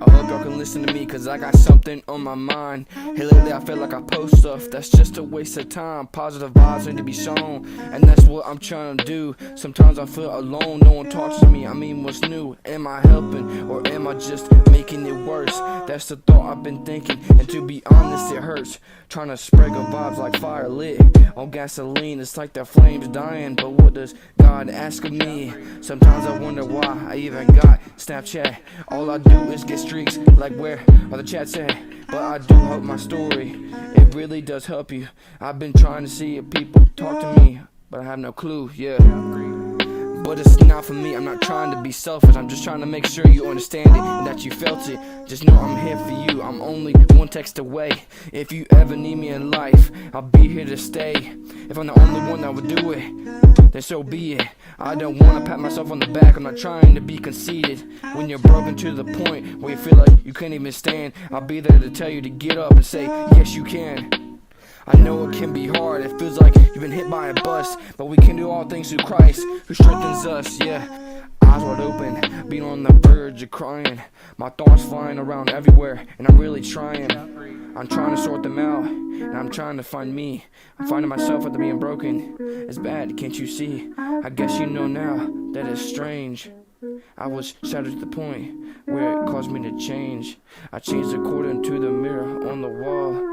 I hope y'all can listen to me, cause I got something on my mind. Hey, lately I feel like I post stuff that's just a waste of time. Positive vibes need to be shown, and that's what I'm trying to do. Sometimes I feel alone, no one talks to me. I mean, what's new? Am I helping, or am I just making it worse? That's the thought I've been thinking, and to be honest, it hurts. Trying to spread good vibes like fire lit on gasoline. It's like the flames dying, but what does God ask of me? Sometimes I wonder why I even got Snapchat. All I do is get streaks, like where are the chats at? But I do hope my story, it really does help you. I've been trying to see if people talk to me, but I have no clue, yeah. But it's not for me, I'm not trying to be selfish. I'm just trying to make sure you understand it and that you felt it. Just know I'm here for you, I'm only one text away. If you ever need me in life, I'll be here to stay. If I'm the only one that would do it, then so be it. I don't wanna pat myself on the back, I'm not trying to be conceited. When you're broken to the point where you feel like you can't even stand, I'll be there to tell you to get up and say, yes you can. I know it can be hard, it feels like you've been hit by a bus, but we can do all things through Christ, who strengthens us, yeah. Eyes wide open, being on the verge of crying. My thoughts flying around everywhere, and I'm really trying. I'm trying to sort them out, and I'm trying to find me. I'm finding myself after being broken. It's bad, can't you see? I guess you know now that it's strange. I was shattered to the point where it caused me to change. I changed according to the mirror on the wall.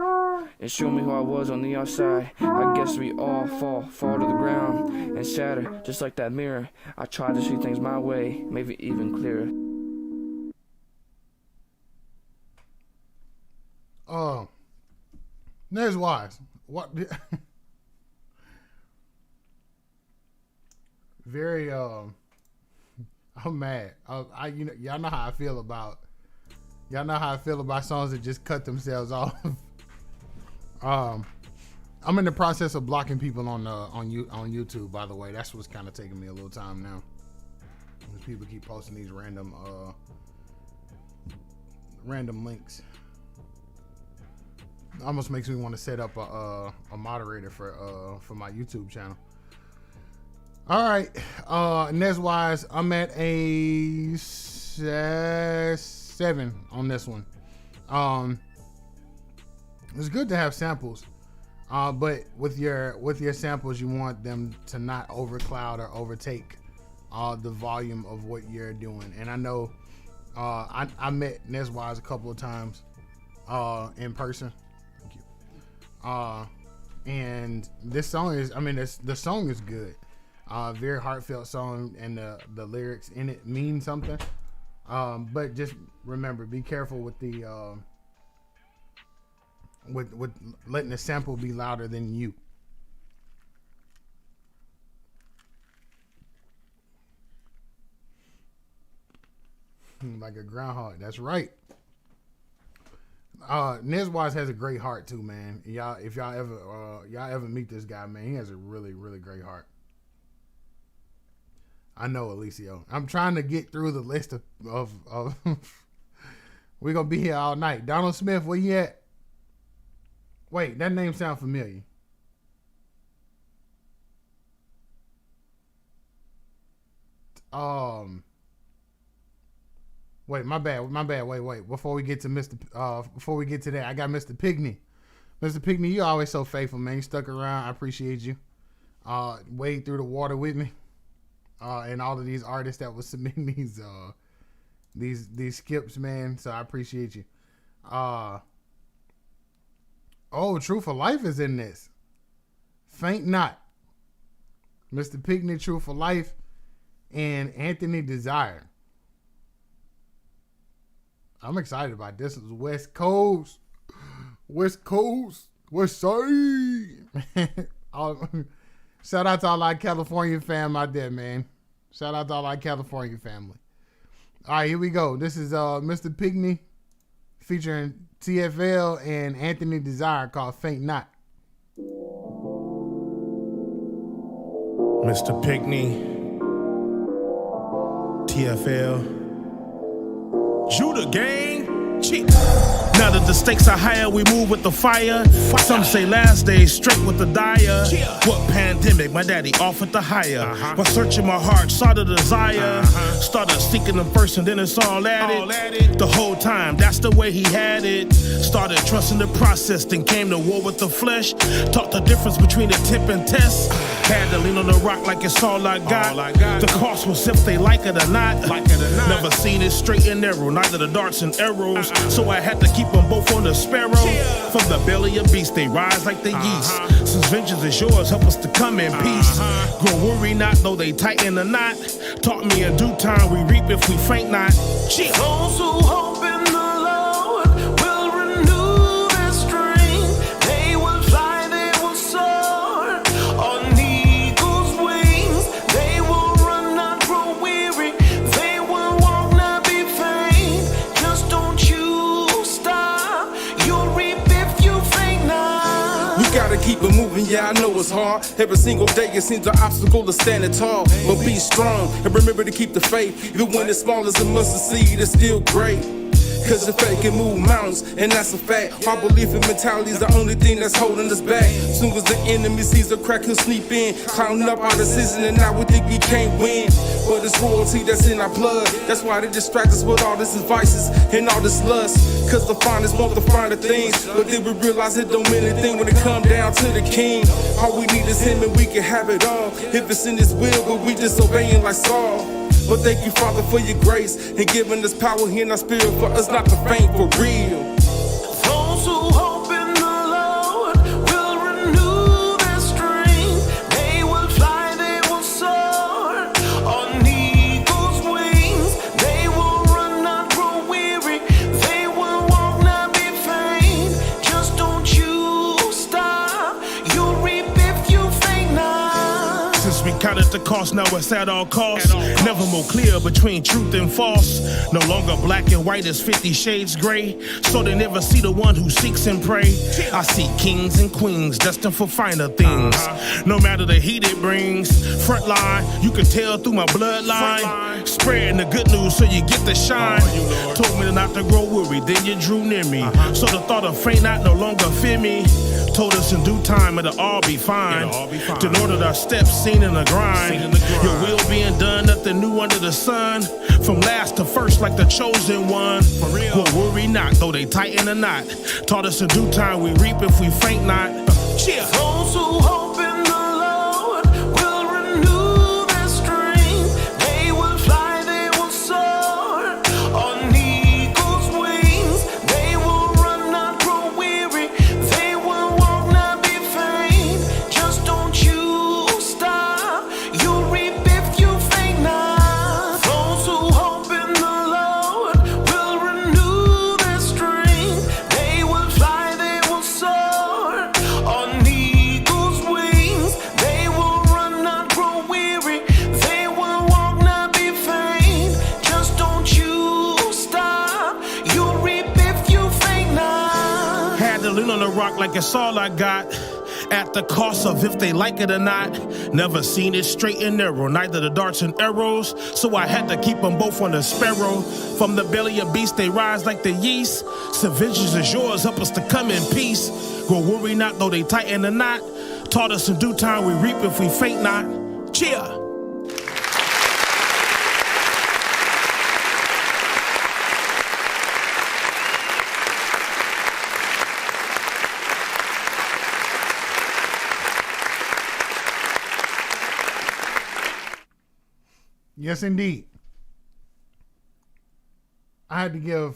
It showed me who I was on the outside. I guess we all fall to the ground and shatter just like that mirror. I try to see things my way, maybe even clearer. Nez Wise. What? Very. I'm mad. Y'all know how I feel about. Y'all know how I feel about songs that just cut themselves off. I'm in the process of blocking people on YouTube. By the way, that's what's kind of taking me a little time now. Because people keep posting these random links. Almost makes me want to set up a moderator for my YouTube channel. All right, next wise, I'm at a 7 on this one. It's good to have samples, but with your samples, you want them to not overcloud or overtake the volume of what you're doing. And I know I met Neswise a couple of times in person. Thank you. And this song is, the song is good. Very heartfelt song, and the lyrics in it mean something. But just remember, be careful with the with letting the sample be louder than you. Like a groundhog. That's right. Neswise has a great heart too, man. If y'all ever meet this guy, man, he has a really, really great heart. I know, Alicio. I'm trying to get through the list of we're gonna be here all night. Donald Smith, where you at? Wait, that name sounds familiar. Wait, my bad. Wait. Before we get to that, I got Mr. Pigney. Mr. Pigney, you always so faithful, man. You stuck around. I appreciate you. Wade through the water with me. And all of these artists that was submitting these skips, man. So I appreciate you. True for Life is in this. Faint Not. Mr. Pigney, True for Life, and Anthony Desire. I'm excited about this. This is West Coast, West Side. Shout out to all our California fam out there, man. Shout out to all our California family. All right, here we go. This is Mr. Pigney featuring TFL and Anthony Desire, called Faint Not. Mr. Pigney, TFL, Judah Gang, Chief. Now that the stakes are higher, we move with the fire. Some say last days straight with the dire. What pandemic? My daddy offered the higher. While searching my heart, saw the desire. Started seeking him first, and then it's all at it. The whole time, that's the way he had it. Started trusting the process, then came to war with the flesh. Taught the difference between the tip and test. Had to lean on the rock like it's all I got. The cost was if they like it or not. Never seen it straight and narrow, neither the darts and arrows. So I had to keep them both on the sparrow. From the belly of beast, they rise like the yeast. Since vengeance is yours, help us to come in peace. Grow worry not, though they tighten the knot. Taught me in due time, we reap if we faint not. Those who hope in the Lord will renew their strength. They will fly, they will soar on eagle's wings. They will run, not grow weary. They will walk, not be faint. Just don't you stop. You'll reap if you faint not. We gotta keep it moving, yeah, I know it's hard. Every single day it seems an obstacle to standing tall. But be strong and remember to keep the faith. Even when it's small as a mustard seed, it's still great. Cause the faith can move mountains, and that's a fact. Our belief and mentality is the only thing that's holding us back. Soon as the enemy sees a crack, he'll sneak in, counting up our decision, and now we think we can't win. But it's royalty that's in our blood. That's why they distract us with all this vices and all this lust. Cause the finest want the finer things, but then we realize it don't mean anything when it come down to the king. All we need is him and we can have it all. If it's in his will, but we disobeying like Saul. But thank you, Father, for your grace and giving us power here in our spirit for us not to faint for real. Those who hope in the Lord will renew their strength. They will fly, they will soar on eagle's wings. They will run, not grow weary. They will walk, not be faint. Just don't you stop. just a cost, now it's at all costs. Never more clear between truth and false. No longer black and white as 50 shades gray. So they never see the one who seeks and pray. I see kings and queens destined for finer things. No matter the heat it brings. Front line, you can tell through my bloodline. Spreading the good news so you get the shine. Told me not to grow weary, then you drew near me. So the thought of faint not no longer fear me. Told us in due time it'll all be fine. To order our steps seen in the grind. Your will being done, nothing new under the sun. From last to first like the chosen one. For real. Well, worry not, though they tighten the knot. Taught us in due time we reap if we faint not. Cheer. Those who hope in the Lord will renew their strength. They will fly, they will soar on eagle's wings. They will run, not grow weary. They will walk, not be faint. Just don't you stop. You reap if you faint not. Those who hope in the Lord will renew their strength. They will fly, they will soar on eagle's wings. They will run, not grow weary. They will walk, not be faint. Just don't you stop. You reap if you faint not. Had to lean on the rock like it's all I got. At the cost of if they like it or not. Never seen it straight and narrow, neither the darts and arrows. So I had to keep them both on the sparrow. From the belly of beast they rise like the yeast. So vengeance is yours, help us to come in peace. Go worry not, though they tighten the knot. Taught us in due time we reap if we faint not. Cheer. Yes, indeed. I had to give.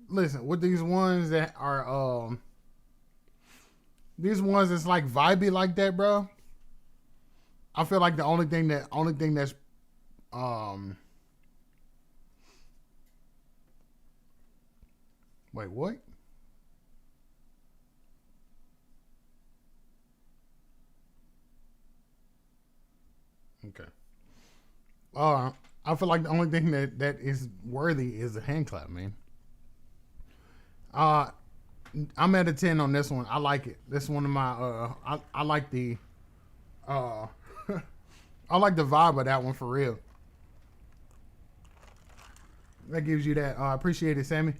Listen, with these ones that are these ones that's like vibey like that, bro. I feel like the only thing that's wait, what? Okay. I feel like the only thing that is worthy is a hand clap, man. I'm at a 10 on this one. I like it. This is one of my I like the I like the vibe of that one for real. That gives you that. I appreciate it, Sammy.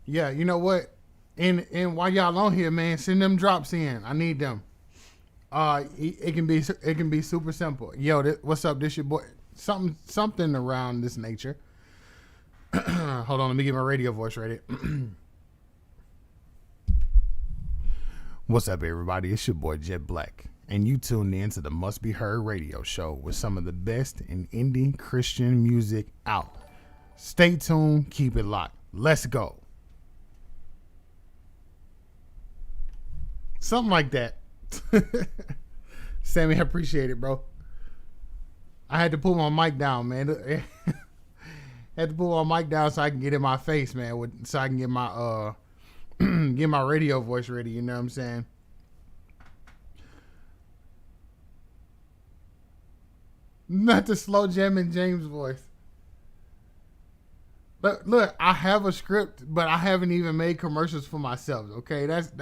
Yeah, you know what? And while y'all on here, man, send them drops in. I need them. It can be super simple. Yo, what's up? This your boy. Something around this nature. Hold on, let me get my radio voice ready. What's up, everybody? It's your boy Jet Black, and you tuned in to the Must Be Heard radio show with some of the best in indie Christian music out. Stay tuned. Keep it locked. Let's go. Something like that. Sammy, I appreciate it, bro. I had to pull my mic down, man. Had to pull my mic down so I can get in my face, man. So I can get my get my radio voice ready. You know what I'm saying? Not the slow jamming James voice. But look, I have a script, but I haven't even made commercials for myself. Okay, that's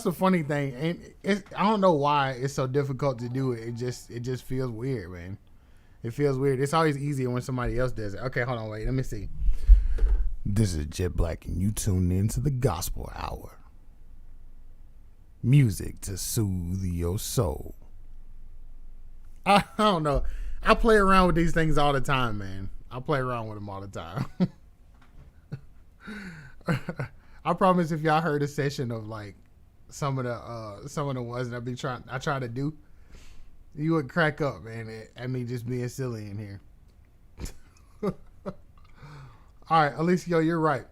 the funny thing, and I don't know why it's so difficult to do it. It just feels weird, man. It feels weird. It's always easier when somebody else does it. Okay, hold on, wait, let me see. This is Jet Black, and you tune in to the Gospel Hour. Music to soothe your soul. I don't know. I play around with these things all the time, man. I play around with them all the time. I promise if y'all heard a session of like some of the ones that I try to do, you would crack up, man, at me just being silly in here. All right, Alicia, you're right.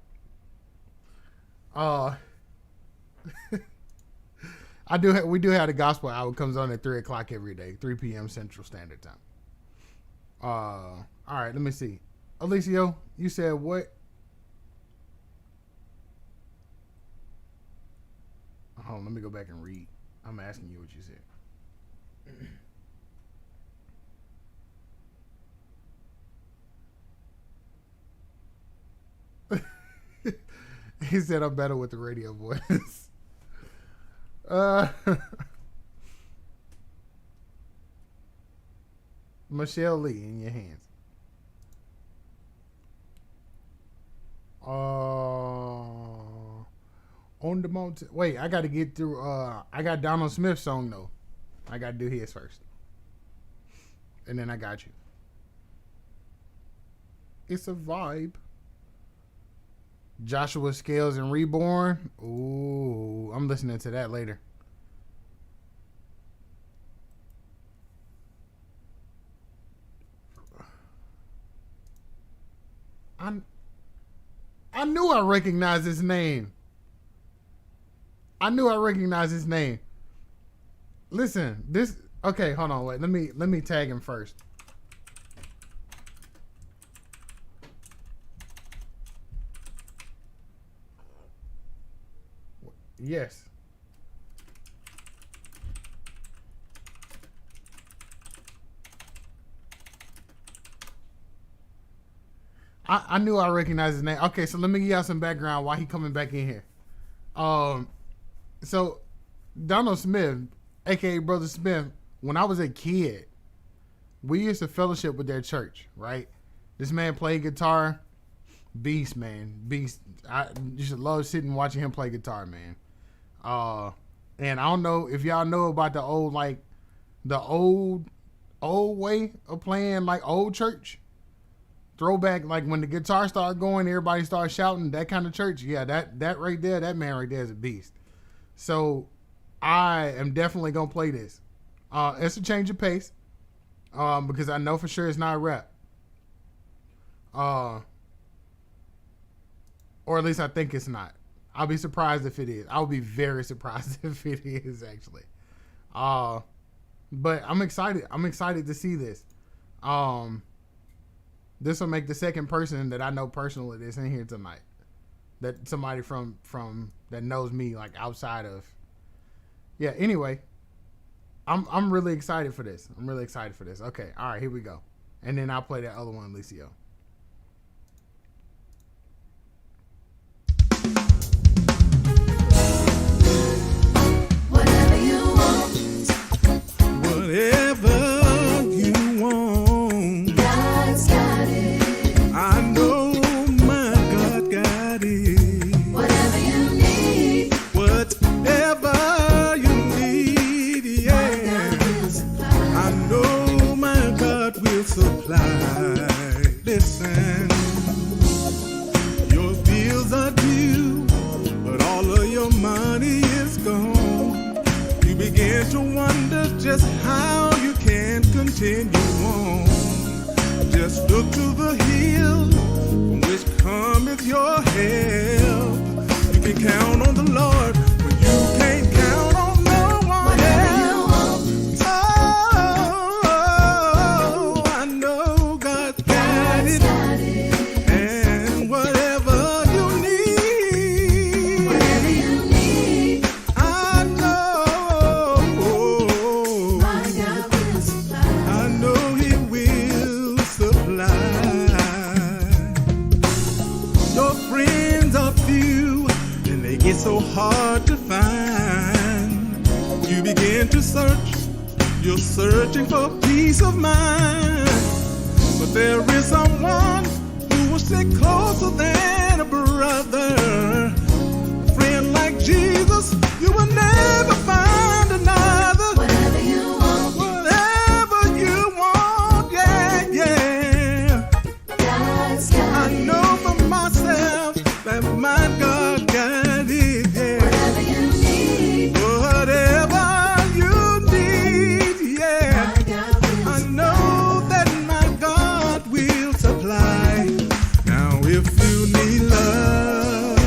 We do have the gospel hour. It comes on at 3:00 every day, 3 p.m. Central Standard Time. All right, let me see. Alicia, you said what? Hold on, let me go back and read. I'm asking you what you said. He said I'm better with the radio voice. Michelle Lee, in your hands. On the mountain. Wait, I got to get through. I got Donald Smith's song though. I got to do his first, and then I got you. It's a vibe. Joshua Scales and Reborn. Ooh, I'm listening to that later. I knew I recognized his name. Listen, this. Okay, hold on, wait. Let me tag him first. Yes. I knew I recognized his name. Okay, so let me give y'all some background why he coming back in here. So Donald Smith, aka Brother Smith, when I was a kid, we used to fellowship with their church, right? This man played guitar, beast, man, beast. I used to love sitting and watching him play guitar, man. And I don't know if y'all know about the old way of playing, like old church. Throwback, like when the guitar started going, everybody started shouting, that kind of church. Yeah, that right there, that man right there is a beast. So I am definitely gonna play this. It's a change of pace, because I know for sure it's not rap. Or at least I think it's not. I'll be surprised if it is. I'll be very surprised if it is, actually. But I'm excited. I'm excited to see this. This will make the second person that I know personally that's in here tonight. That somebody from that knows me, like outside of. Yeah, anyway. I'm really excited for this. Okay, all right, here we go. And then I'll play that other one, Licio. Whatever you want, God's got it. I know my God got it. Whatever you need, yeah. I know my God will supply. Listen, your bills are due, but all of your money is gone. You begin to wonder just how you can continue on. Just look to the hill from which cometh your help. You can count on the Lord when you can't count on no one else. Oh, I know God's got it. And whatever you need, I know He will supply. Your friends are few and they get so hard to find. You begin to search, you're searching for peace of mind. But there is someone who will stick closer than a brother. A friend like Jesus, you will never find another. Whatever you want, yeah. I know for myself that my God got it, yeah. Whatever you need, yeah. I know that my God will supply. Now if you need love,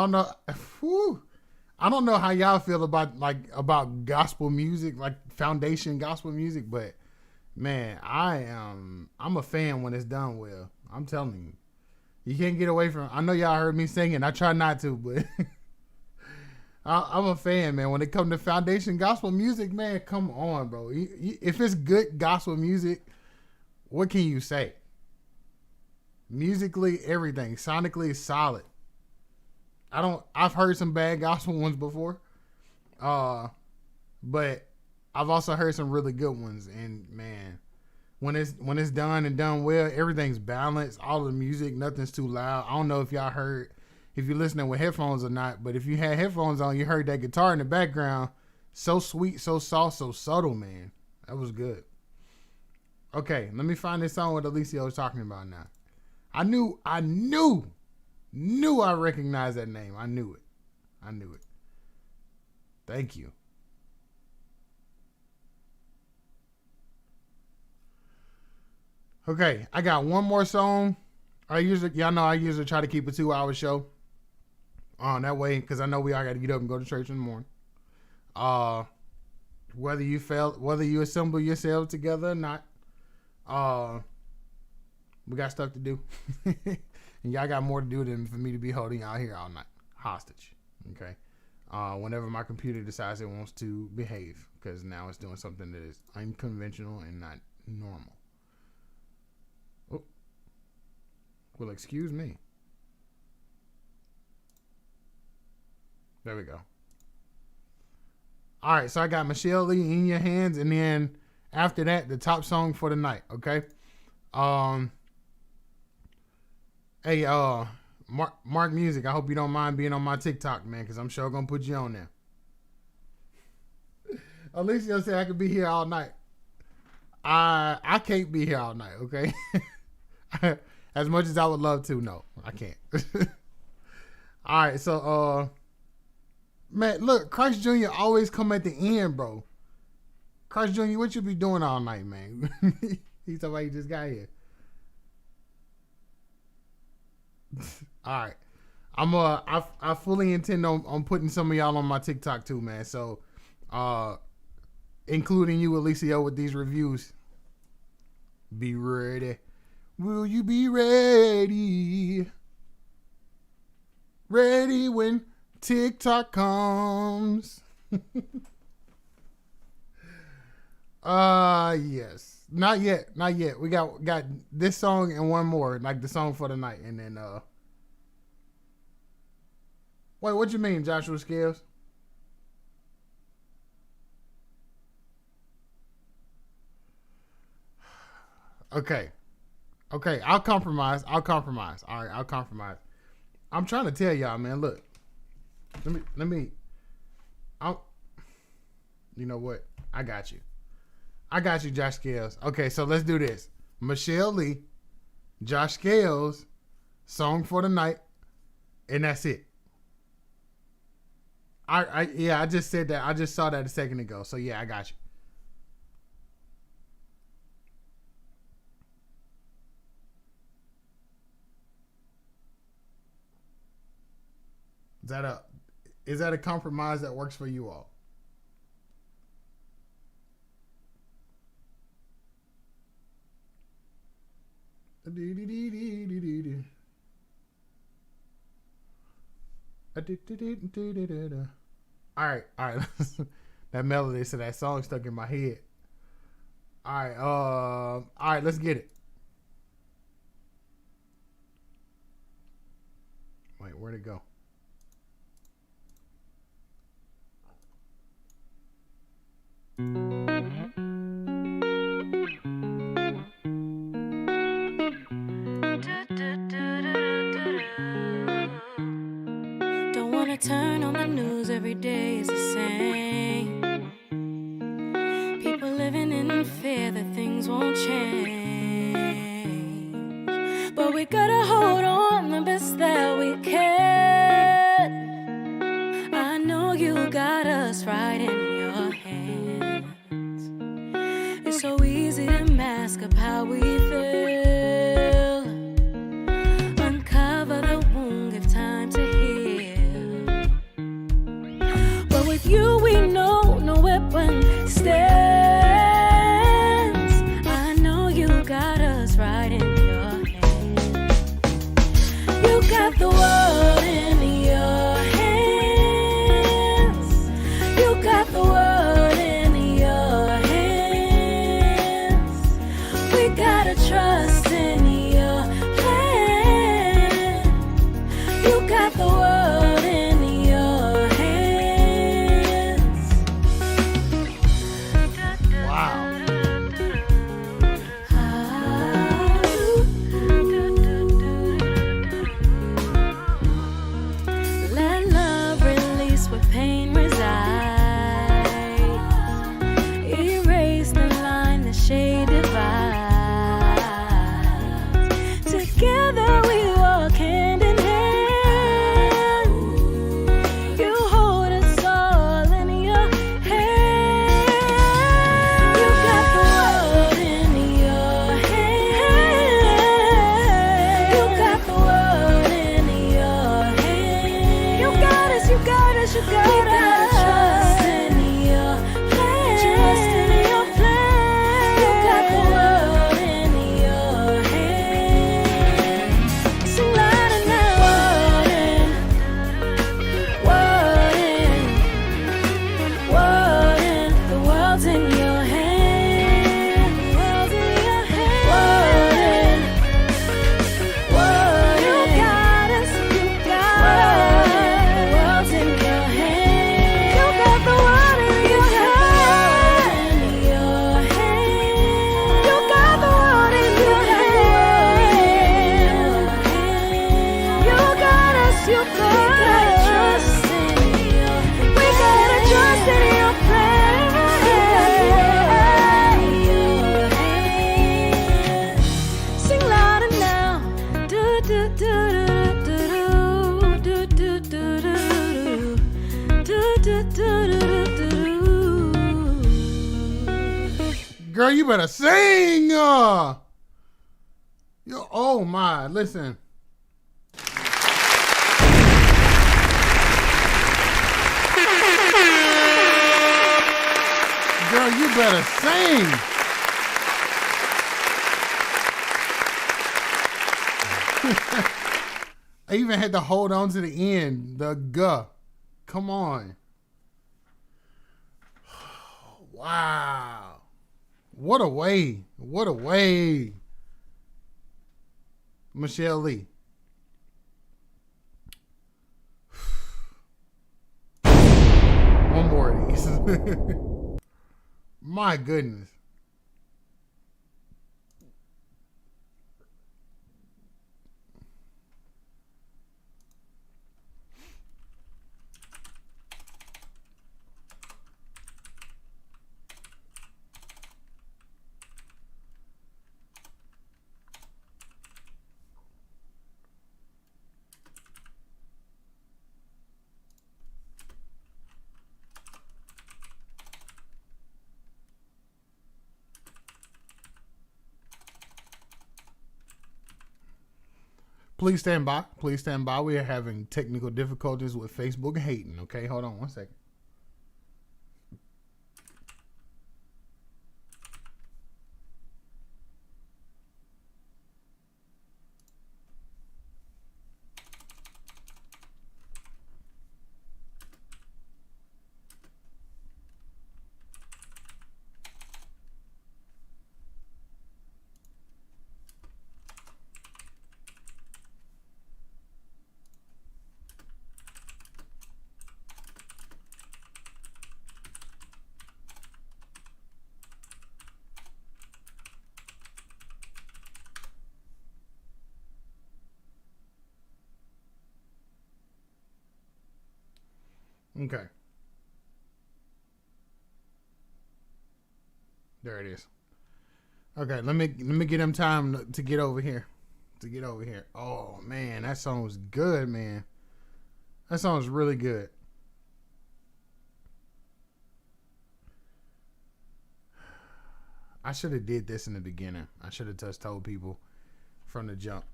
don't know. Whew, I don't know how y'all feel about gospel music, like foundation gospel music, but man, I'm a fan when it's done well. I'm telling you. You can't get away from. I know y'all heard me singing. I try not to, but I'm a fan, man. When it comes to foundation gospel music, man, come on, bro. If it's good gospel music, what can you say? Musically, everything. Sonically, it's solid. I've heard some bad gospel ones before, but I've also heard some really good ones. And man, when it's done and done well, everything's balanced. All the music, nothing's too loud. I don't know if y'all heard, if you're listening with headphones or not, but if you had headphones on, you heard that guitar in the background. So sweet, so soft, so subtle, man. That was good. Okay, let me find this song what Alicia was talking about now. I knew I recognized that name. I knew it. Thank you. Okay, I got one more song. Y'all know I usually try to keep a 2-hour show. That way, because I know we all got to get up and go to church in the morning. Whether you assemble yourselves together or not, we got stuff to do. And y'all got more to do than for me to be holding y'all here all night hostage. Okay. Whenever my computer decides it wants to behave, because now it's doing something that is unconventional and not normal. Oh. Well, excuse me. There we go. All right, so I got Michelle Lee in your hands, and then after that, the top song for the night. Okay. Hey, Mark Music, I hope you don't mind being on my TikTok, man, because I'm sure gonna put you on there. Alicia said I could be here all night. I can't be here all night, okay? As much as I would love to, no, I can't. All right, so man, look, Christ Jr. always come at the end, bro. Christ Jr., what you be doing all night, man? He's talking about he just got here. All right, I fully intend on putting some of y'all on my TikTok too, man. So, including you, Alicia, with these reviews. Be ready. Will you be ready? Ready when TikTok comes. Yes. Not yet. We got this song and one more, like the song for the night, and then wait, what you mean, Joshua Scales? Okay, I'll compromise. All right, I'll compromise. I'm trying to tell y'all, man. Look, let me. You know what? I got you, Josh Scales. Okay, so let's do this. Michelle Lee, Josh Scales, song for the night, and that's it. I just said that. I just saw that a second ago. So yeah, I got you. Is that a compromise that works for you all? All right. That melody, so that song stuck in my head. All right, let's get it. Wait, where'd it go? Don't wanna turn on the news, every day is the same. People living in fear that things won't change. But we gotta hold on the best that we can. I know you got us right in your hands. It's so easy to mask up how we feel. Uncover the wound, give time to heal. Together we walk hand in hand. You hold us all in your hand. You got the world in your hand. You got the world in your hand. You got us, you got us, you got us. Trust in your plan. Trust in your plan. You got the world in your hand. Sing louder now. World, the world's in your hand. The world's in your hand. World, you got us, you got us. The world's in your hand. You got the world in your hand. You got the world in your hand. You got us, you got us. We gotta trust in your plan. Sing louder now. Do do do do do do do do do do do. Girl, you better sing. Yo, oh my, listen. Girl, you better sing. I even had to hold on to the end. The guh. Come on. Wow. What a way. What a way. Michelle Lee. One more of these. My goodness. Please stand by. Please stand by. We are having technical difficulties with Facebook hating. Okay, hold on one second. Okay. There it is. Okay, let me get him time to get over here. To get over here. Oh man, that song was good, man. That song was really good. I should have did this in the beginning. I should have just told people from the jump.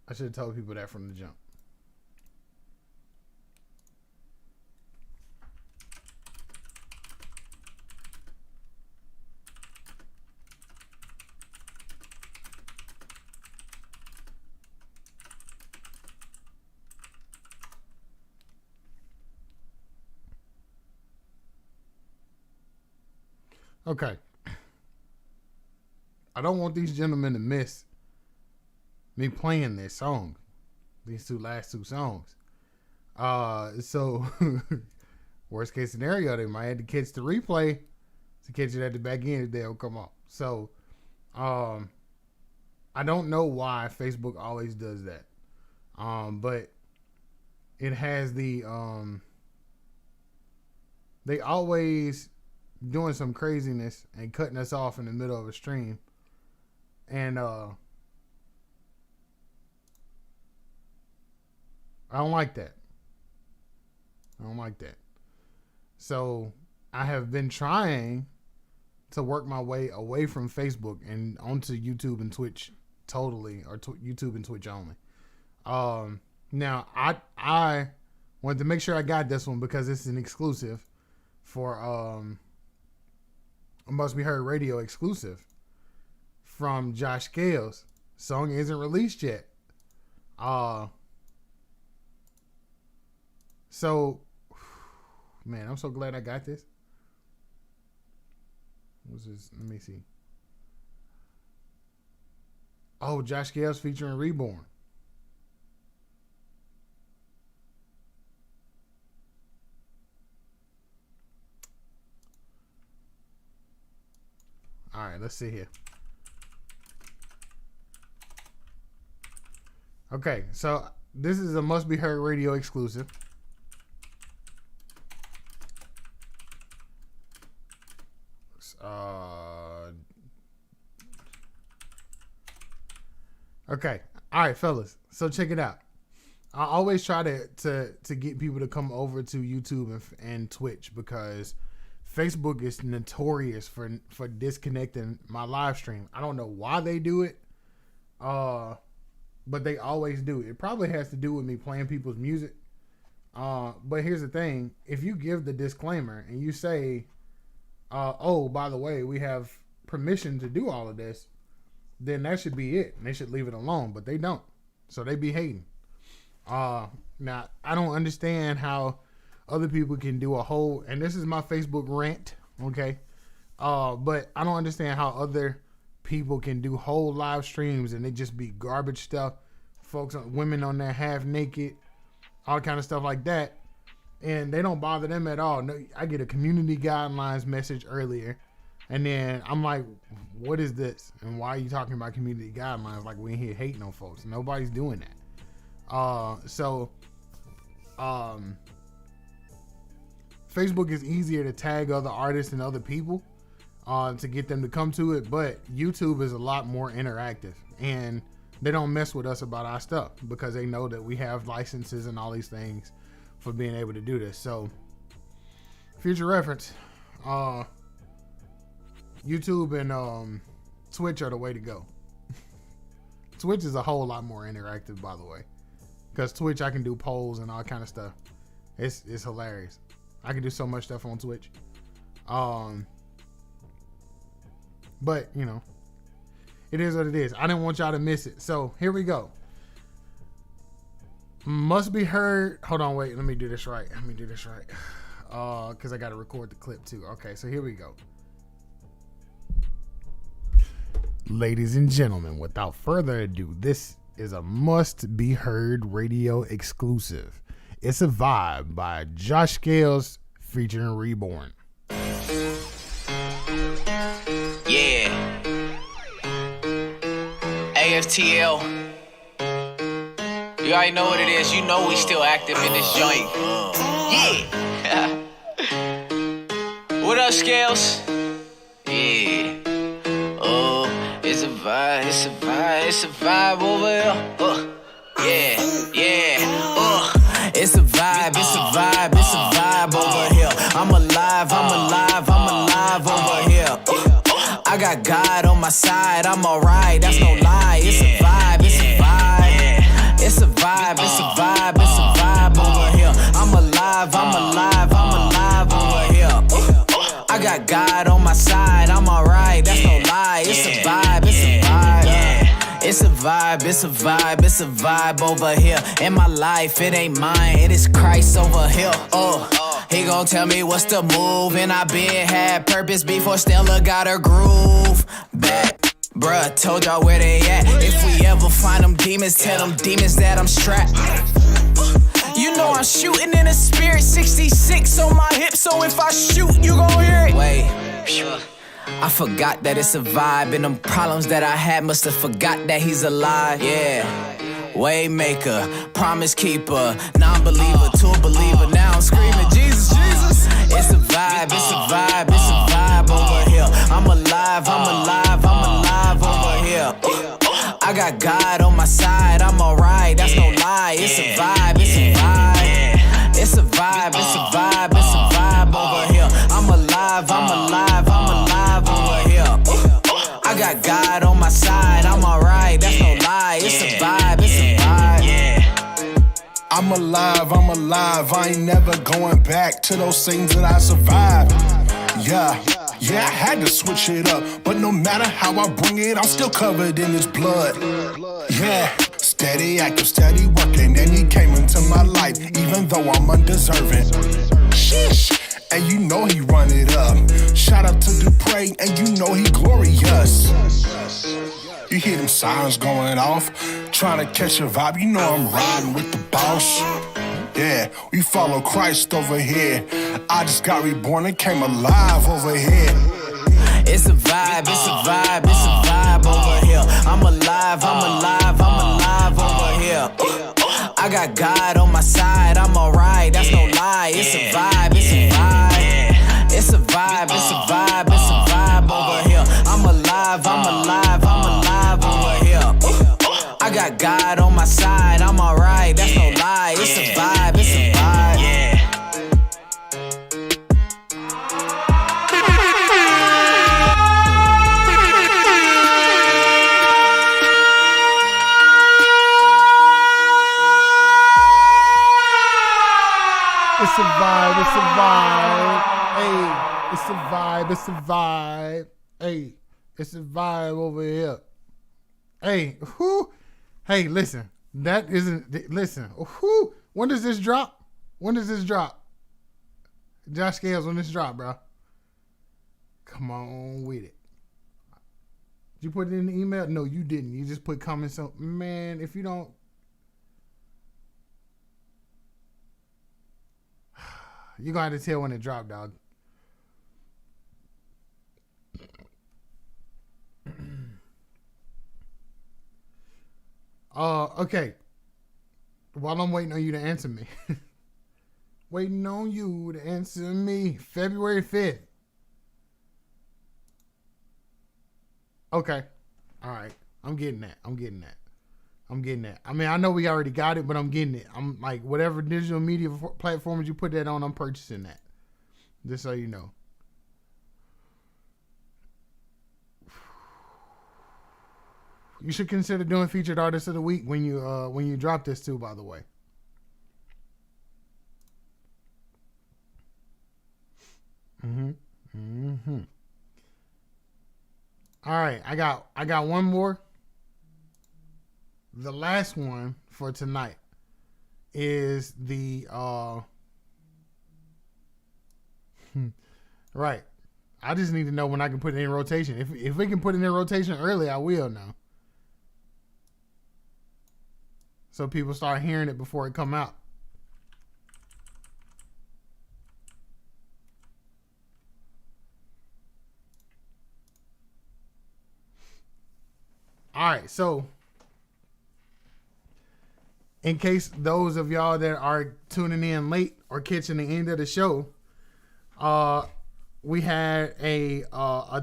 I should have told people that from the jump. Okay. I don't want these gentlemen to miss me playing this song. These last two songs. So worst case scenario, they might have to catch the replay to catch it at the back end if they don't come off. So I don't know why Facebook always does that. But it has the they always doing some craziness and cutting us off in the middle of a stream. And I don't like that. I don't like that. So I have been trying to work my way away from Facebook and onto YouTube and Twitch totally, or YouTube and Twitch only. Now I wanted to make sure I got this one because this is an exclusive for Must Be Heard Radio exclusive from Josh Scales. Song isn't released yet. So man, I'm so glad I got this. What's this? Let me see. Oh, Josh Scales featuring Reborn. All right, let's see here. Okay, so this is a Must Be Heard Radio exclusive. Okay, all right, fellas. So check it out. I always try to get people to come over to YouTube and Twitch because Facebook is notorious for disconnecting my live stream. I don't know why they do it, but they always do. It probably has to do with me playing people's music. But here's the thing: if you give the disclaimer and you say, "Oh, by the way, we have permission to do all of this," then that should be it, and they should leave it alone. But they don't, so they be hating. Now I don't understand how other people can do a whole, and this is my Facebook rant, okay? But I don't understand how other people can do whole live streams and it just be garbage stuff, folks, women on there half naked, all kind of stuff like that, and they don't bother them at all. No, I get a community guidelines message earlier, and then I'm like, what is this? And why are you talking about community guidelines like we ain't here hating on folks? Nobody's doing that. Facebook is easier to tag other artists and other people to get them to come to it, but YouTube is a lot more interactive, and they don't mess with us about our stuff because they know that we have licenses and all these things for being able to do this. So future reference, YouTube and Twitch are the way to go. Twitch is a whole lot more interactive, by the way, because Twitch I can do polls and all kind of stuff. It's hilarious. I can do so much stuff on Twitch. But, you know, it is what it is. I didn't want y'all to miss it. So, here we go. Must Be Heard. Hold on, wait. Let me do this right. Because I got to record the clip, too. Okay, so here we go. Ladies and gentlemen, without further ado, this is a Must Be Heard Radio exclusive. It's a Vibe by Josh Scales featuring Reborn. Yeah. AFTL. You already know what it is. You know we still active in this joint. Yeah. What up, Scales? Yeah. Oh, it's a vibe, it's a vibe, it's a vibe over here. Yeah, yeah. It's a vibe, it's a vibe, it's a vibe over here. I'm alive over here. I got God on my side, I'm alright, that's no lie. It's a vibe, it's a vibe. It's a vibe, it's a vibe, it's a vibe over here. I'm alive over here. I got God on my side, I'm alright, that's no lie. It's a vibe, it's a vibe. It's a vibe, it's a vibe, it's a vibe over here. In my life, it ain't mine, it is Christ over here. He gon' tell me what's the move, and I been had purpose before Stella got her groove back. Bruh, told y'all where they at. If we ever find them demons, tell them demons that I'm strapped. You know I'm shooting in a spirit, 66 on my hip, so if I shoot, you gon' hear it. Wait, I forgot that it's a vibe, and them problems that I had must have forgot that he's alive. Yeah, Waymaker, promise keeper, non-believer to a believer. Now I'm screaming, Jesus, Jesus. It's a vibe, it's a vibe, it's a vibe over here. I'm alive, I'm alive, I'm alive over here. I got God on my side, I'm alright, that's no lie. It's a vibe, it's a vibe. It's a vibe, it's a vibe, it's a vibe over here. I'm alive, I'm alive, I'm alive over here. I got God on my side, I'm alright, that's no lie. It's a vibe, it's a vibe. I'm alive, I ain't never going back to those things that I survived. Yeah, I had to switch it up, but no matter how I bring it, I'm still covered in his blood. Yeah, steady active, steady working, and he came into my life, even though I'm undeserving. Sheesh. And you know he run it up. Shout out to Dupre, and you know he glorious. You hear them sirens going off, trying to catch a vibe. You know I'm riding with the boss. Yeah, we follow Christ over here. I just got reborn and came alive over here. It's a vibe, it's a vibe, it's a vibe over here. I'm alive, I'm alive, I'm alive over here. I got God on my side, I'm alright, that's no lie. It's a vibe, it's a vibe. It's a vibe, it's a vibe, it's a vibe over here. I'm alive, I'm alive, I'm alive over here. I got God on my side, I'm alright, that's no lie. It's a vibe, it's a vibe. It's a vibe, it's a vibe. Hey, it's a vibe, it's a vibe. Hey, it's a vibe over here. Hey, whoo. Hey, listen. That isn't, listen. Whoo. When does this drop? When does this drop? Josh Scales, when this drop, bro? Come on with it. Did you put it in the email? No, you didn't. You just put comments on. Man, if you don't. You're going to have to tell when it dropped, dog. Okay. While I'm waiting on you to answer me. Waiting on you to answer me. February 5th. Okay. All right. I'm getting that. I mean, I know we already got it, but I'm getting it. I'm like, whatever digital media platforms you put that on, I'm purchasing that. Just so you know. You should consider doing featured artist of the week when you drop this too, by the way. All right, I got one more. The last one for tonight is the right. I just need to know when I can put it in rotation. If we can put it in rotation early, I will now. So people start hearing it before it come out. All right, so in case those of y'all that are tuning in late or catching the end of the show, we had a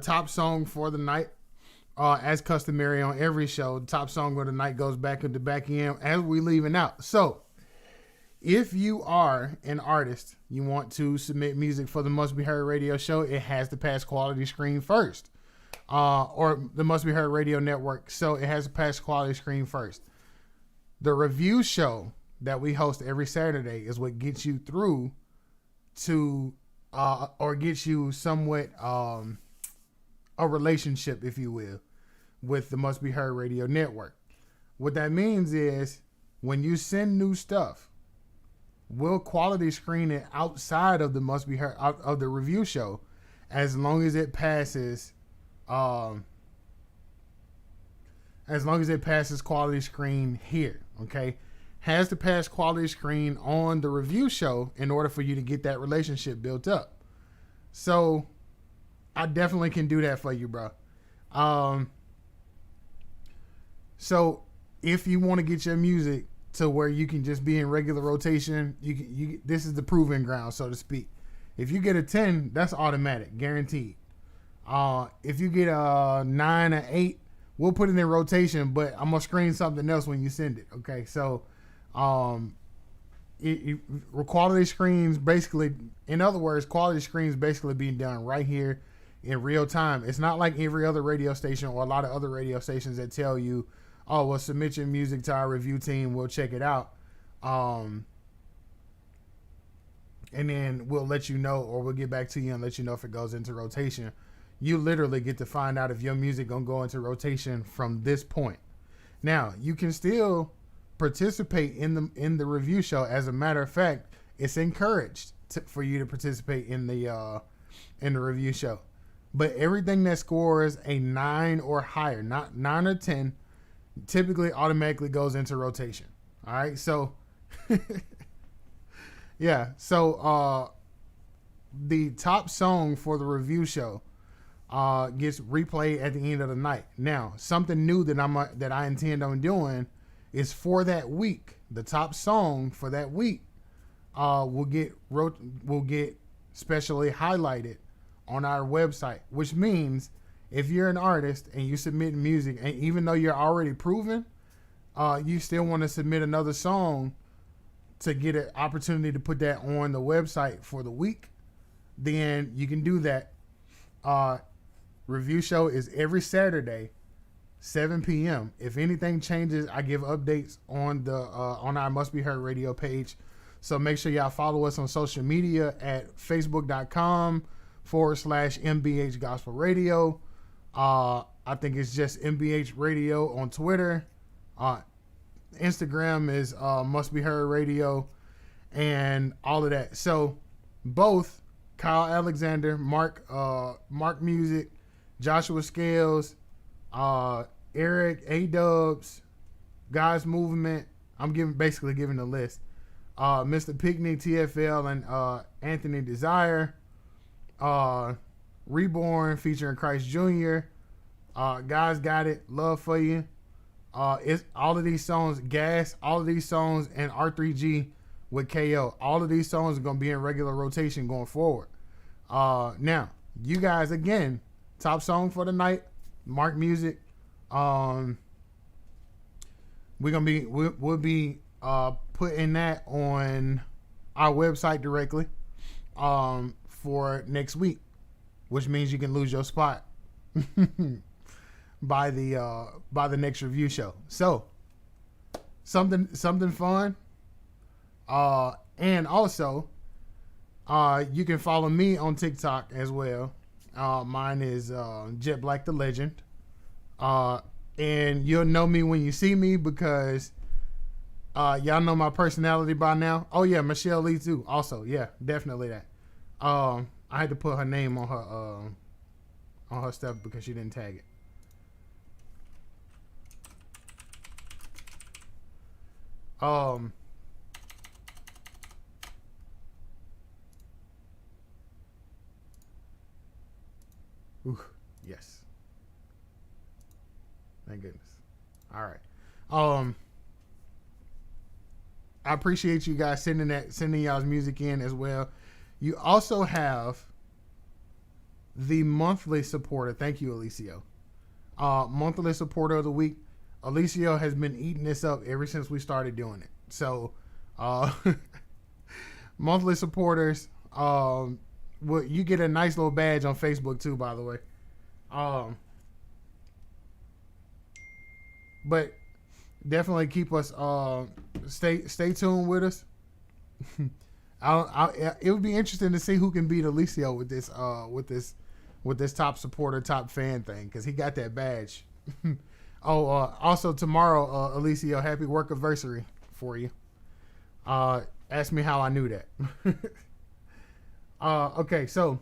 top song for the night. As customary on every show, the top song of the night goes back at the back end as we leaving out. So if you are an artist, you want to submit music for the Must Be Heard radio show, it has to pass quality screen first. Or the Must Be Heard radio network. So it has to pass quality screen first. The review show that we host every Saturday is what gets you through to, or gets you somewhat a relationship, if you will, with the Must Be Heard radio network. What that means is when you send new stuff, we'll quality screen it outside of the Must Be Heard, out of the review show, as long as it passes. As long as it passes quality screen here, okay? Has to pass quality screen on the review show in order for you to get that relationship built up. So I definitely can do that for you, bro. So if you want to get your music to where you can just be in regular rotation, you this is the proving ground, so to speak. If you get a 10, that's automatic, guaranteed. If you get a 9 or 8, we'll put it in rotation, but I'm gonna screen something else when you send it. Okay, so quality screens basically, in other words, quality screens basically being done right here in real time. It's not like every other radio station or a lot of other radio stations that tell you, oh, well, submit your music to our review team, we'll check it out, and then we'll let you know, or we'll get back to you and let you know if it goes into rotation. You literally get to find out if your music gonna go into rotation from this point. Now, you can still participate in the review show. As a matter of fact, it's encouraged for you to participate in the review show. But everything that scores a 9 or higher, not 9 or 10, typically automatically goes into rotation. All right, so yeah, so the top song for the review show gets replayed at the end of the night. Now, something new that I intend on doing is for that week, the top song for that week will get specially highlighted on our website, which means if you're an artist and you submit music, and even though you're already proven, you still want to submit another song to get an opportunity to put that on the website for the week, then you can do that. Review show is every Saturday, 7 p.m. If anything changes, I give updates on the on our Must Be Heard Radio page. So make sure y'all follow us on social media at facebook.com/MBH Gospel Radio. I think it's just MBH Radio on Twitter. Instagram is Must Be Heard Radio, and all of that. So both Kyle Alexander, Mark Music, Joshua Scales, Eric A-Dubs, Guys Movement. I'm basically giving the list. Mr. Picnic, TFL, and Anthony Desire. Reborn featuring Christ Jr. Guys Got It, Love For You. It's all of these songs, Gas, all of these songs, and R3G with KO. All of these songs are gonna be in regular rotation going forward. Now, you guys, again, top song for the night, Mark Music. We'll be putting that on our website directly for next week, which means you can lose your spot by the next review show. So something fun, and also you can follow me on TikTok as well. Mine is Jet Black the Legend, and you'll know me when you see me because y'all know my personality by now. Oh yeah, Michelle Lee too. Also, yeah, definitely that. I had to put her name on her stuff because she didn't tag it. Yes. Thank goodness. All right. I appreciate you guys sending y'all's music in as well. You also have the monthly supporter. Thank you, Alicio. Monthly supporter of the week. Alicio has been eating this up ever since we started doing it. So, monthly supporters, you get a nice little badge on Facebook too, by the way. But definitely keep us stay tuned with us. It would be interesting to see who can beat Alicio with this top supporter, top fan thing, because he got that badge. Also tomorrow, Alicio, happy work anniversary for you. Ask me how I knew that. Okay, so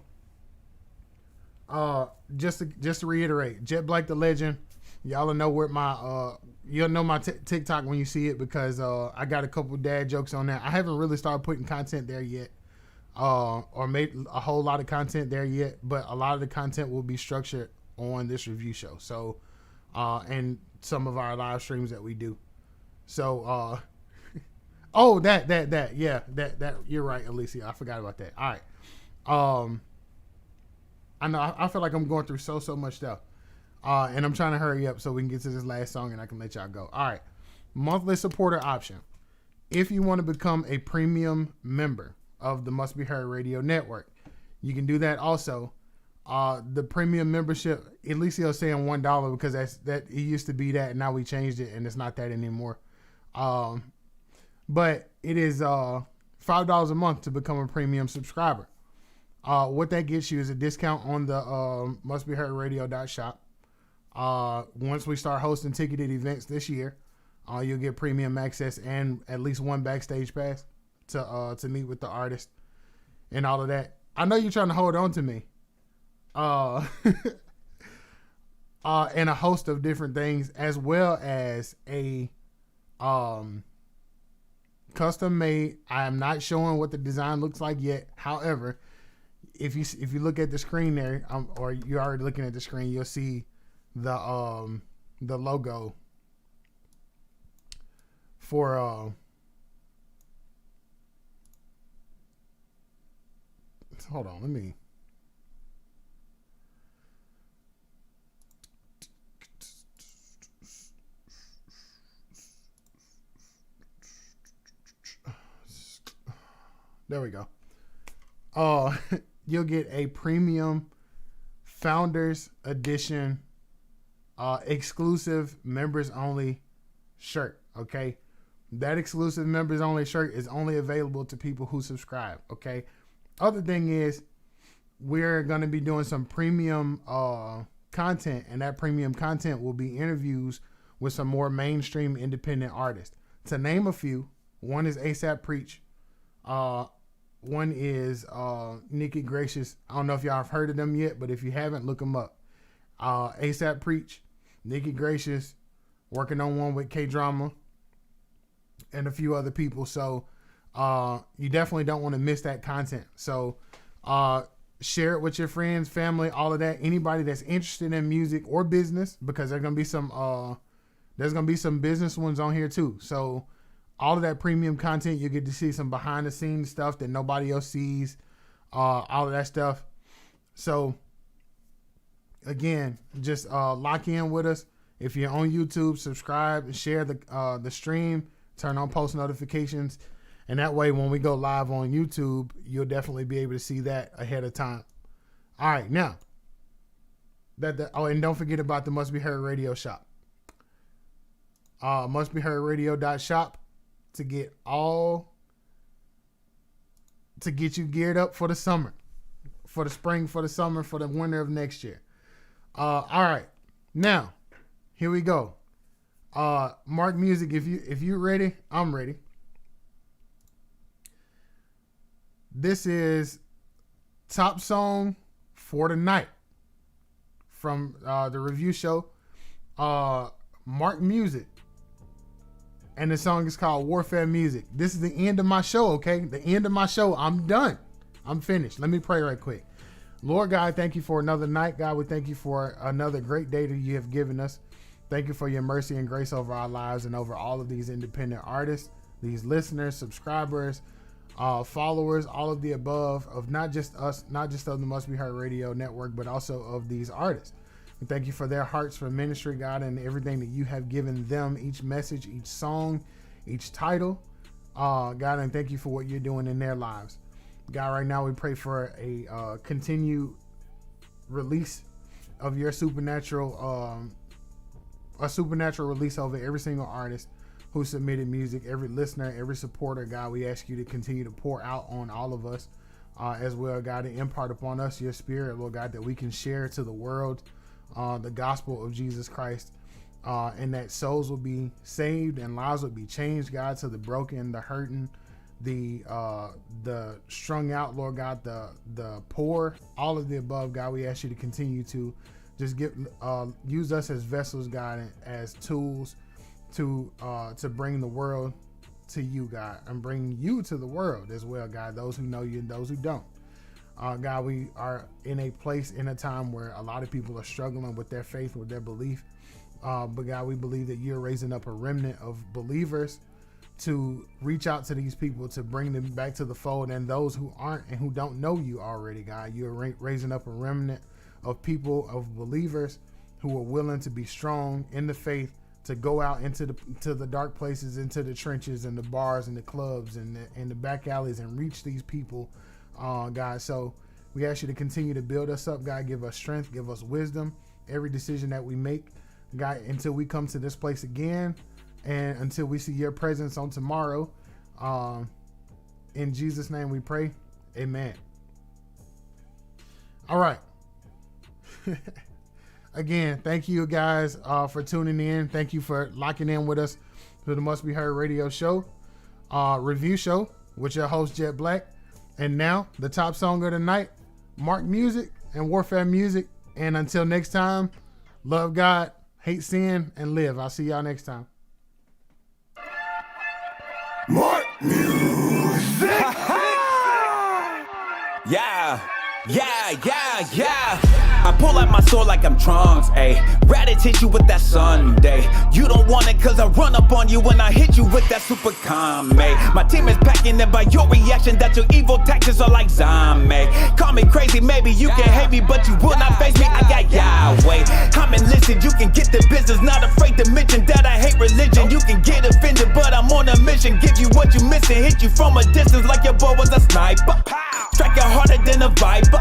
just to reiterate, Jet Black the Legend, y'all will know where you'll know my TikTok when you see it, because I got a couple dad jokes on there. I haven't really started putting content there yet, or made a whole lot of content there yet, but a lot of the content will be structured on this review show. So, and some of our live streams that we do. So, that you're right, Alicia. I forgot about that. All right. I know I feel like I'm going through so much stuff. And I'm trying to hurry up so we can get to this last song and I can let y'all go. All right. Monthly supporter option. If you want to become a premium member of the Must Be Heard Radio Network, you can do that also. The premium membership, at least he'll say $1 because that it used to be that and now we changed it and it's not that anymore. But it is $5 a month to become a premium subscriber. What that gets you is a discount on the mustberadio.shop. Once we start hosting ticketed events this year, you'll get premium access and at least one backstage pass to meet with the artist and all of that. I know you're trying to hold on to me. And a host of different things, as well as a custom made. I am not showing what the design looks like yet. However, if you look at the screen there, or you're already looking at the screen, you'll see the logo for hold on, let me. There we go. You'll get a premium Founders Edition exclusive members only shirt. Okay. That exclusive members only shirt is only available to people who subscribe. Okay. Other thing is we're going to be doing some premium content, and that premium content will be interviews with some more mainstream independent artists. To name a few, one is ASAP Preach. One is Nikki Gracious. I don't know if y'all have heard of them yet, but if you haven't, look them up. ASAP Preach, Nikki Gracious, working on one with K-Drama, and a few other people. So you definitely don't want to miss that content. So share it with your friends, family, all of that. Anybody that's interested in music or business, because there's gonna be some business ones on here too. So all of that premium content, you get to see some behind the scenes stuff that nobody else sees, all of that stuff. So again, just lock in with us. If you're on YouTube, subscribe and share the stream, turn on post notifications. And that way, when we go live on YouTube, you'll definitely be able to see that ahead of time. All right, now, and don't forget about the Must Be Heard Radio shop. Mustberadio.shop to get you geared up for the summer, for the spring, for the summer, for the winter of next year. All right, now, here we go. Mark Music, if you're ready, I'm ready. This is top song for the night from the review show, Mark Music. And the song is called Warfare Music. This is the end of my show, okay? The end of my show. I'm done. I'm finished. Let me pray right quick. Lord God, thank you for another night. God, we thank you for another great day that you have given us. Thank you for your mercy and grace over our lives and over all of these independent artists, these listeners, subscribers, followers, all of the above, of not just us, not just of the Must Be Heard Radio Network, but also of these artists. We thank you for their hearts for ministry, God, and everything that you have given them, each message, each song, each title. God, and thank you for what you're doing in their lives. God, right now we pray for a continued release of your supernatural, a supernatural release over every single artist who submitted music, every listener, every supporter. God, we ask you to continue to pour out on all of us as well, God, and impart upon us your spirit, Lord God, that we can share to the world the gospel of Jesus Christ, and that souls will be saved and lives will be changed, God, to the broken, the hurting, the strung out, Lord God, the poor, all of the above. God, we ask you to continue to just use us as vessels, God, as tools to bring the world to you, God, and bring you to the world as well, God, those who know you and those who don't. God, we are in a place, in a time where a lot of people are struggling with their faith, with their belief. But God, we believe that you're raising up a remnant of believers to reach out to these people, to bring them back to the fold, and those who aren't and who don't know you already, God. You're raising up a remnant of people, of believers who are willing to be strong in the faith, to go out into the dark places, into the trenches and the bars and the clubs and the back alleys and reach these people, God. So we ask you to continue to build us up, God. Give us strength, give us wisdom, every decision that we make, God, until we come to this place again and until we see your presence on tomorrow. In Jesus' name we pray. Amen. All right. Again, thank you guys for tuning in. Thank you for locking in with us to the Must Be Heard radio show, review show with your host, Jet Black. And now the top song of the night, Mark Music and Warfare Music. And until next time, love God, hate sin, and live. I'll see y'all next time. Mark Music. Yeah. I pull out my sword like I'm Trunks, ayy. Ratted hit you with that Sunday. You don't want it cause I run up on you when I hit you with that super comm, My team is packing it by your reaction that your evil tactics are like zombie. Call me crazy, maybe you can hate me, but you will not face me. I got Yahweh. I'm enlisted, you can get the business. Not afraid to mention that I hate religion. You can get offended, but I'm on a mission. Give you what you missing, hit you from a distance like your boy was a sniper. Strike you harder than a viper.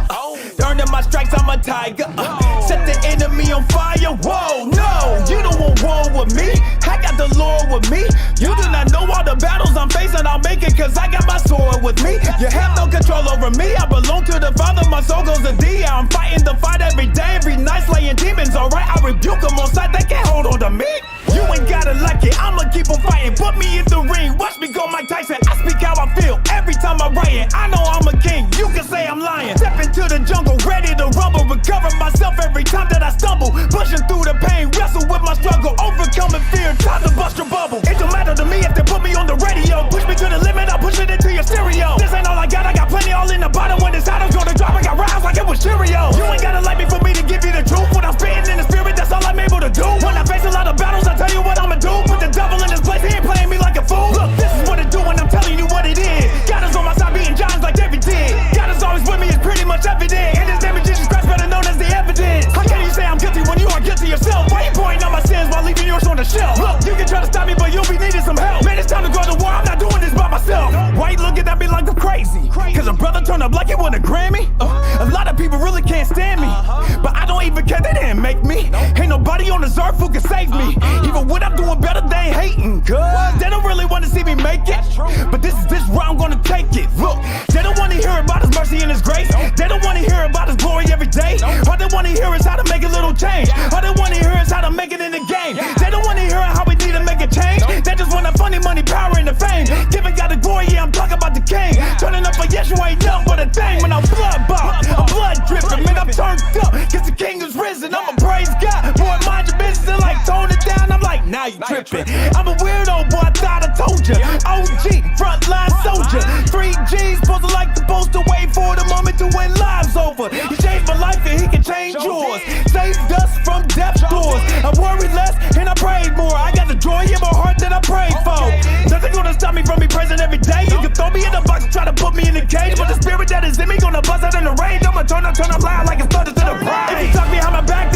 Earning my strikes, I'm a tiger. Set the enemy on fire. Whoa, no, you don't want war with me. I got the Lord with me. You do not know all the battles I'm facing. I'll make it cause I got my sword with me. You have no control over me. I belong to the Father. My soul goes to thee. I'm fighting the fight every day, every night, slaying demons. Alright, I rebuke them on sight. They can't hold on to me. You ain't gotta like it. I'ma keep on fighting. Put me in the ring. Watch me go Mike Tyson. I speak how I feel every time I write it. I know I'm a king. You can say I'm lying. Step into the jungle, ready to rumble. Recover myself every time that I stumble. Pushing through the pain, wrestle with my struggle. Overcoming fear, time to bust your bubble. It don't matter to me if they put me on the radio. Push me to the limit, I'll push it into your stereo. This ain't all I got plenty all in the bottom. When this item's gonna drop, I got rounds like it was Cheerios. You ain't gotta like me for me to give you the truth. When I'm spitting in the spirit, that's all I'm able to do. When I face a lot of battles, I tell you what I'ma do. Put the devil in his place, he ain't playing me like a fool. Look, this is what it do when I'm telling you what it is. God is on my side, beating giants like David did. God is always with me, it's pretty much evident. And his name is Jesus Christ, better known as the evidence. How can you say I'm guilty when you are guilty yourself? Why you pointing out my sins while leaving yours on the shelf? Look, you can try to stop me, but you'll be needing some help. Man, it's time to go to war, I'm not doing this by myself. Why you looking at me like I'm crazy? Cause a brother turned up like he won a Grammy? A lot of people really can't stand me, but I don't even care, they didn't make me. Ain't nobody on this earth who can save me. Even when I'm doing better, they ain't hating. Cause they don't really want to see me make it. But this is where I'm gonna take it. Look, they don't want to hear about his mercy and his grace. They don't want to hear about his glory every day. All they want to hear is how to make a little change. All they want to hear is how to make it in the game. They don't want to hear how we need to make a change. They just want the funny money, power, and the fame. Giving God the glory, yeah, I'm talking about the king. Turning up for Yeshua ain't nothing but a thing. When I'm blood bought, I'm blood dripping, man, I'm turned up. Cause the king is risen, I'ma praise God. Boy, mind your business and like tone it down. I'm like, now you tripping. I'm a weirdo, boy, I thought I told you. OG, frontline soldier. 3 G's, supposed to like the poster, wait for the moment to win lives over. He changed my life and he can change yours. Saved us from death's doors. I worried less and I prayed more. I got the joy in my heart that I prayed for. Nothing gonna stop me from me praising every day. You can throw me in the box and try to put me in the cage, but the spirit that is in me gonna bust out in the rage. I'ma turn up loud like it's thunder to the brain. If you talk behind my back,